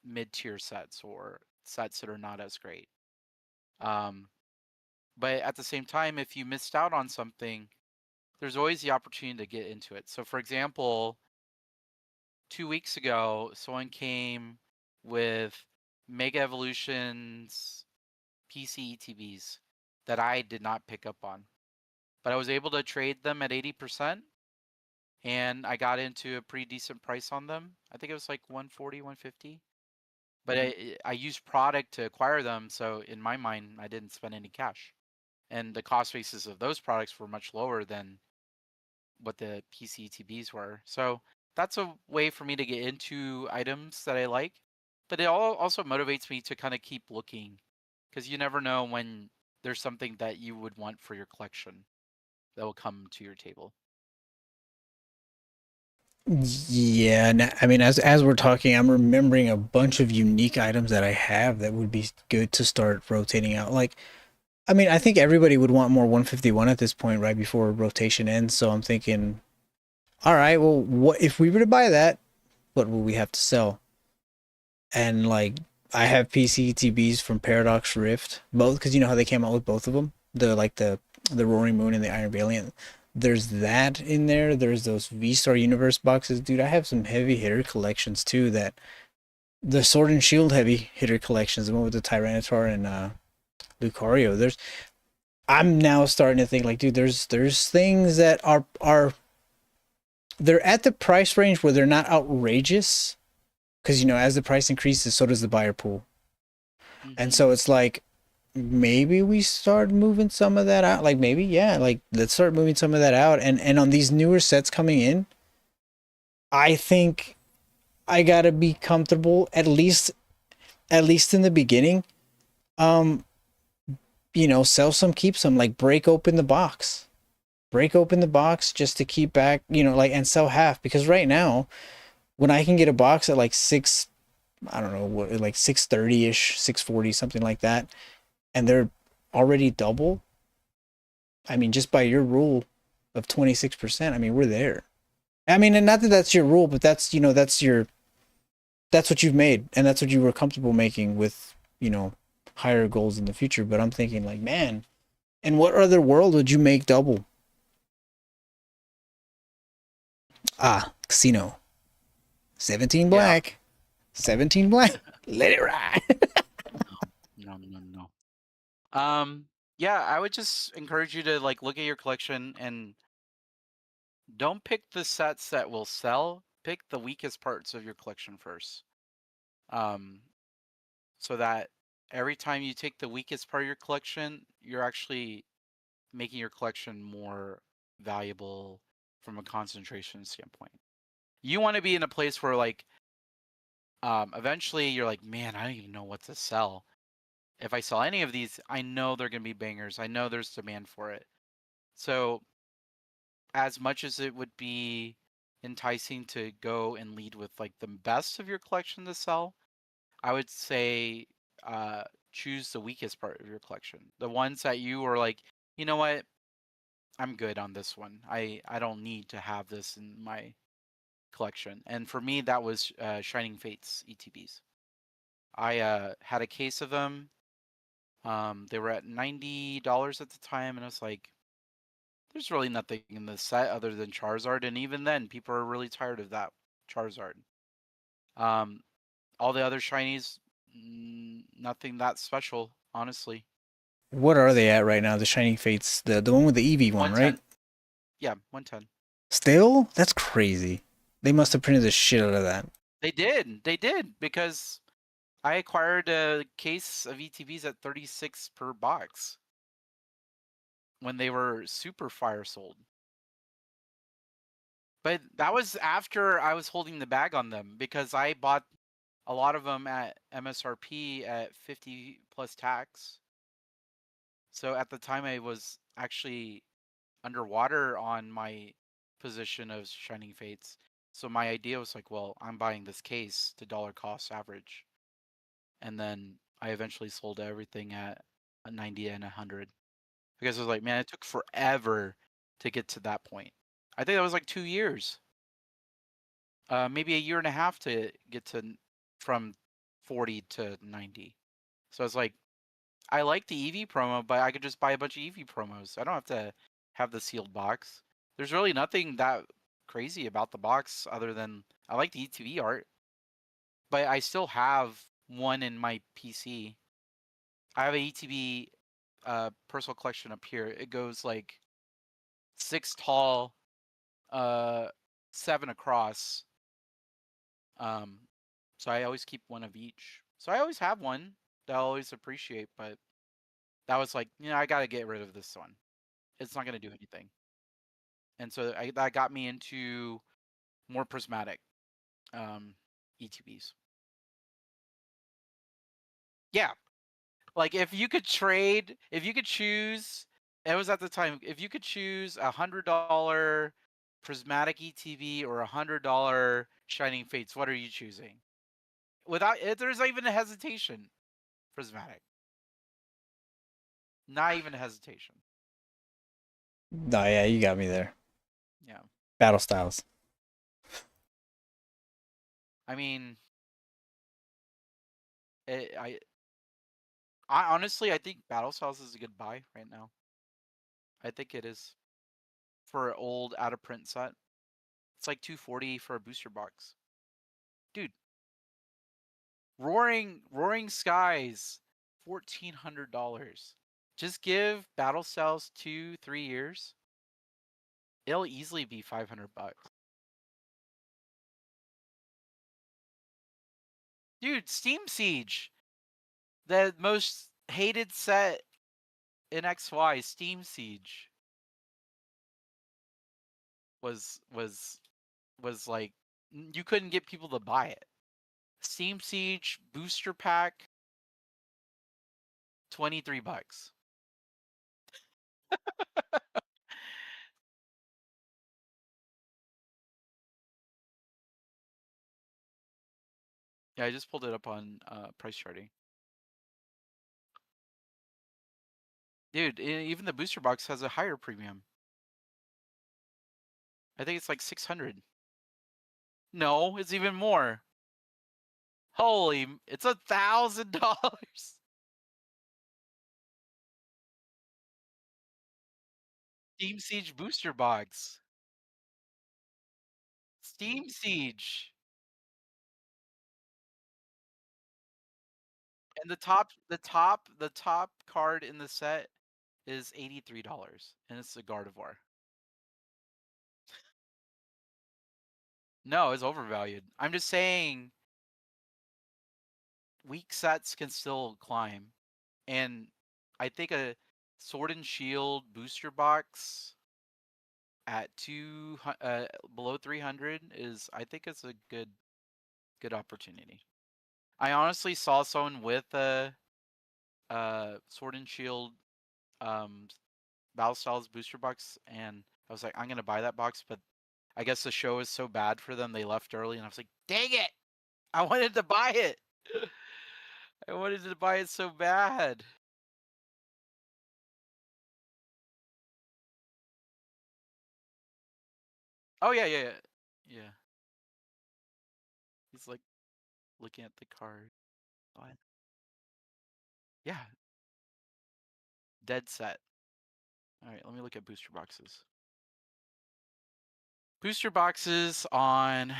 mid-tier sets or sets that are not as great. But at the same time, if you missed out on something, there's always the opportunity to get into it. So for example, 2 weeks ago, someone came with Mega Evolutions PC ETBs that I did not pick up on. But I was able to trade them at 80%, and I got into a pretty decent price on them. I think it was like 140, 150. But I used product to acquire them, so in my mind, I didn't spend any cash. And the cost basis of those products were much lower than what the PCTBs were. So that's a way for me to get into items that I like. But it also motivates me to kind of keep looking, because you never know when there's something that you would want for your collection that will come to your table. Yeah, I mean, as we're talking, I'm remembering a bunch of unique items that I have that would be good to start rotating out. Like, I mean, I think everybody would want more 151 at this point, right before rotation ends. So I'm thinking, all right, well, what if we were to buy that? What will we have to sell? And like, I have PCTBs from Paradox Rift, both, because you know how they came out with both of them, the Roaring Moon and the Iron Valiant. There's that in there. There's those V-Star Universe boxes, dude. I have some heavy hitter collections too. That the Sword and Shield heavy hitter collections, the one with the Tyranitar and Lucario. I'm now starting to think like, dude, there's things that are they're at the price range where they're not outrageous, because you know, as the price increases, so does the buyer pool. And so it's like, maybe we start moving some of that out. Like, maybe, yeah, like, let's start moving some of that out. And on these newer sets coming in, I think I gotta be comfortable, at least in the beginning. You know, sell some, keep some, like, break open the box just to keep back, you know, like, and sell half. Because right now, when I can get a box at like I don't know what, like 630-ish, 640, something like that, and they're already double, I mean, just by your rule of 26%, I mean, we're there. I mean, and not that that's your rule, but that's, you know, that's what you've made, and that's what you were comfortable making with, you know, higher goals in the future. But I'm thinking like, man, in what other world would you make double? Casino. 17 black. Yeah. 17 black. Let it ride. No. Yeah, I would just encourage you to like look at your collection and don't pick the sets that will sell. Pick the weakest parts of your collection first. Um, so that every time you take the weakest part of your collection, you're actually making your collection more valuable from a concentration standpoint. You want to be in a place where like eventually you're like, man, I don't even know what to sell. If I sell any of these, I know they're going to be bangers. I know there's demand for it. So as much as it would be enticing to go and lead with like the best of your collection to sell, I would say uh, choose the weakest part of your collection. The ones that you are like, you know what, I'm good on this one. I don't need to have this in my collection. And for me, that was Shining Fates ETBs. I had a case of them. They were at $90 at the time, and I was like, there's really nothing in this set other than Charizard, and even then, people are really tired of that Charizard. Um, all the other shinies, nothing that special, honestly. What are It's they at right now? The Shining Fates, the one with the Eevee one, right? 110. Yeah, 110. Still? That's crazy. They must have printed the shit out of that. They did, because I acquired a case of ETBs at 36 per box when they were super fire sold. But that was after I was holding the bag on them because I bought a lot of them at MSRP at 50 plus tax. So at the time I was actually underwater on my position of Shining Fates. So my idea was like, well, I'm buying this case to dollar cost average. And then I eventually sold everything at a 90 and 100 because I was like, man, it took forever to get to that point. I think that was like 2 years, maybe a year and a half to get to from 40 to 90. So I was like, I like the EV promo, but I could just buy a bunch of EV promos. I don't have to have the sealed box. There's really nothing that crazy about the box other than I like the ETV art, but I still have one in my PC. I have a ETB personal collection up here. It goes like 6 tall, uh, 7 across. Um, so I always keep one of each. So I always have one that I always appreciate, but that was like, I got to get rid of this one. It's not going to do anything. And so that got me into more prismatic ETBs. Yeah. Like if you could choose, it was at the time, if you could choose $100 prismatic ETB or $100 Shining Fates, what are you choosing? Without there's not even a hesitation. Prismatic. Not even a hesitation. Oh yeah, you got me there. Yeah. Battle styles. I mean, it, I honestly I think Battle Styles is a good buy right now. I think it is for an old out of print set. It's like 240 for a booster box. Dude, Roaring Skies, $1,400. Just give Battle Styles 2-3 years. It'll easily be $500. Dude, Steam Siege, the most hated set in XY, Steam Siege was was like you couldn't get people to buy it. Steam Siege booster pack, $23. Yeah, I just pulled it up on price charting. Dude, even the booster box has a higher premium. I think it's like 600. No, it's even more. Holy, it's $1,000. Steam Siege booster box. Steam Siege. And the top card in the set is $83, and it's a Gardevoir. No, it's overvalued. I'm just saying, weak sets can still climb, and I think a Sword and Shield booster box at below 300 is, I think, it's a good opportunity. I honestly saw someone with a Sword and Shield Battle Styles booster box, and I was like, I'm gonna buy that box, but I guess the show is so bad for them they left early, and I was like, dang it! I wanted to buy it. I wanted to buy it so bad. Oh yeah. Yeah. He's like looking at the card. What? Yeah. Dead set. All right, let me look at booster boxes. Booster boxes on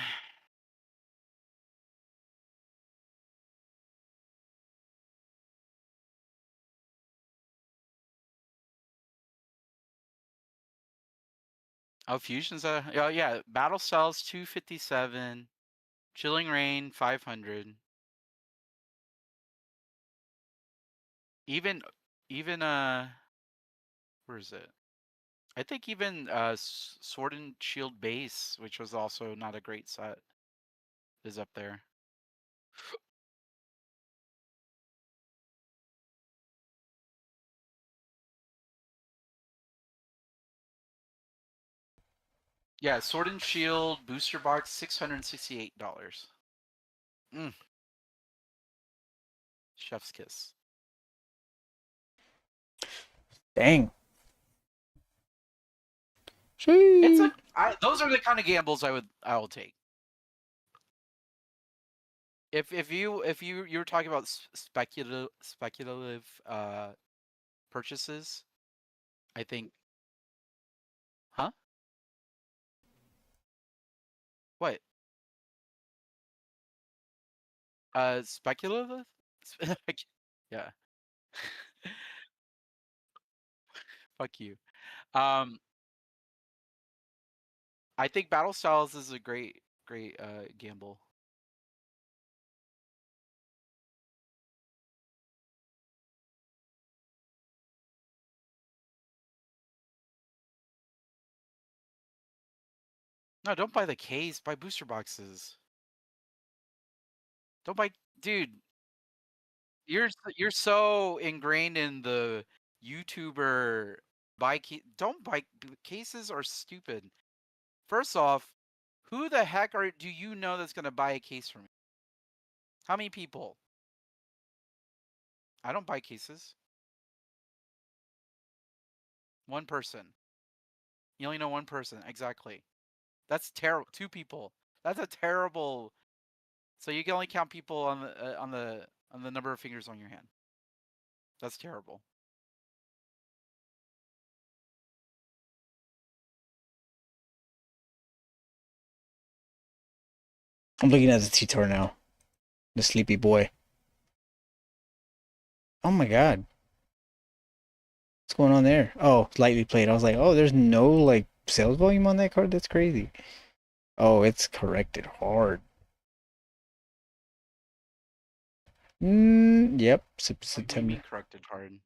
oh, Fusion's oh yeah, Battle Cells 257, Chilling Rain 500. Even where is it? I think even Sword and Shield base, which was also not a great set, is up there. Yeah, Sword and Shield booster box, $668. Chef's kiss. Dang. It's Sheesh. those are the kind of gambles I will take. If you were talking about speculative purchases, I think, huh? What? Speculative? Yeah. Fuck you. Um, I think Battle Styles is a great gamble. No, don't buy the case. Buy booster boxes. Don't buy, dude. You're so ingrained in the YouTuber don't buy cases are stupid. First off, who the heck do you know that's gonna buy a case from me? How many people? I don't buy cases. One person. You only know one person, exactly. That's terrible. Two people. That's a terrible. So you can only count people on the number of fingers on your hand. That's terrible. I'm looking at the T-Tor now. The sleepy boy. Oh my god. What's going on there? Oh, lightly played. I was like, oh, there's no like sales volume on that card? That's crazy. Oh, it's corrected hard. Yep. September. Corrected hard.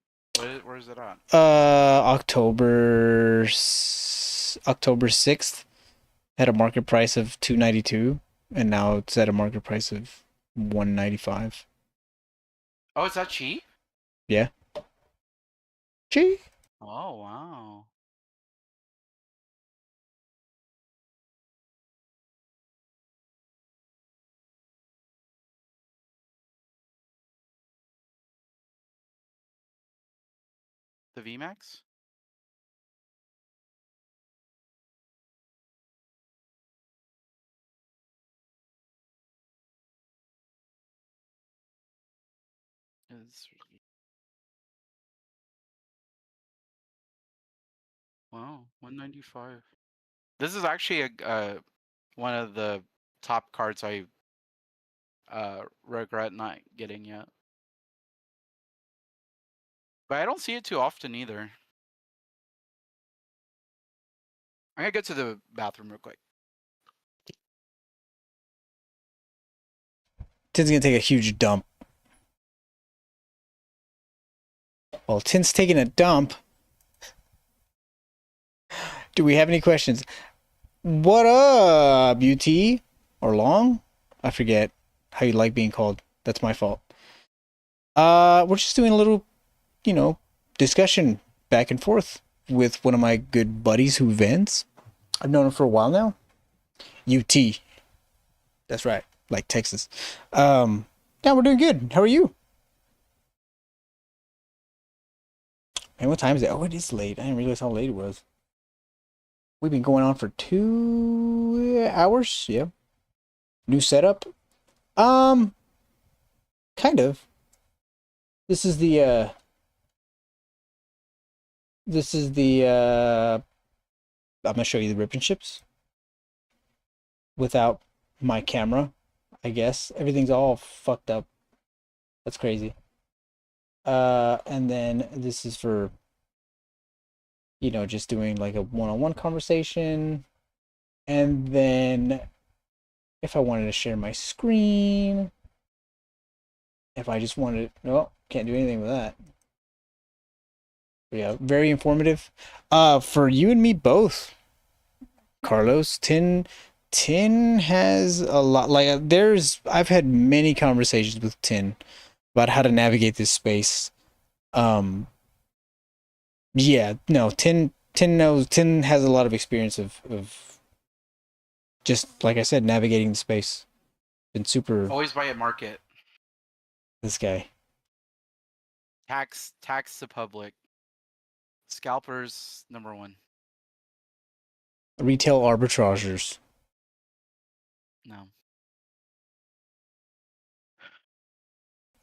Where is it on? October 6th had a market price of 292, and now it's at a market price of 195. Oh, is that cheap? Yeah. Gee. Oh wow. The VMAX? Is wow, 195. This is actually a one of the top cards I regret not getting yet. But I don't see it too often either. I'm gonna go to the bathroom real quick. Tin's gonna take a huge dump. While Tin's taking a dump, do we have any questions? What up, UT? Or Long? I forget how you like being called. That's my fault. We're just doing a little, discussion back and forth with one of my good buddies who vents. I've known him for a while now. UT. That's right. Like Texas. Yeah, we're doing good. How are you? Man, what time is it? Oh, it is late. I didn't realize how late it was. We've been going on for 2 hours. Yeah. New setup. Kind of. This is the I'm gonna show you the rip and chips without my camera, I guess. Everything's all fucked up. That's crazy. And then this is for, just doing like a one-on-one conversation. And then if I wanted to share my screen, if I just wanted, no, can't do anything with that. Yeah, very informative. For you and me both, Carlos. Tin has a lot. Like, I've had many conversations with Tin about how to navigate this space. Yeah, no, Tin has a lot of experience of just, like I said, navigating the space. Been super. Always buy at market. This guy. Tax the public. Scalpers #1. Retail arbitragers. No.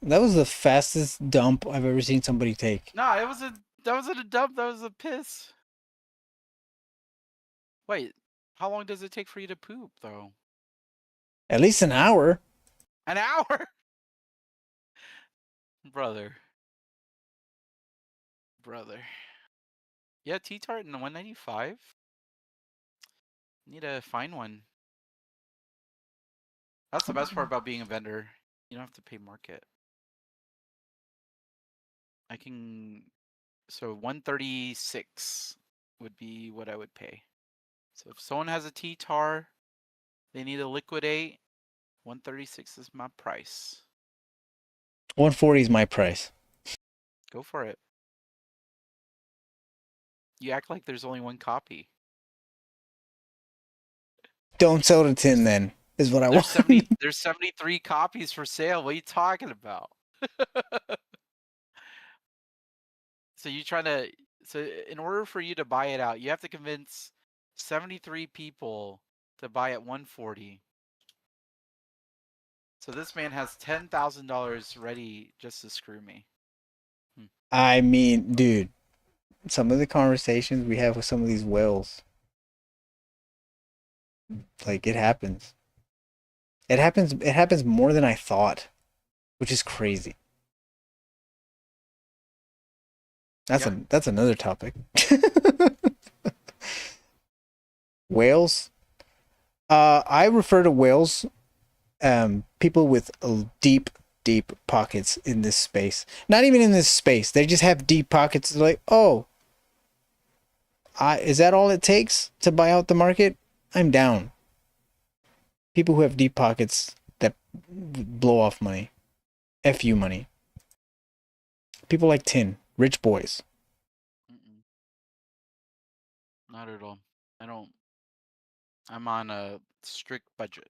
That was the fastest dump I've ever seen somebody take. No, that wasn't a dump, that was a piss. Wait, how long does it take for you to poop though? At least an hour. An hour? Brother. Yeah, T-Tart in the 195? Need to find one. That's the best part about being a vendor. You don't have to pay market. So 136 would be what I would pay. So if someone has a T-Tar, they need to liquidate, 136 is my price. 140 is my price. Go for it. You act like there's only one copy. Don't sell to Tin then, is what I want. There's 73 copies for sale. What are you talking about? So in order for you to buy it out, you have to convince 73 people to buy at 140. So this man has $10,000 ready just to screw me. I mean, dude, some of the conversations we have with some of these whales, like, it happens. It happens more than I thought, which is crazy. That's another topic. Whales. I refer to whales, people with deep pockets in this space. Not even in this space. They just have deep pockets. They're like, oh, is that all it takes to buy out the market? I'm down. People who have deep pockets that blow off money. FU money. People like Tin. Rich boys. Not at all. I'm on a strict budget.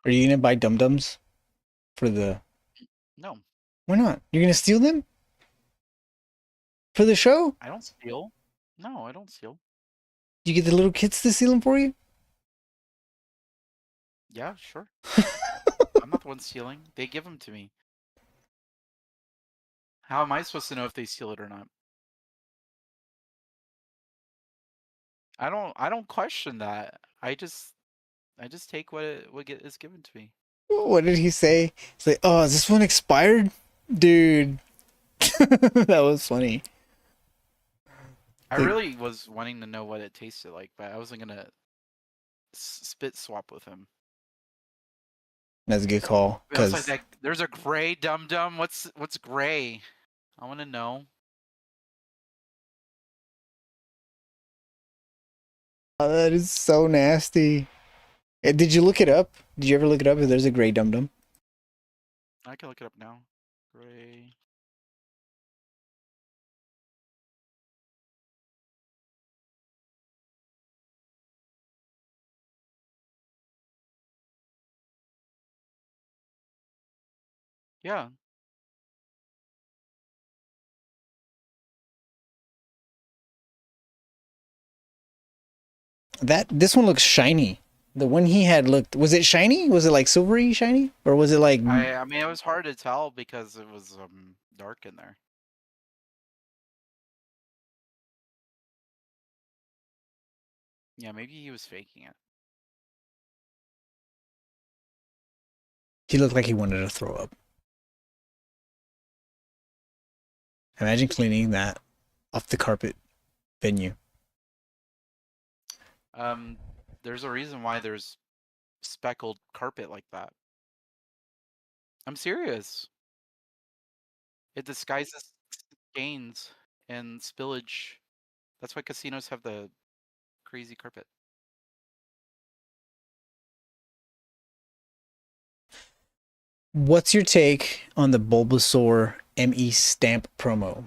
Are you gonna buy dum-dums for the... No. Why not? You're gonna steal them? For the show? I don't steal. No, I don't steal. You get the little kids to steal them for you? Yeah, sure. I'm not the one stealing. They give them to me. How am I supposed to know if they steal it or not? I don't question that. I just take what is given to me. What did he say? He's like, oh, is this one expired? Dude. That was funny. I Like, really was wanting to know what it tasted like, but I wasn't gonna spit swap with him. that's a good call. We also had Cause that. There's a gray dum dum. What's gray? I want to know. oh, that is so nasty. Did you look it up? Did you ever look it up if there's a gray dum dum? I can look it up now. Gray. Yeah. This one looks shiny. The one he had looked, was it shiny? Was it like silvery shiny? Or was it like I mean it was hard to tell because it was dark in there. Yeah, maybe he was faking it. he looked like he wanted to throw up? Imagine cleaning that off the carpet venue. There's a reason why there's speckled carpet like that. I'm serious. It disguises stains and spillage. That's why casinos have the crazy carpet. What's your take on the Bulbasaur ME stamp promo?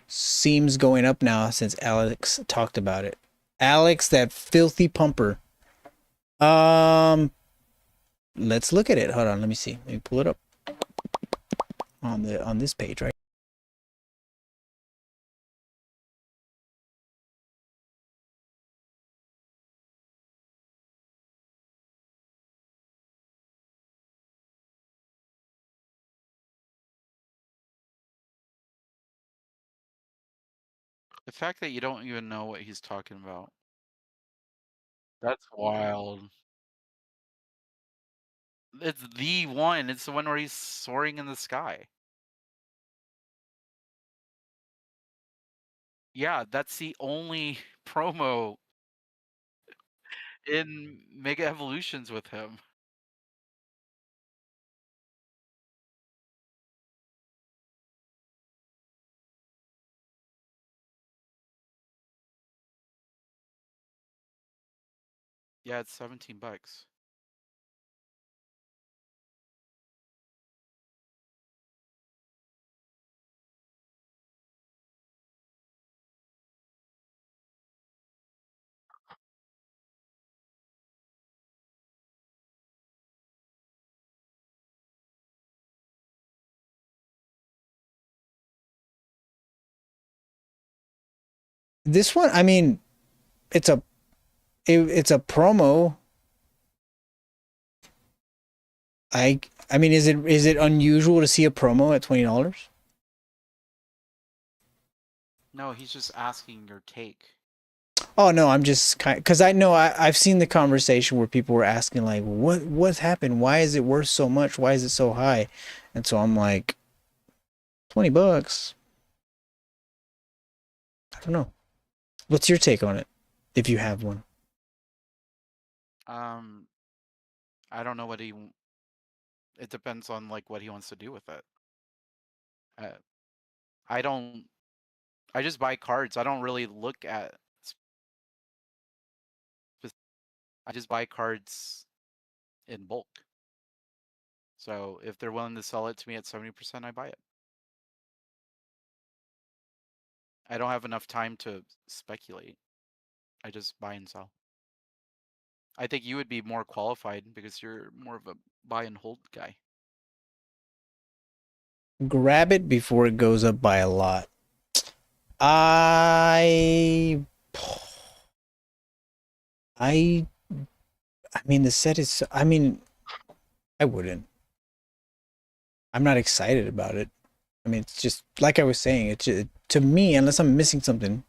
Seems going up now since Alex talked about it. Alex, that filthy pumper. Let's look at it. Hold on, let me see. Let me pull it up on this page, right? The fact that you don't even know what he's talking about. That's wild. It's the one. It's the one where he's soaring in the sky. Yeah, that's the only promo in Mega Evolutions with him. Yeah, it's $17. This one, I mean, it's a it's a promo. I mean, is it unusual to see a promo at $20? No, he's just asking your take. Oh no, I'm just kind because I know I've seen the conversation where people were asking like, what's happened? Why is it worth so much? Why is it so high? And so I'm like, $20. I don't know. What's your take on it, if you have one? Um, I don't know what it depends on like what he wants to do with it. Uh, I don't. I just buy cards. I don't really look at. I just buy cards in bulk. So if they're willing to sell it to me at 70%, I buy it. I don't have enough time to speculate. I just buy and sell. I think you would be more qualified because you're more of a buy and hold guy. Grab it before it goes up by a lot. I I I mean the set is I mean I wouldn't. I'm not excited about it. I mean it's just like I was saying, it's just, to me unless I'm missing something,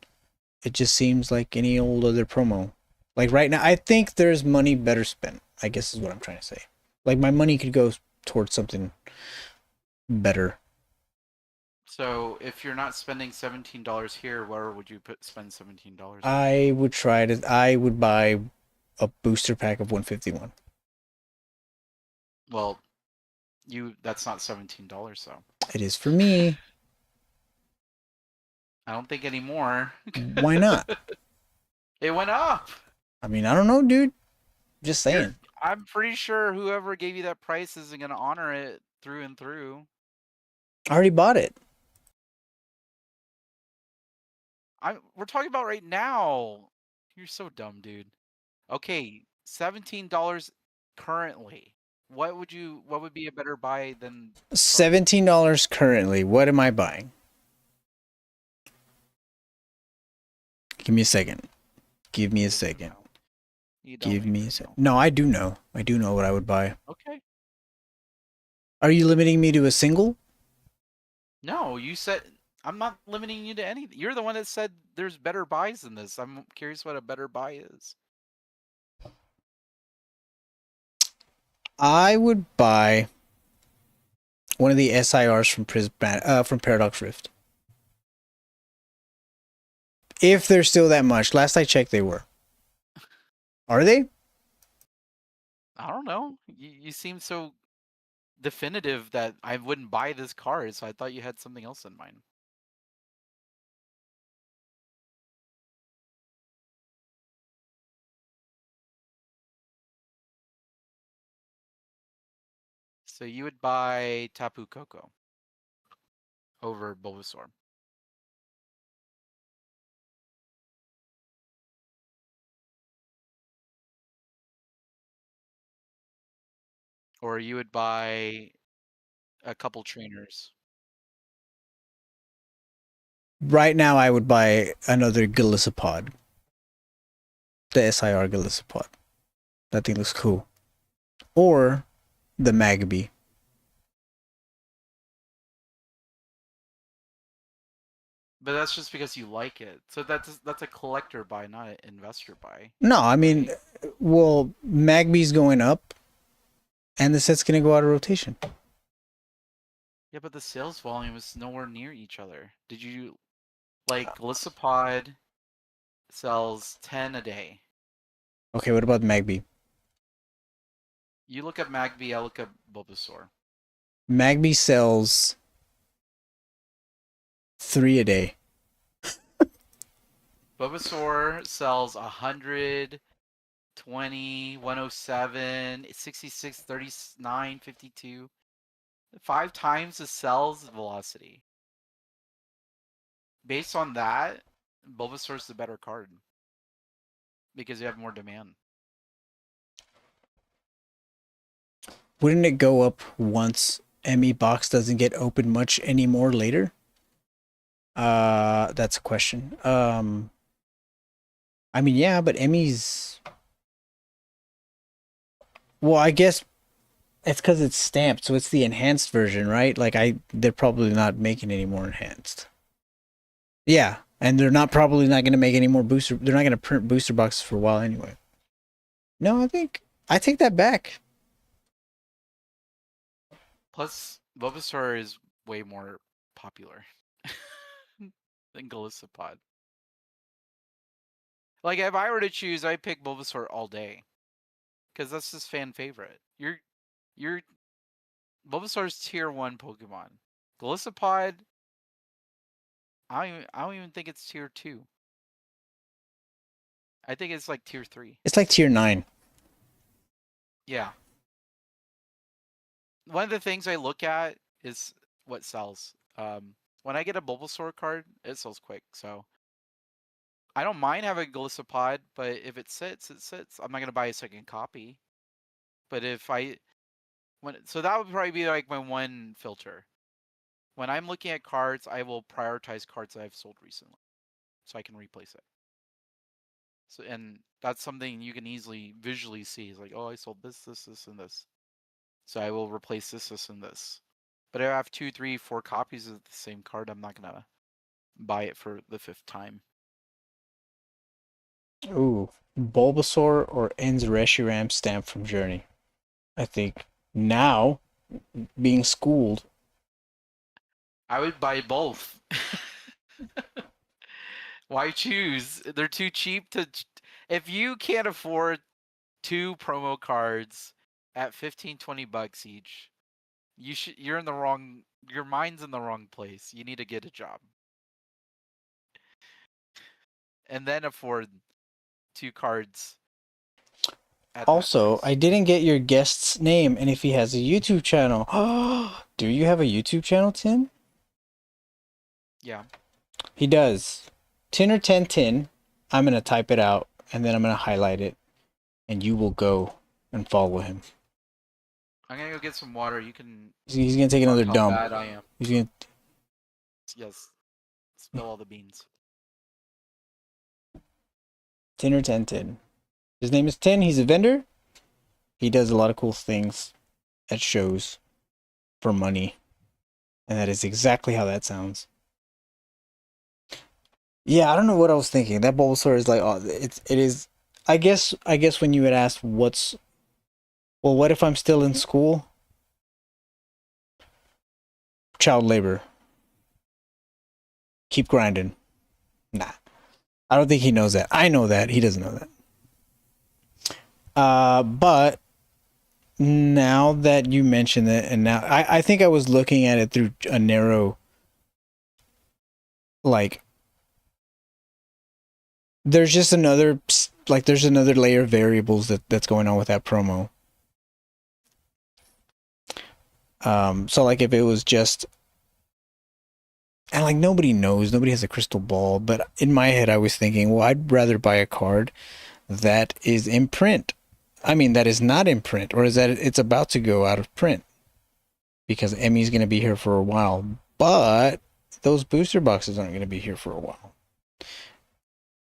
it just seems like any old other promo. Like right now I think there's money better spent. I guess is what I'm trying to say. Like my money could go towards something better. So if you're not spending $17 here, where would you spend $17 on? I would buy a booster pack of 151. Well, that's not $17 though. It is for me. I don't think anymore. Why not? It went up. I mean, I don't know, dude. Just You're, saying. I'm pretty sure whoever gave you that price isn't gonna honor it through and through. I already bought it. We're talking about right now. You're so dumb, dude. Okay, $17 currently. What would be a better buy than card? $17 currently. What am I buying? Give me a second. Give me a second. You don't Give me a even second. know. No, I do know. I do know what I would buy. Okay. Are you limiting me to a single? No, you said I'm not limiting you to anything. You're the one that said there's better buys than this. I'm curious what a better buy is. I would buy one of the SIRs from Paradox Rift. If they're still that much. Last I checked, they were. Are they? I don't know. You seem so definitive that I wouldn't buy this card, so I thought you had something else in mind. So you would buy Tapu Koko over Bulbasaur. Or you would buy a couple trainers. Right now, I would buy another Golisopod. The SIR Golisopod. That thing looks cool. Or the Magby. But that's just because you like it. So that's a collector buy, not an investor buy. No, I mean, Right? well, Magby's going up, and the set's gonna go out of rotation. Yeah, but the sales volume is nowhere near each other. Did you like Glycopod sells 10 a day. Okay, what about Magby? You look at Magby, I look at Bulbasaur. Magby sells 3 a day. Bulbasaur sells 100, 20, 107, 66, 39, 52. 5 times the sales velocity. Based on that, Bulbasaur's the better card. Because you have more demand. Wouldn't it go up once ME box doesn't get opened much anymore later? That's a question. I mean, yeah, but ME's. Well, I guess it's because it's stamped, so it's the enhanced version, right? Like they're probably not making any more enhanced. Yeah, and they're probably not going to make any more booster. They're not going to print booster boxes for a while anyway. No, I take that back. Plus, Bulbasaur is way more popular than Golisopod. Like, if I were to choose, I'd pick Bulbasaur all day. Because that's his fan favorite. You're Bulbasaur's tier 1 Pokemon. Golisopod, I don't even think it's tier 2. I think it's like tier 3. It's like tier 9. Yeah. One of the things I look at is what sells. When I get a Bulbasaur card, it sells quick. So I don't mind having a Golisopod, but if it sits, it sits. I'm not gonna buy a second copy. But so that would probably be like my one filter. When I'm looking at cards, I will prioritize cards that I've sold recently, so I can replace it. So, and that's something you can easily visually see. It's like, oh, I sold this, this, this, and this. So I will replace this, this, and this. But if I have 2, 3, 4 copies of the same card, I'm not gonna buy it for the 5th time. Ooh, Bulbasaur or Ends Reshiram stamp from Journey. I think now, being schooled. I would buy both. Why choose? They're too cheap to. If you can't afford 2 promo cards at 15-20 bucks each, you're in the wrong. Your mind's in the wrong place. You need to get a job and then afford 2 cards at that Also, price. I didn't get your guest's name and if he has a YouTube channel. Do you have a YouTube channel, Tim? Yeah. He does. Tin or 1010. I'm going to type it out and then I'm going to highlight it and you will go and follow him. I'm gonna go get some water. You can He's going to take talk another how dump. bad I am. He's going to Yes. Spill all the beans. Tin or 1010. His name is Tin. He's a vendor. He does a lot of cool things at shows for money. And that is exactly how that sounds. Yeah, I don't know what I was thinking. That Bulbasaur is like, oh, it is. I guess when you had asked what if I'm still in school? Child labor. Keep grinding. Nah. I don't think he knows that. I know that. He doesn't know that. But now that you mention it, and now I think I was looking at it through a narrow, like, there's just another, like, there's another layer of variables that's going on with that promo. So like if it was just, and like nobody knows, nobody has a crystal ball, but in my head I was thinking, well, I'd rather buy a card that is in print. I mean, that is not in print, or is that it's about to go out of print because Emmy's going to be here for a while, but those booster boxes aren't going to be here for a while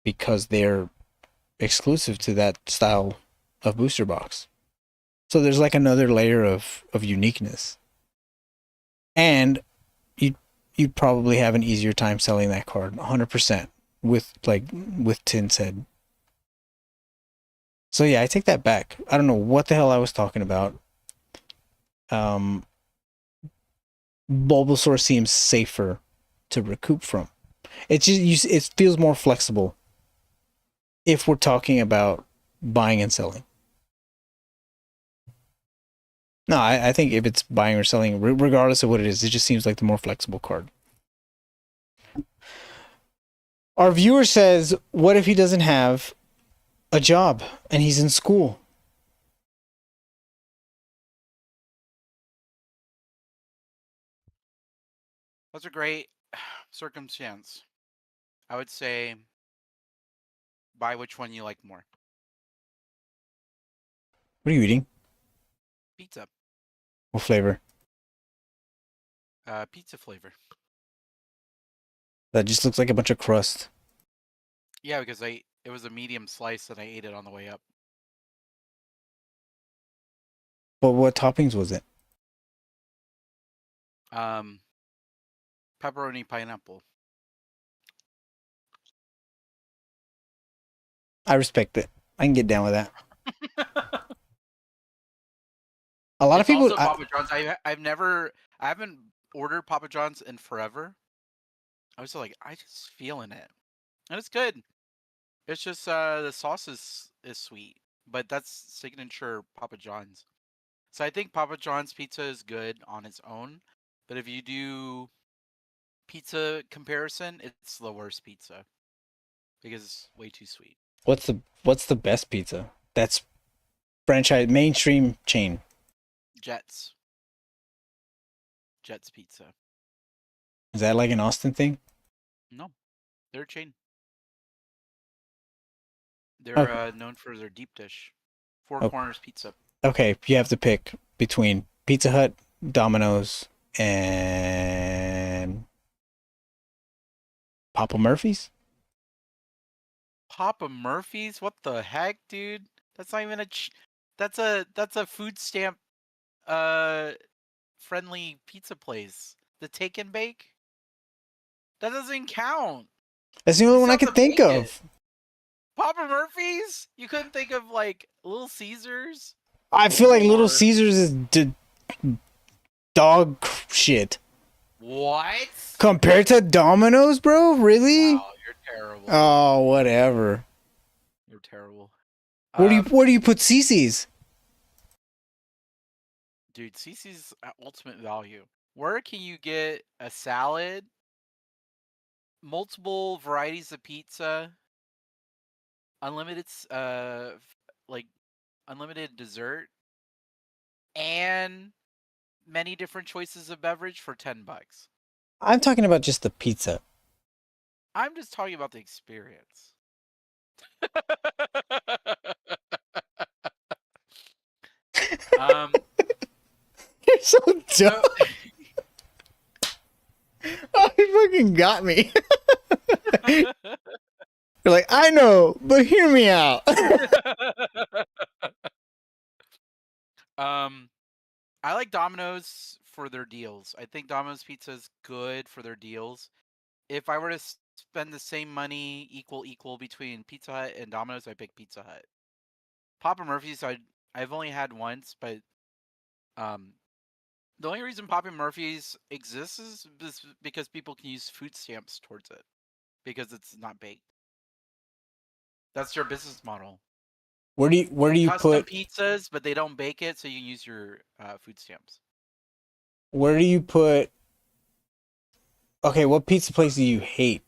because they're exclusive to that style of booster box. So there's like another layer of uniqueness. And you'd probably have an easier time selling that card 100% with Tin said. So yeah, I take that back. I don't know what the hell I was talking about. Bulbasaur seems safer to recoup from. It's just it feels more flexible if we're talking about buying and selling. No, I think if it's buying or selling, regardless of what it is, it just seems like the more flexible card. Our viewer says, what if he doesn't have a job and he's in school? That's a great circumstance. I would say buy which one you like more. What are you eating? Pizza. What flavor? Pizza flavor. That just looks like a bunch of crust. Yeah, because it was a medium slice and I ate it on the way up. But what toppings was it? Pepperoni pineapple. I respect it. I can get down with that. A lot of people. Also Papa John's. I haven't ordered Papa John's in forever. I was like, I just feeling it, and it's good. It's just the sauce is sweet, but that's signature Papa John's. So I think Papa John's pizza is good on its own, but if you do pizza comparison, it's the worst pizza because it's way too sweet. What's the best pizza? That's franchise mainstream chain. Jets Pizza. Is that like an Austin thing? No, they're a chain. They're known for their deep dish, Four Corners pizza. Okay, you have to pick between Pizza Hut, Domino's, and Papa Murphy's. Papa Murphy's? What the heck, dude? That's not even that's a food stamp friendly pizza place. The Take and Bake? That doesn't count. That's the only one I can think of. Papa Murphy's? You couldn't think of like Little Caesars? I feel like Little Caesars is dog shit. What? Compared to Domino's, bro? Really? Wow, you're terrible. Oh, whatever. You're terrible. Where do you put CC's? Dude, CC's ultimate value. Where can you get a salad, multiple varieties of pizza, unlimited like unlimited dessert, and many different choices of beverage for $10? I'm talking about just the pizza. I'm just talking about the experience. um You're so dumb. so Oh, you fucking got me. You're like, I know, but hear me out. um I like Domino's for their deals. I think Domino's pizza is good for their deals. If I were to spend the same money equal between Pizza Hut and Domino's, I pick Pizza Hut. Papa Murphy's I've only had once, but um the only reason Papa Murphy's exists is because people can use food stamps towards it because it's not baked. That's their business model. Where do you Custom put pizzas, but they don't bake it, so you can use your food stamps. where do you put Okay, what pizza place do you hate?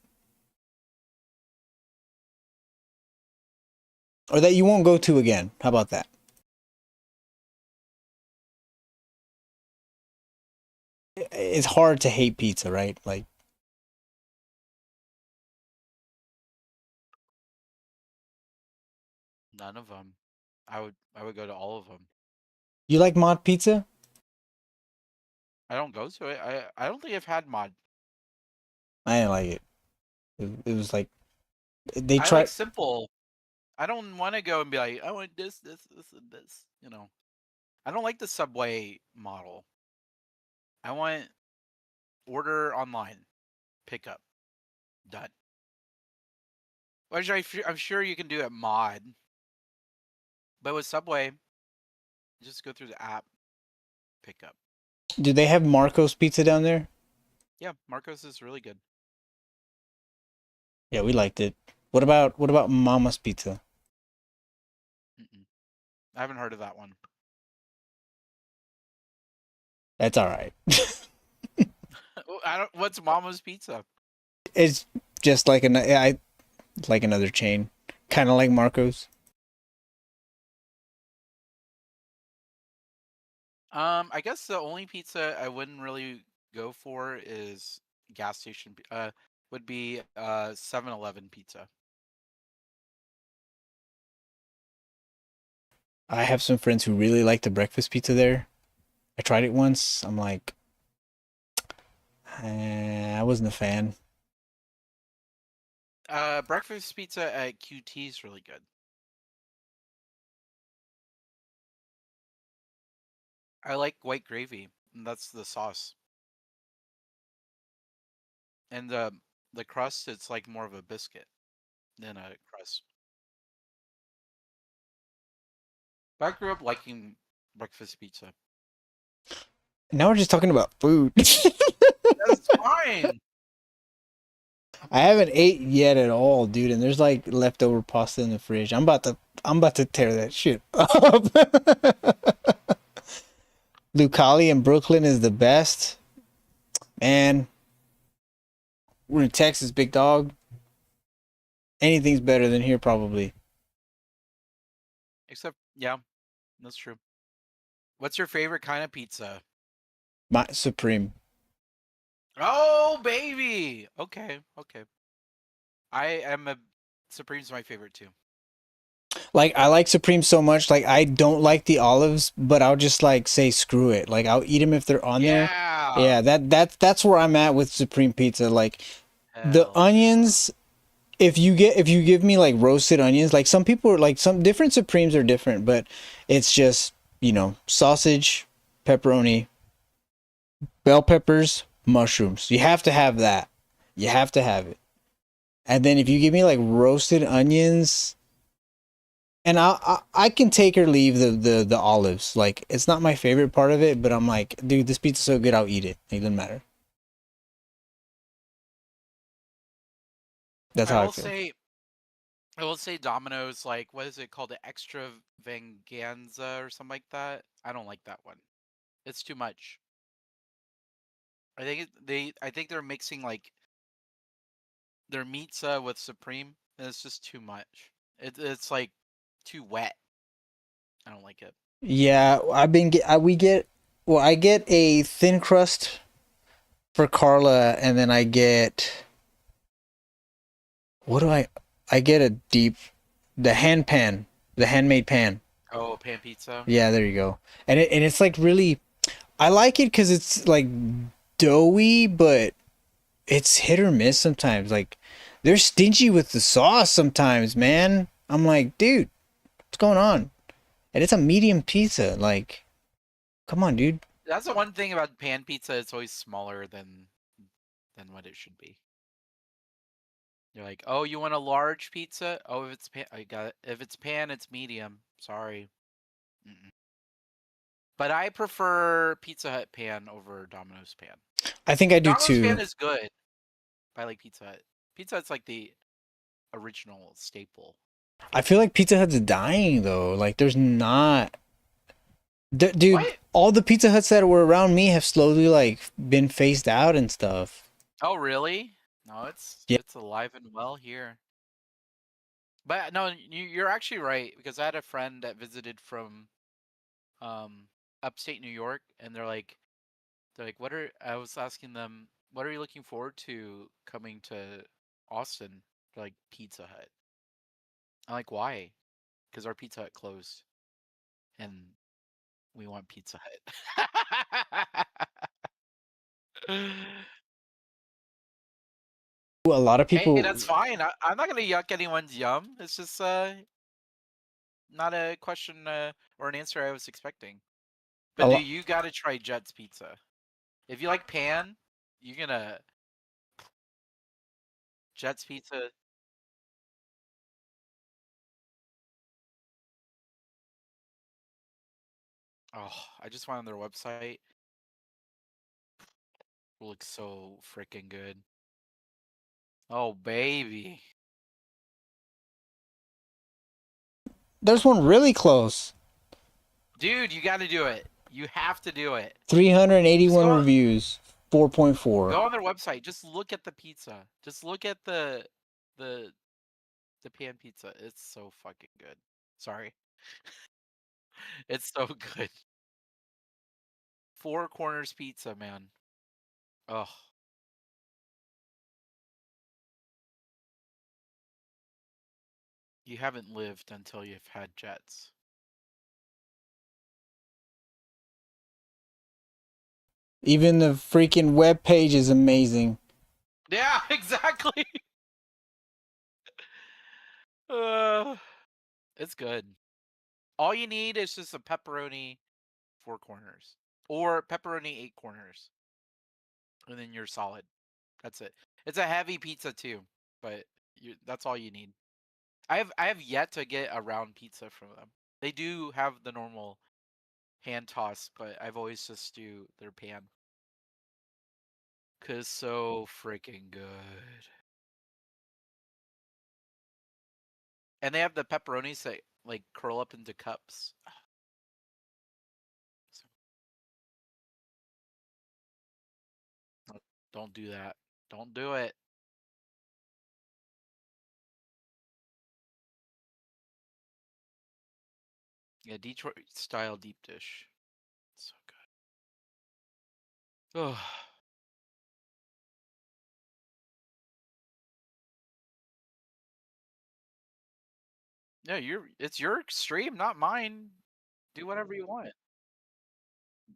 Or that you won't go to again? How about that? It's hard to hate pizza, right? Like, None of them. I would go to all of them. you like mod pizza? I don't go to it. I don't think I've had mod. I didn't like it. It was like they I like tried. simple. I don't want to go and be like, I want this, and this. I don't like the Subway model. I want order online, pick up, done. Which I'm sure you can do at mod, but with Subway, just go through the app, pick up. Do they have Marco's pizza down there? Yeah, Marcos is really good. Yeah, we liked it. What about Mama's Pizza? Mm-mm. I haven't heard of that one. That's all right. I don't. What's Mama's Pizza? It's just like like another chain, kind of like Marco's. I guess the only pizza I wouldn't really go for is gas station. Would be 7-Eleven pizza. I have some friends who really like the breakfast pizza there. I tried it once. I'm like, I wasn't a fan. Breakfast pizza at QT is really good. I like white gravy. And that's the sauce. And the crust, it's like more of a biscuit than a crust. But I grew up liking breakfast pizza. Now we're just talking about food. That's fine. I haven't ate yet at all, dude, and there's like leftover pasta in the fridge. I'm about to tear that shit up. Lucali in Brooklyn is the best. Man, we're in Texas, big dog. Anything's better than here, probably. Except, yeah, that's true. What's your favorite kind of pizza? My Supreme. Oh, baby. Okay. I am a Supreme's my favorite too. Like I like Supreme so much. Like I don't like the olives, but I'll just like say screw it. Like I'll eat them if they're on there. Yeah, that's where I'm at with Supreme pizza. Like the Hell onions, if you give me like roasted onions, like some people are like some different Supremes are different, but it's just, sausage, pepperoni, bell peppers, mushrooms. You have to have that. You have to have it. And then if you give me like roasted onions, and I can take or leave the olives. Like it's not my favorite part of it, but I'm like, dude, this pizza's so good, I'll eat it. It doesn't matter. That's I how I will feel. say, I will say Domino's, like, what is it called? The extravaganza or something like that. I don't like that one. It's too much. I think they're mixing like their pizza with Supreme, and it's just too much. It's like too wet. I don't like it. Yeah, I get a thin crust for Carla, and then I get what do I get a deep the hand pan, the handmade pan. Oh, pan pizza. Yeah, there you go. And it's like really I like it because it's like doughy, but it's hit or miss sometimes. Like they're stingy with the sauce sometimes, man. I'm like, dude, what's going on? And it's a medium pizza. Like, come on, dude. That's the one thing about pan pizza. It's always smaller than what it should be. You're like, oh, you want a large pizza? Oh, if it's pan, I got it. If it's pan, it's medium. Sorry. Mm-mm. But I prefer Pizza Hut pan over Domino's pan. I think I do Domino's pan too. is good. But I like Pizza Hut. Pizza Hut's like the original staple. I feel like Pizza Hut's dying though. Like, there's not, dude. What? All the Pizza Huts that were around me have slowly like been phased out and stuff. Oh, really? No, Yeah. it's alive and well here. But no, you're actually right because I had a friend that visited from upstate New York, and they're like, what are I was asking them, what are you looking forward to coming to Austin? They're like, Pizza Hut. I'm like, why? Because our Pizza Hut closed, and we want Pizza Hut. A lot of Hey, people. that's fine. I'm not gonna yuck anyone's yum. It's just not a question or an answer I was expecting. A But do lot. you gotta try Jet's pizza? If you like pan, you're gonna Jet's pizza. Oh, I just went on their website. It looks so freaking good. Oh, baby. There's one really close. Dude, you gotta do it. You have to do it. Just 381 reviews. 4.4. go on their website. Just look at the pizza. Just look at the the pan pizza. It's so fucking good. Sorry. It's so good. Four Corners pizza, man. Oh, you haven't lived until you've had Jets. Even the freaking web page is amazing. Yeah, exactly. Uh, it's good. All you need is just a pepperoni four corners or pepperoni eight corners, and then you're solid. That's it. It's a heavy pizza too, but that's all you need. I have yet to get a round pizza from them. They do have the normal hand toss, but I've always just do their pan. Cause so freaking good. And they have the pepperonis that like curl up into cups. So, don't do that. Don't do it. Yeah, Detroit style deep dish. So good. Oh, yeah, it's your stream, not mine. Do whatever you want.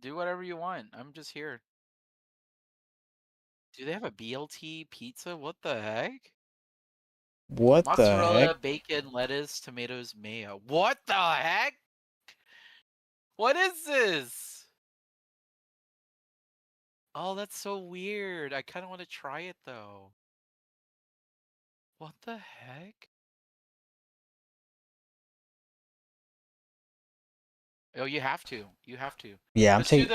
Do whatever you want. I'm just here. Do they have a BLT pizza? What the heck? What the heck? Mozzarella, bacon, lettuce, tomatoes, mayo. What the heck? What is this? Oh, that's so weird. I kind of want to try it though. What the heck? Oh, you have to. You have to. Yeah, I'm taking.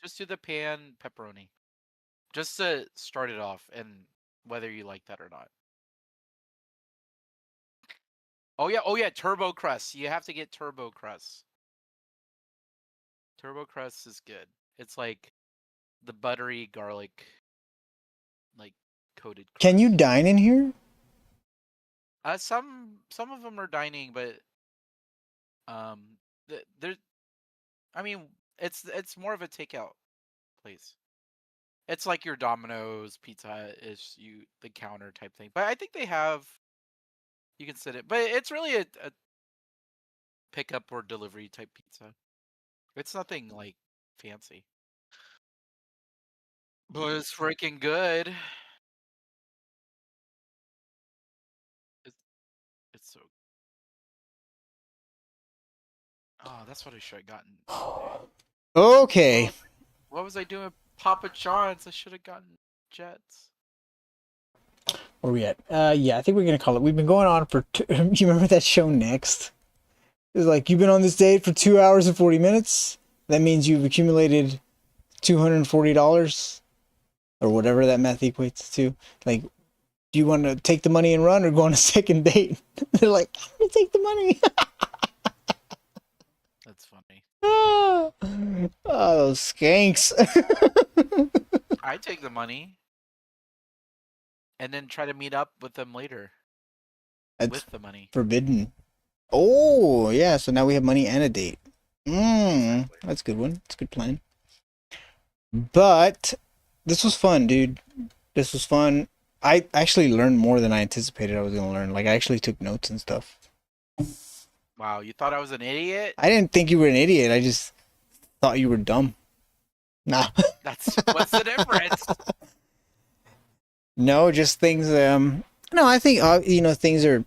Just do the pan pepperoni. Just to start it off and whether you like that or not. Oh yeah, turbo crust. You have to get turbo crust. Turbo crust is good. It's like the buttery garlic, like coated crust. Can you dine in here? Some of them are dining, but there's. I mean, it's more of a takeout place. It's like your Domino's, Pizza Hut is the counter type thing. But I think they have you can sit it, but it's really a pickup or delivery type pizza. It's nothing like fancy, but it's freaking good. It's it's so. Oh, that's what I should have gotten today. Okay. What was I doing? Papa John's. I should have gotten Jets. Where are we at? Yeah, I think we're gonna call it. We've been going on for. You remember that show Next? It was like you've been on this date for 2 hours and 40 minutes. That means you've accumulated $240 or whatever that math equates to. Like, do you want to take the money and run or go on a second date? They're like, I'm gonna take the money. That's funny. Oh, those skanks. I take the money and then try to meet up with them later That's with the money. forbidden. Oh, yeah. So now we have money and a date. Exactly. That's a good one. That's a good plan. But this was fun, dude. This was fun. I actually learned more than I anticipated I was going to learn. Like, I actually took notes and stuff. Wow, you thought I was an idiot? I didn't think you were an idiot. I just thought you were dumb. Nah. What's the difference? No, just things. No, I think things are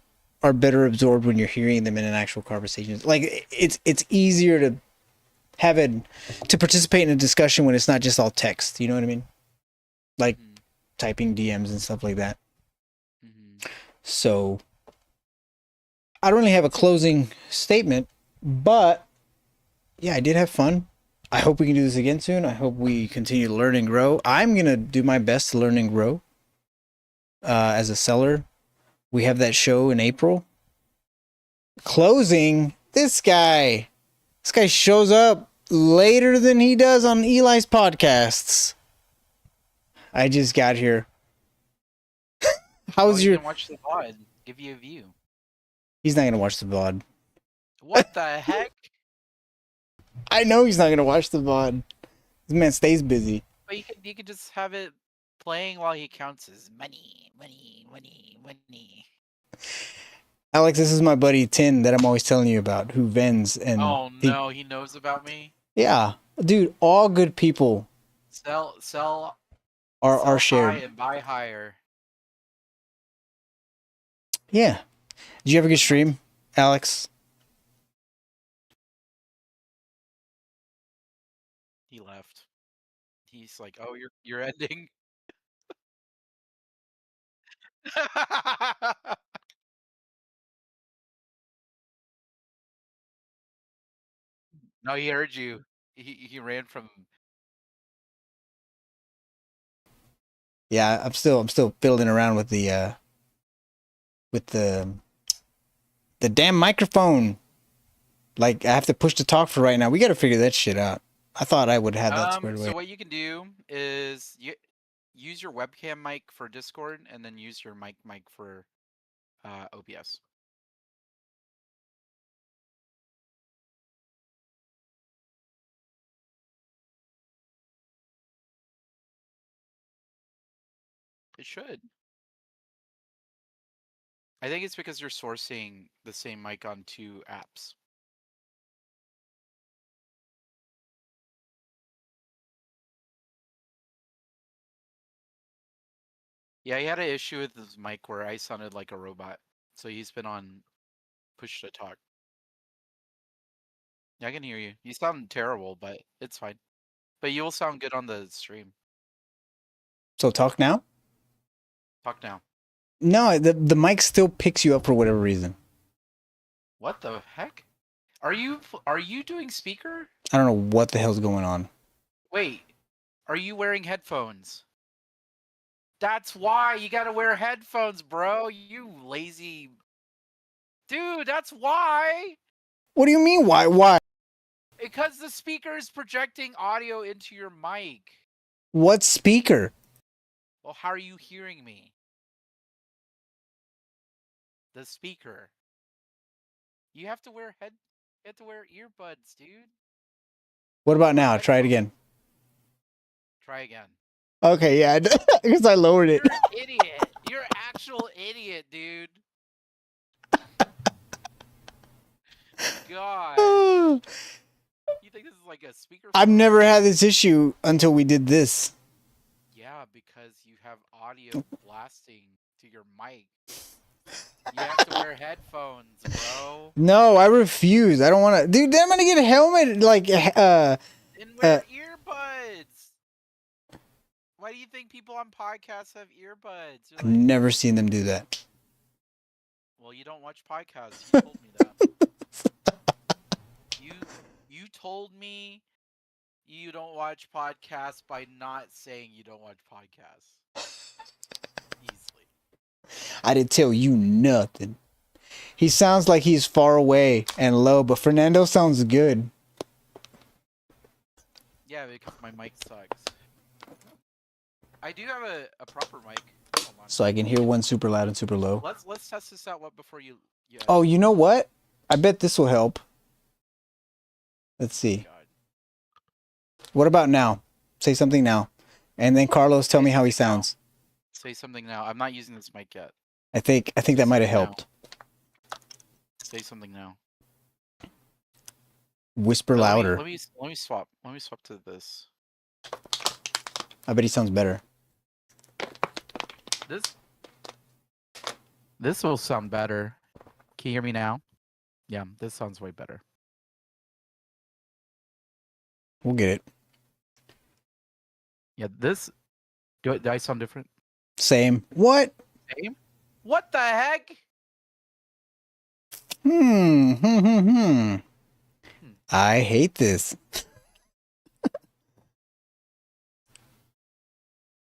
better absorbed when you're hearing them in an actual conversation. Like it's easier to to participate in a discussion when it's not just all text. You know what I mean? Like typing DMs and stuff like that. Mm-hmm. So I don't really have a closing statement, but yeah, I did have fun. I hope we can do this again soon. I hope we continue to learn and grow. I'm gonna do my best to learn and grow. As a seller, we have that show in April. Closing. This guy shows up later than he does on Eli's podcasts. I just got here. How's you your? can watch the VOD. Give you a view. He's not gonna watch the VOD. What the heck? I know he's not gonna watch the VOD. This man stays busy. But you can just have it playing while he counts his money. Alex, this is my buddy Tin that I'm always telling you about, who vends and. Oh no, he knows about me. Yeah, dude. All good people Sell are shared. high and buy higher. Yeah. Did you have a good stream, Alex? He left. He's like, "Oh, you're ending." No, he heard you. He ran from. Yeah, I'm still fiddling around with the damn microphone. Like I have to push to talk for right now. We got to figure that shit out. I thought I would have that squared away. So what you can do is use your webcam mic for Discord, and then use your mic for OBS. It should. I think it's because you're sourcing the same mic on 2 apps. Yeah, he had an issue with his mic where I sounded like a robot. So he's been on push to talk. Yeah, I can hear you. You sound terrible, but it's fine. But you will sound good on the stream. So talk now? Talk now. No, the mic still picks you up for whatever reason. What the heck? Are you doing speaker? I don't know what the hell's going on. Wait. Are you wearing headphones? That's why you gotta wear headphones, bro. You lazy Dude, that's why. What do you mean? Why? Because the speaker is projecting audio into your mic. What speaker? Well, how are you hearing me? The speaker. You have to wear earbuds, dude. What about now? Try it again. Try again. Okay, yeah, because I lowered it. You're an idiot. You're an actual idiot, dude. God. You think this is like a speaker? I've never had this issue until we did this. Yeah, because you have audio blasting to your mic. You have to wear headphones, bro. No, I refuse. I don't want to. Dude, then I'm gonna get a helmet. Like, And wear earbuds. Why do you think people on podcasts have earbuds? I've never seen them do that. Well, you don't watch podcasts. You told me that. You told me you don't watch podcasts by not saying you don't watch podcasts. Easily. I didn't tell you nothing. He sounds like he's far away and low, but Fernando sounds good. Yeah, because my mic sucks. I do have a proper mic. Hold on. So I can hear one super loud and super low. Let's test this out before you. Yeah. Oh, you know what? I bet this will help. Let's see. God. What about now? Say something now. And then Carlos, tell me how he sounds. Say something now. I'm not using this mic yet. I think that might have helped. Say something now. Whisper louder. Let me swap. Let me swap to this. I bet he sounds better. This will sound better. Can you hear me now? Yeah, this sounds way better. We'll get it. Yeah, this. Do I sound different? Same. What? Same? What the heck? I hate this.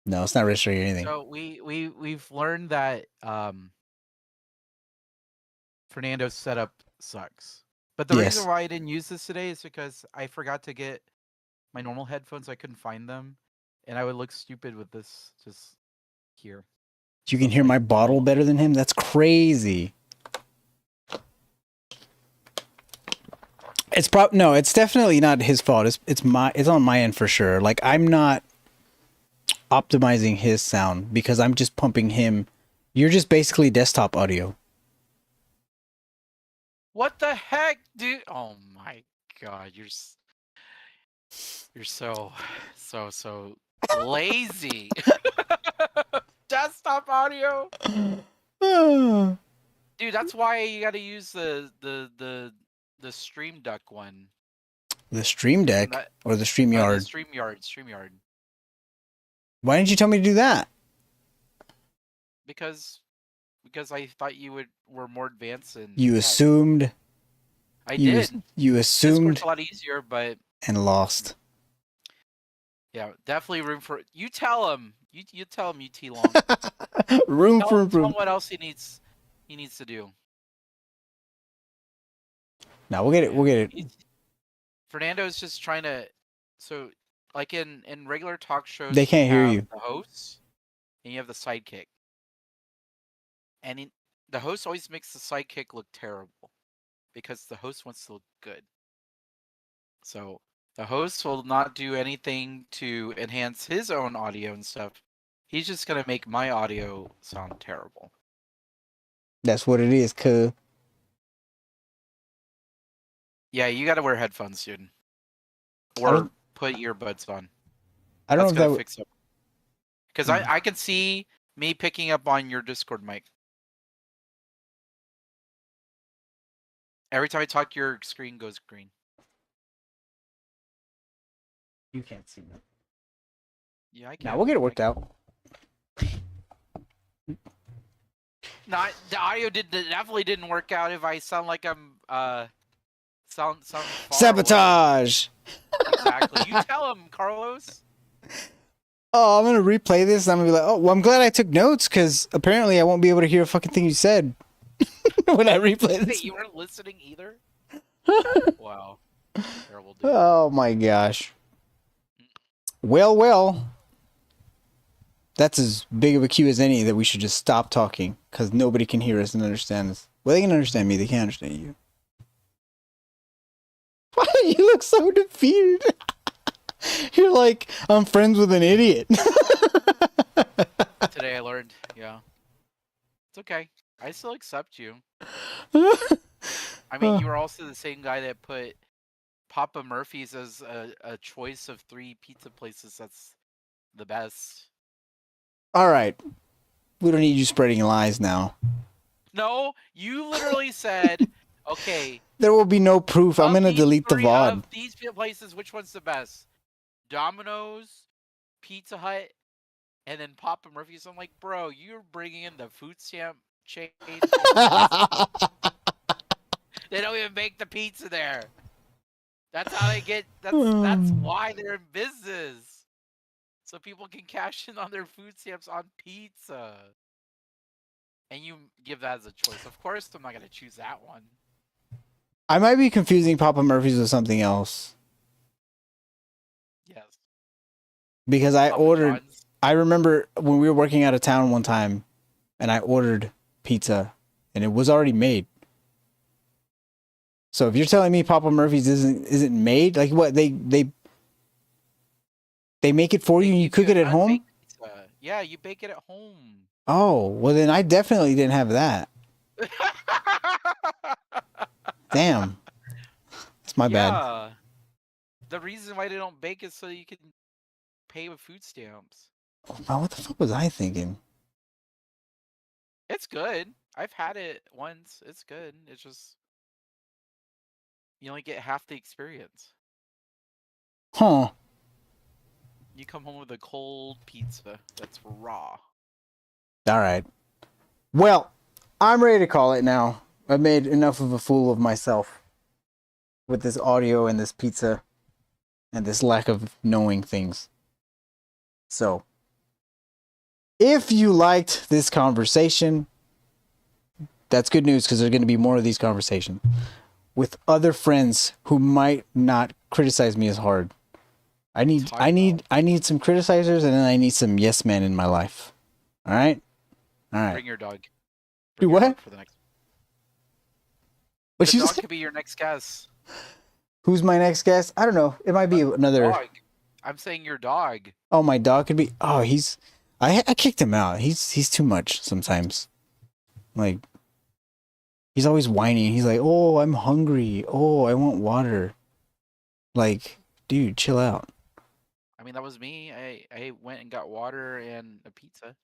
No, it's not registering anything. So we've learned that Fernando's setup sucks. But the reason why I didn't use this today is because I forgot to get my normal headphones. I couldn't find them, and I would look stupid with this just here. You can hear my bottle better than him? That's crazy. It's no, it's definitely not his fault. It's on my end for sure. Like, I'm not optimizing his sound because I'm just pumping him. You're just basically desktop audio. What the heck, dude? Oh my god, you're so lazy. Desktop audio. Dude, that's why you got to use the Stream Deck one. The Stream Deck or the StreamYard? StreamYard. Why didn't you tell me to do that? Because I thought you were more advanced in. You assumed. I did. You assumed. Discord's a lot easier, but. And lost. Yeah, definitely room for. You tell him. You tell him. You T long. room tell for him improvement. What else he needs to do. No, we'll get it. We'll get it. Fernando's just trying to. So, like in regular talk shows, they can't hear you. The hosts, and you have the sidekick. And the host always makes the sidekick look terrible because the host wants to look good. So the host will not do anything to enhance his own audio and stuff. He's just going to make my audio sound terrible. That's what it is, cuz. Yeah, you got to wear headphones, dude. Or put earbuds on. I don't know if that would fix it. Because I can see me picking up on your Discord mic. Every time I talk, your screen goes green. You can't see that. Yeah, I can. Now we'll get it worked out. No, the audio definitely didn't work out if I sound like I'm sound sabotage. Exactly. You tell him, Carlos. Oh, I'm gonna replay this. And I'm gonna be like, oh, well, I'm glad I took notes because apparently I won't be able to hear a fucking thing you said. when I replay Wait, this. you weren't listening either? Wow. Terrible dude. Oh my gosh. Well. That's as big of a cue as any that we should just stop talking because nobody can hear us and understand us. Well, they can understand me. They can't understand you. Why you look so defeated? You're like, I'm friends with an idiot. Today I learned, yeah. It's okay. I still accept you. I mean, you were also the same guy that put Papa Murphy's as a choice of 3 pizza places that's the best. All right. We don't need you spreading lies now. No, you literally said, okay, There will be no proof. I'm of going to these delete the 3 VOD. of these places, which one's the best? Domino's, Pizza Hut, and then Papa Murphy's. I'm like, bro, you're bringing in the food stamp chain. They don't even make the pizza there. That's how they get. That's why they're in business, so people can cash in on their food stamps on pizza. And you give that as a choice. Of course, I'm not gonna choose that one. I might be confusing Papa Murphy's with something else. Yes. Because I Papa ordered... John's. I remember when we were working out of town one time, and I ordered pizza, and it was already made. So if you're telling me Papa Murphy's isn't made, like what they make it for you and you cook it at home? Pizza. Yeah, you bake it at home. Oh, well then I definitely didn't have that. Damn, it's my bad. Yeah. The reason why they don't bake is so you can pay with food stamps. Oh, what the fuck was I thinking? It's good. I've had it once. It's good. It's just you only get half the experience. Huh? You come home with a cold pizza that's raw. All right. Well, I'm ready to call it now. I've made enough of a fool of myself with this audio and this pizza and this lack of knowing things. So, if you liked this conversation, that's good news because there's going to be more of these conversations with other friends who might not criticize me as hard. I need some criticizers and then I need some yes men in my life. All right? All right. Bring your dog. Do Bring your what? dog for the next. What The you dog say? could be your next guest. Who's my next guest? I don't know. It might be another. Dog. I'm saying your dog. Oh, my dog could be. Oh, he's. I kicked him out. He's too much sometimes. Like, he's always whining. He's like, "Oh, I'm hungry. Oh, I want water." Like, dude, chill out. I mean, that was me. I went and got water and a pizza.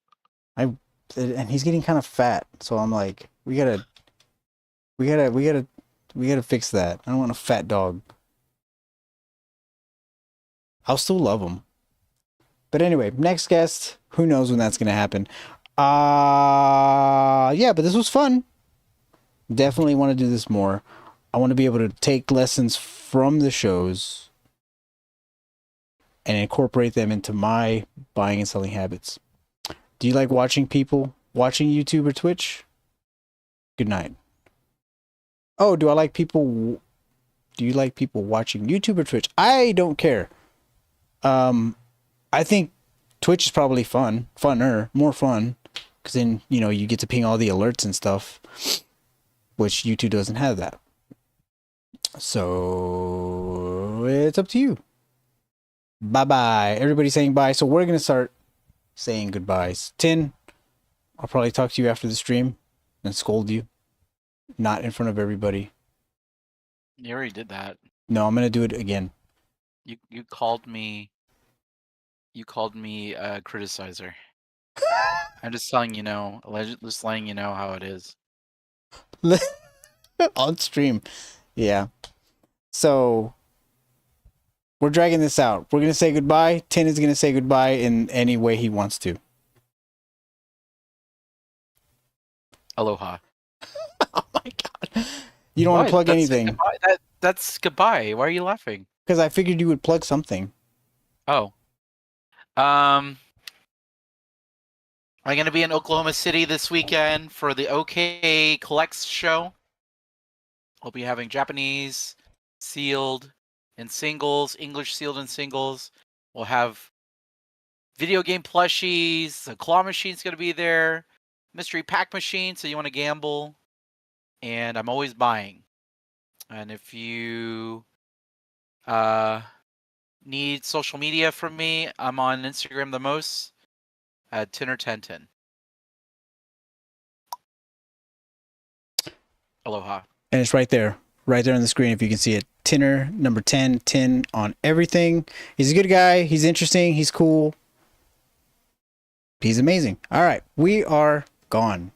And he's getting kind of fat, so I'm like, we gotta fix that. I don't want a fat dog. I'll still love him. But anyway, next guest. Who knows when that's gonna happen? Yeah, but this was fun. Definitely want to do this more. I want to be able to take lessons from the shows and incorporate them into my buying and selling habits. Do you like watching people watching YouTube or Twitch? Good night. Oh, do you like people watching YouTube or Twitch? I don't care. I think Twitch is probably more fun, because then, you get to ping all the alerts and stuff, which YouTube doesn't have that. So it's up to you. Bye-bye. Everybody's saying bye, so we're going to start saying goodbyes. Tin, I'll probably talk to you after the stream and scold you. Not in front of everybody. You already did that. No, I'm going to do it again. You called me. You called me a criticizer. I'm just telling you know. Just letting you know how it is. On stream. Yeah. So we're dragging this out. We're going to say goodbye. Tin is going to say goodbye in any way he wants to. Aloha. Oh my god. You don't want to plug anything. That's goodbye. Why are you laughing? Because I figured you would plug something. Oh. I'm going to be in Oklahoma City this weekend for the OK Collects show. We'll be having Japanese sealed and singles, English sealed and singles. We'll have video game plushies. The claw machine's going to be there. Mystery pack machine, so you want to gamble. And I'm always buying. And if you need social media from me, I'm on Instagram the most at Tinner1010. Aloha. And it's right there on the screen if you can see it. Tinner number 10, 10 on everything. He's a good guy. He's interesting. He's cool. He's amazing. All right, we are gone.